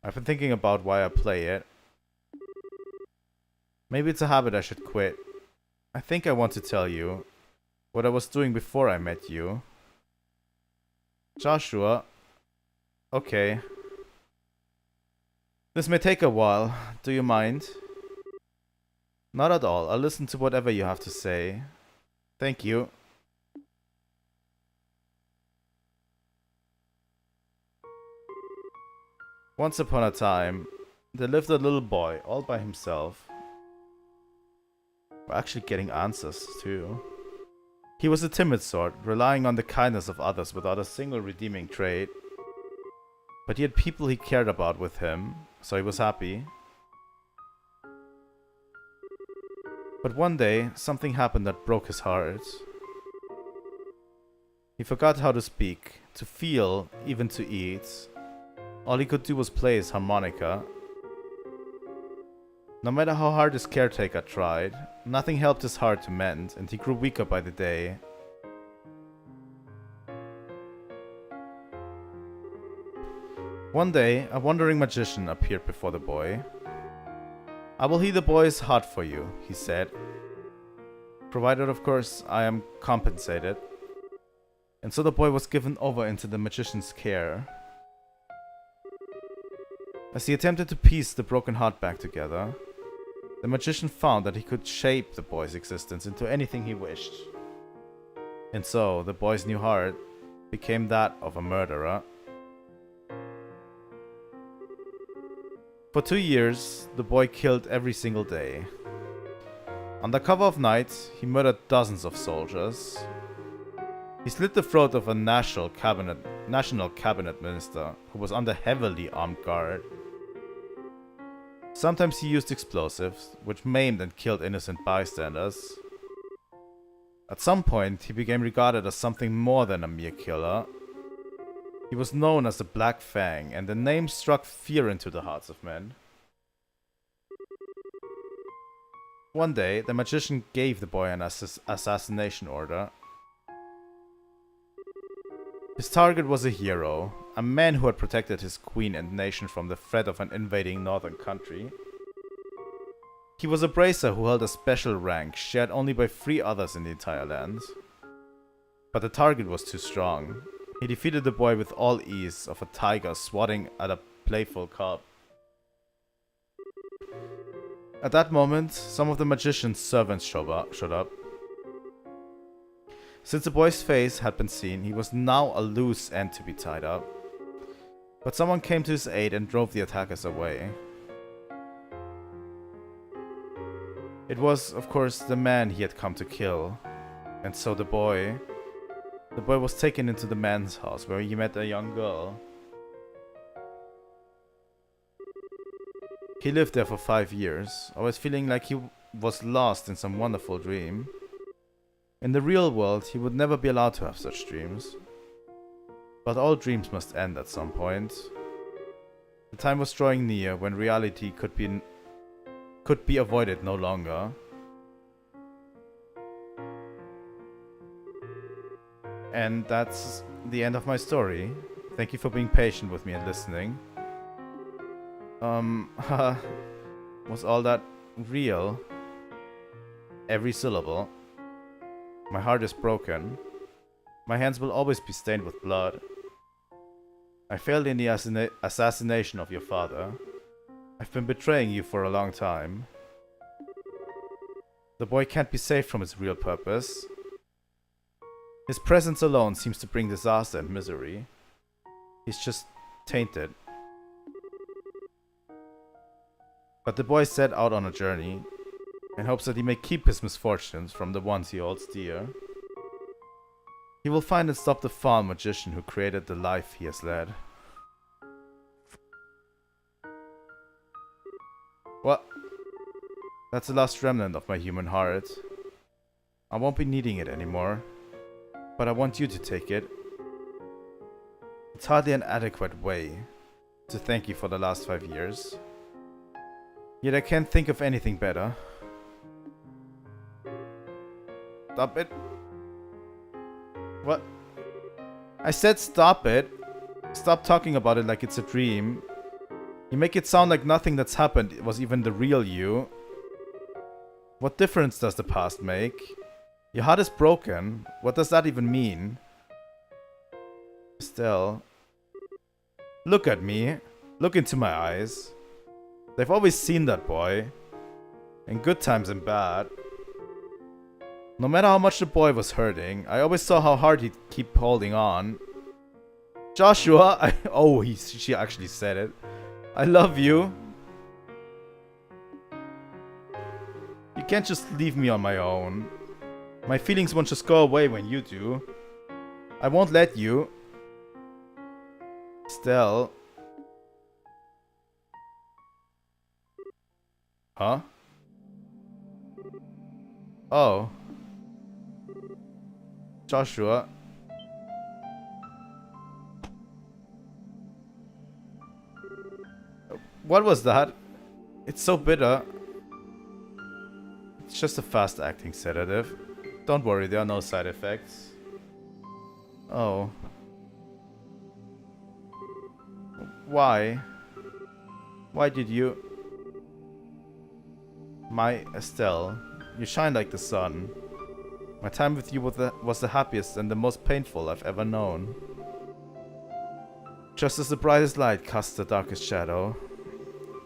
I've been thinking about why I play it. Maybe it's a habit I should quit. I think I want to tell you. what I was doing before I met you. Joshua. Okay. This may take a while. Do you mind? Not at all. I'll listen to whatever you have to say. Thank you. Once upon a time, there lived a little boy all by himself. We're actually getting answers too. He was a timid sort, relying on the kindness of others without a single redeeming trait. But he had people he cared about with him, so he was happy. But one day, something happened that broke his heart. He forgot how to speak, to feel, even to eat. All he could do was play his harmonica. No matter how hard his caretaker tried, nothing helped his heart to mend, and he grew weaker by the day. One day, a wandering magician appeared before the boy. I will heal the boy's heart for you, he said. Provided, of course, I am compensated. And so the boy was given over into the magician's care. As he attempted to piece the broken heart back together, the magician found that he could shape the boy's existence into anything he wished. And so, the boy's new heart became that of a murderer. For 2 years, the boy killed every single day. Under cover of night, he murdered dozens of soldiers. He slit the throat of a national cabinet minister who was under heavily armed guard. Sometimes he used explosives, which maimed and killed innocent bystanders. At some point, he became regarded as something more than a mere killer. He was known as the Black Fang, and the name struck fear into the hearts of men. One day, the magician gave the boy an assassination order. His target was a hero, a man who had protected his queen and nation from the threat of an invading northern country. He was a bracer who held a special rank shared only by 3 others in the entire land. But the target was too strong. He defeated the boy with all ease of a tiger swatting at a playful cub. At that moment, some of the magician's servants showed up. Since the boy's face had been seen, he was now a loose end to be tied up. But someone came to his aid and drove the attackers away. It was, of course, the man he had come to kill. And so the boy was taken into the man's house where he met a young girl. He lived there for 5 years, always feeling like he was lost in some wonderful dream. In the real world, he would never be allowed to have such dreams. But all dreams must end at some point. The time was drawing near when reality could be avoided no longer. And that's the end of my story. Thank you for being patient with me and listening. Was all that real? Every syllable. My heart is broken. My hands will always be stained with blood. I failed in the assassination of your father. I've been betraying you for a long time. The boy can't be saved from his real purpose. His presence alone seems to bring disaster and misery. He's just tainted. But the boy set out on a journey, in hopes that he may keep his misfortunes from the ones he holds dear. He will find and stop the foul magician who created the life he has led. Well, that's the last remnant of my human heart. I won't be needing it anymore, but I want you to take it. It's hardly an adequate way to thank you for the last 5 years. Yet I can't think of anything better. Stop it. What? I said stop it. Stop talking about it like it's a dream. You make it sound like nothing that's happened was even the real you. What difference does the past make? Your heart is broken? What does that even mean? Estelle. Look at me. Look into my eyes. They've always seen that boy. In good times and bad. No matter how much the boy was hurting, I always saw how hard he'd keep holding on. Joshua, she actually said it. I love you. You can't just leave me on my own. My feelings won't just go away when you do. I won't let you. Estelle. Huh? Oh. Joshua. What was that? It's so bitter. It's just a fast-acting sedative. Don't worry, there are no side effects. Oh. Why? Why did you... My Estelle, you shine like the sun. My time with you was the happiest and the most painful I've ever known. Just as the brightest light casts the darkest shadow.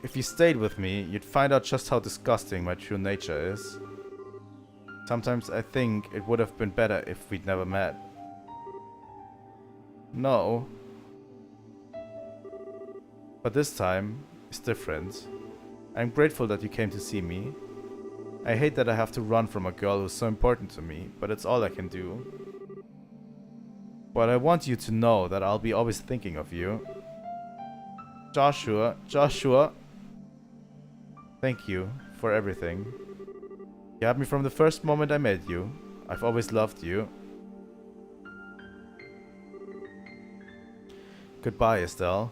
If you stayed with me, you'd find out just how disgusting my true nature is. Sometimes I think it would have been better if we'd never met. No. But this time is different. I'm grateful that you came to see me. I hate that I have to run from a girl who's so important to me, but it's all I can do. But I want you to know that I'll be always thinking of you. Joshua, thank you for everything. You had me from the first moment I met you. I've always loved you. Goodbye, Estelle.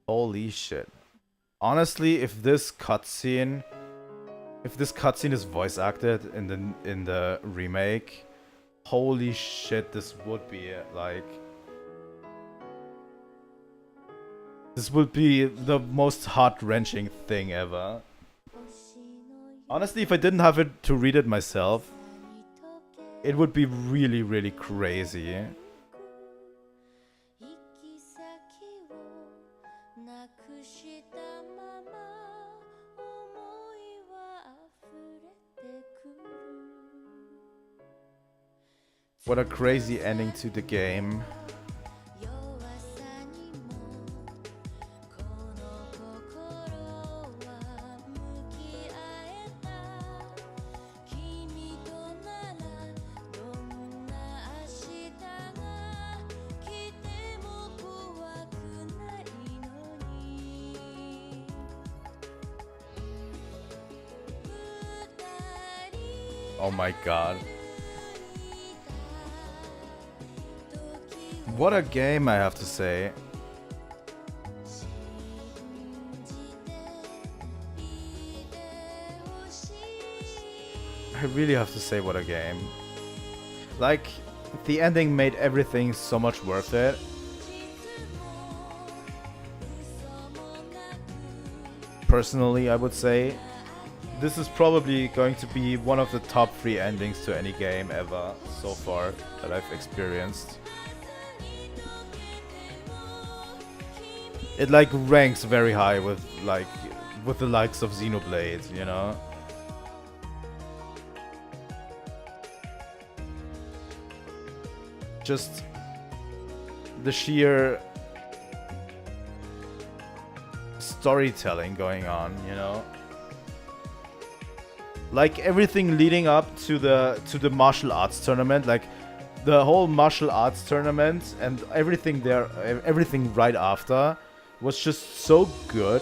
Holy shit. Honestly, if this cutscene is voice acted in the remake, holy shit, this would be like... This would be the most heart-wrenching thing ever. Honestly, if I didn't have it to read it myself, it would be really, really crazy. What a crazy ending to the game. Oh my god. What a game, I have to say. I really have to say what a game. Like, the ending made everything so much worth it. Personally, I would say this is probably going to be one of the top 3 endings to any game ever so far that I've experienced. It like ranks very high with the likes of Xenoblade, you know? Just the sheer storytelling going on, you know? Like everything leading up to the martial arts tournament, like the whole martial arts tournament and everything there, everything right after was just so good.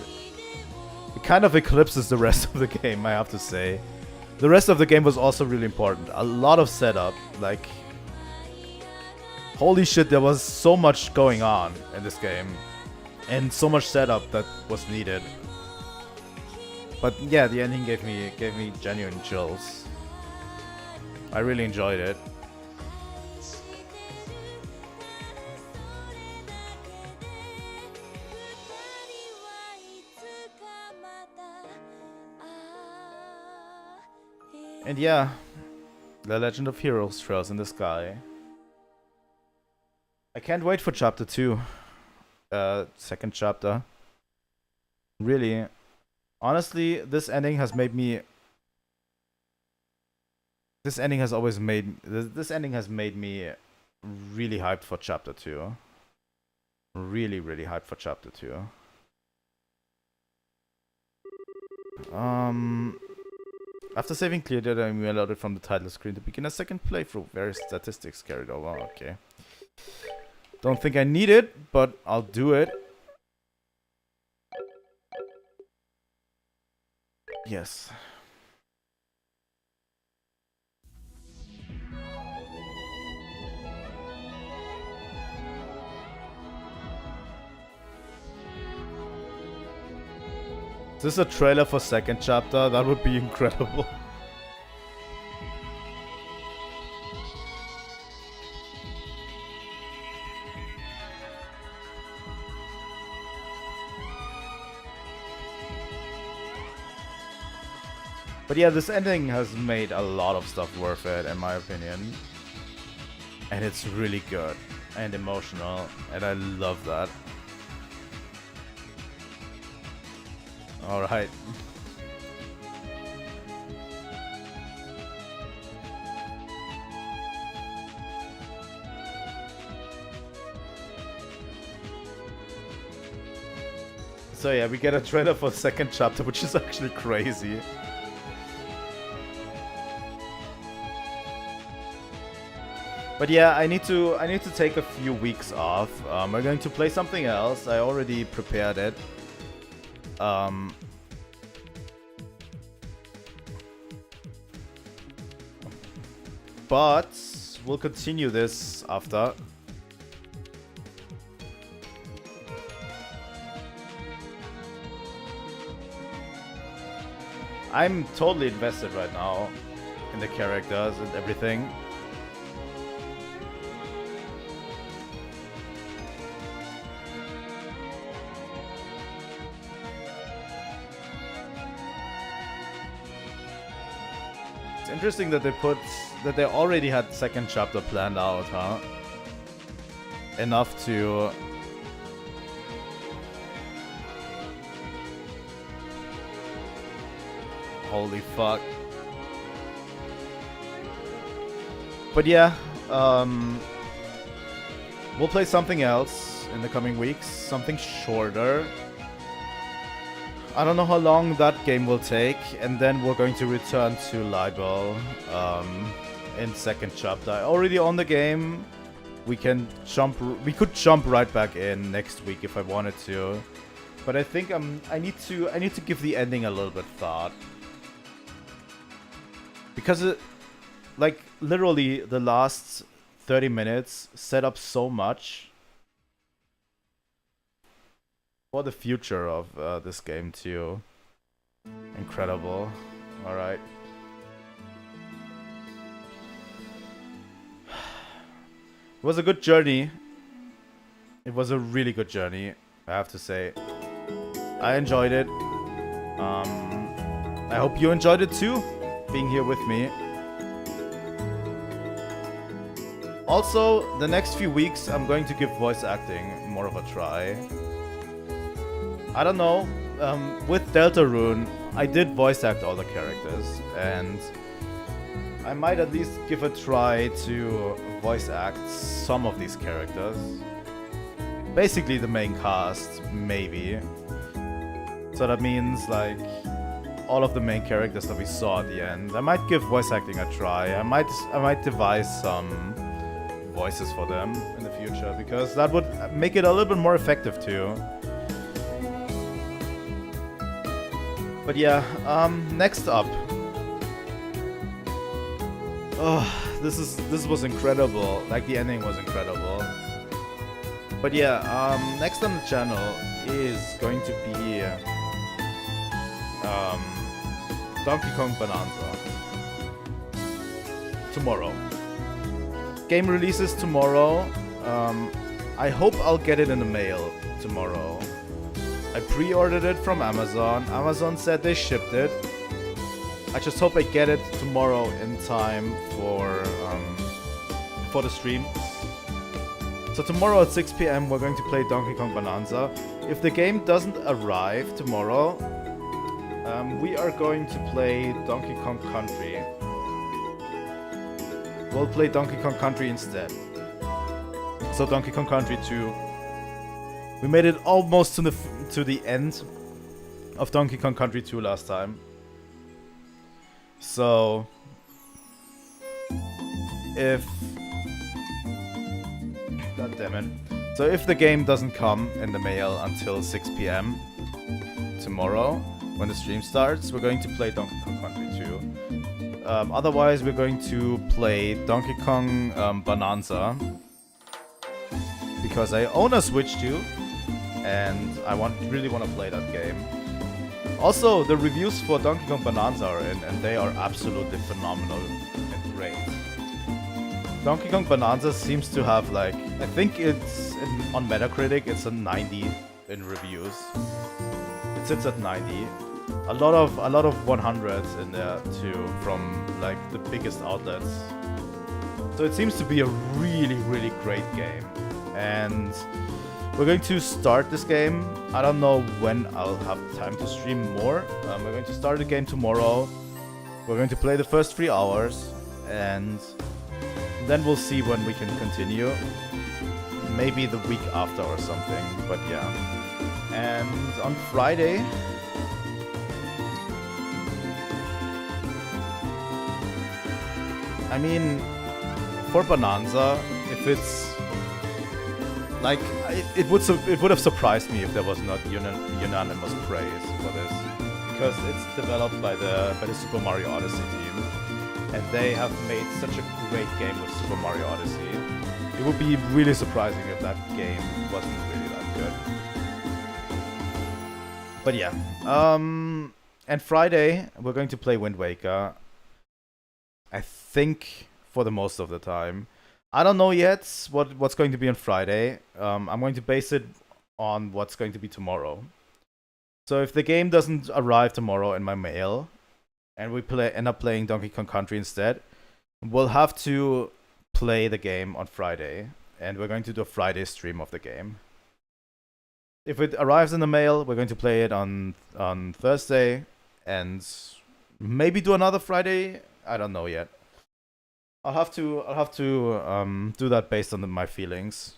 It kind of eclipses the rest of the game, I have to say. The rest of the game was also really important. A lot of setup, like holy shit, there was so much going on in this game and so much setup that was needed. But yeah, the ending gave me genuine chills. I really enjoyed it. And yeah, The Legend of Heroes Trails in the Sky. I can't wait for chapter 2. Second chapter. Really. Honestly, this ending has made me... This ending has always made... This ending has made me really hyped for chapter 2. Really, really hyped for chapter 2. After saving clear data, I'm reloaded from the title screen to begin a second playthrough. Various statistics carried over. Okay. Don't think I need it, but I'll do it. Yes. Is this a trailer for second chapter? That would be incredible. But yeah, this ending has made a lot of stuff worth it, in my opinion. And it's really good and emotional, and I love that. Alright. So yeah, we get a trailer for the second chapter, which is actually crazy. But yeah, I need to take a few weeks off. We're going to play something else. I already prepared it. But we'll continue this after. I'm totally invested right now in the characters and everything. Interesting that they already had second chapter planned out, huh? Enough to holy fuck. But yeah, we'll play something else in the coming weeks, something shorter. I don't know how long that game will take, and then we're going to return to Libel in second chapter. I already own the game. We could jump right back in next week if I wanted to, but I think I need to give the ending a little bit thought, because it, like, literally the last 30 minutes set up so much for the future of this game too. Incredible. Alright. It was a good journey. It was a really good journey, I have to say. I enjoyed it. I hope you enjoyed it too, being here with me. Also, the next few weeks I'm going to give voice acting more of a try. I don't know, with Deltarune, I did voice act all the characters, and I might at least give a try to voice act some of these characters. Basically the main cast, maybe. So that means, like, all of the main characters that we saw at the end. I might give voice acting a try. I might devise some voices for them in the future, because that would make it a little bit more effective too. But yeah, next up. Oh, this was incredible. Like, the ending was incredible. But yeah, next on the channel is going to be Donkey Kong Bonanza. Tomorrow. Game releases tomorrow. I hope I'll get it in the mail tomorrow. I pre-ordered it from Amazon. Amazon said they shipped it. I just hope I get it tomorrow in time for the stream. So tomorrow at 6 PM we're going to play Donkey Kong Bonanza. If the game doesn't arrive tomorrow, we are going to play Donkey Kong Country. We'll play Donkey Kong Country instead. So Donkey Kong Country 2. We made it almost to the end of Donkey Kong Country 2 last time. So if... God damn it. So if the game doesn't come in the mail until 6 PM tomorrow, when the stream starts, we're going to play Donkey Kong Country 2. Otherwise, we're going to play Donkey Kong Bonanza. Because I own a Switch 2, and I really want to play that game. Also, the reviews for Donkey Kong Bonanza are in, and they are absolutely phenomenal and great. Donkey Kong Bonanza seems to have like, I think it's on Metacritic, it's a 90 in reviews. It sits at 90. A lot of 100s in there too, from like the biggest outlets. So it seems to be a really great game. And we're going to start this game. I don't know when I'll have time to stream more. We're going to start the game tomorrow. We're going to play the first 3 hours, and then we'll see when we can continue. Maybe the week after or something, but yeah. And on Friday... I mean, for Bonanza, if it's... Like, it would have surprised me if there was not unanimous praise for this, because it's developed by the Super Mario Odyssey team, and they have made such a great game with Super Mario Odyssey. It would be really surprising if that game wasn't really that good. But yeah, and Friday we're going to play Wind Waker. I think for the most of the time. I don't know yet what's going to be on Friday. I'm going to base it on what's going to be tomorrow. So if the game doesn't arrive tomorrow in my mail, and we end up playing Donkey Kong Country instead, we'll have to play the game on Friday, and we're going to do a Friday stream of the game. If it arrives in the mail, we're going to play it on Thursday, and maybe do another Friday. I don't know yet. I'll have to do that based on my feelings.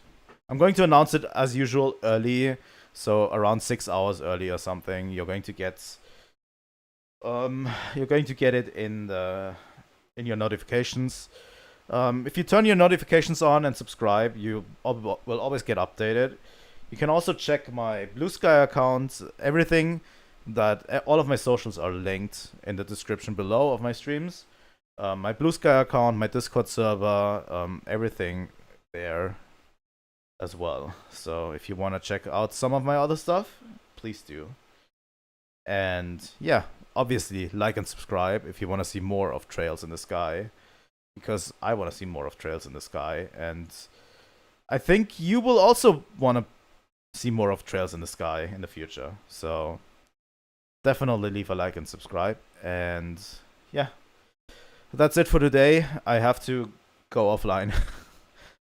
I'm going to announce it as usual early, so around 6 hours early or something. You're going to get it in your notifications. If you turn your notifications on and subscribe, you will always get updated. You can also check my Blue Sky account. All of my socials are linked in the description below of my streams. My Blue Sky account, my Discord server, everything there as well. So if you want to check out some of my other stuff, please do. And yeah, obviously like and subscribe if you want to see more of Trails in the Sky, because I want to see more of Trails in the Sky, and I think you will also want to see more of Trails in the Sky in the future. So definitely leave a like and subscribe, and yeah. That's it for today. I have to go offline.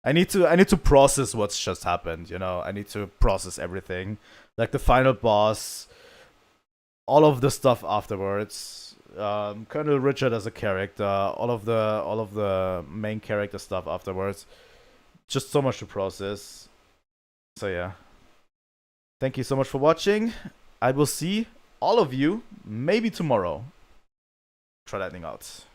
I need to process what's just happened, you know. I need to process everything. Like the final boss, all of the stuff afterwards. Colonel Richard as a character, all of the main character stuff afterwards. Just so much to process. So yeah. Thank you so much for watching. I will see all of you maybe tomorrow. Trilightning out.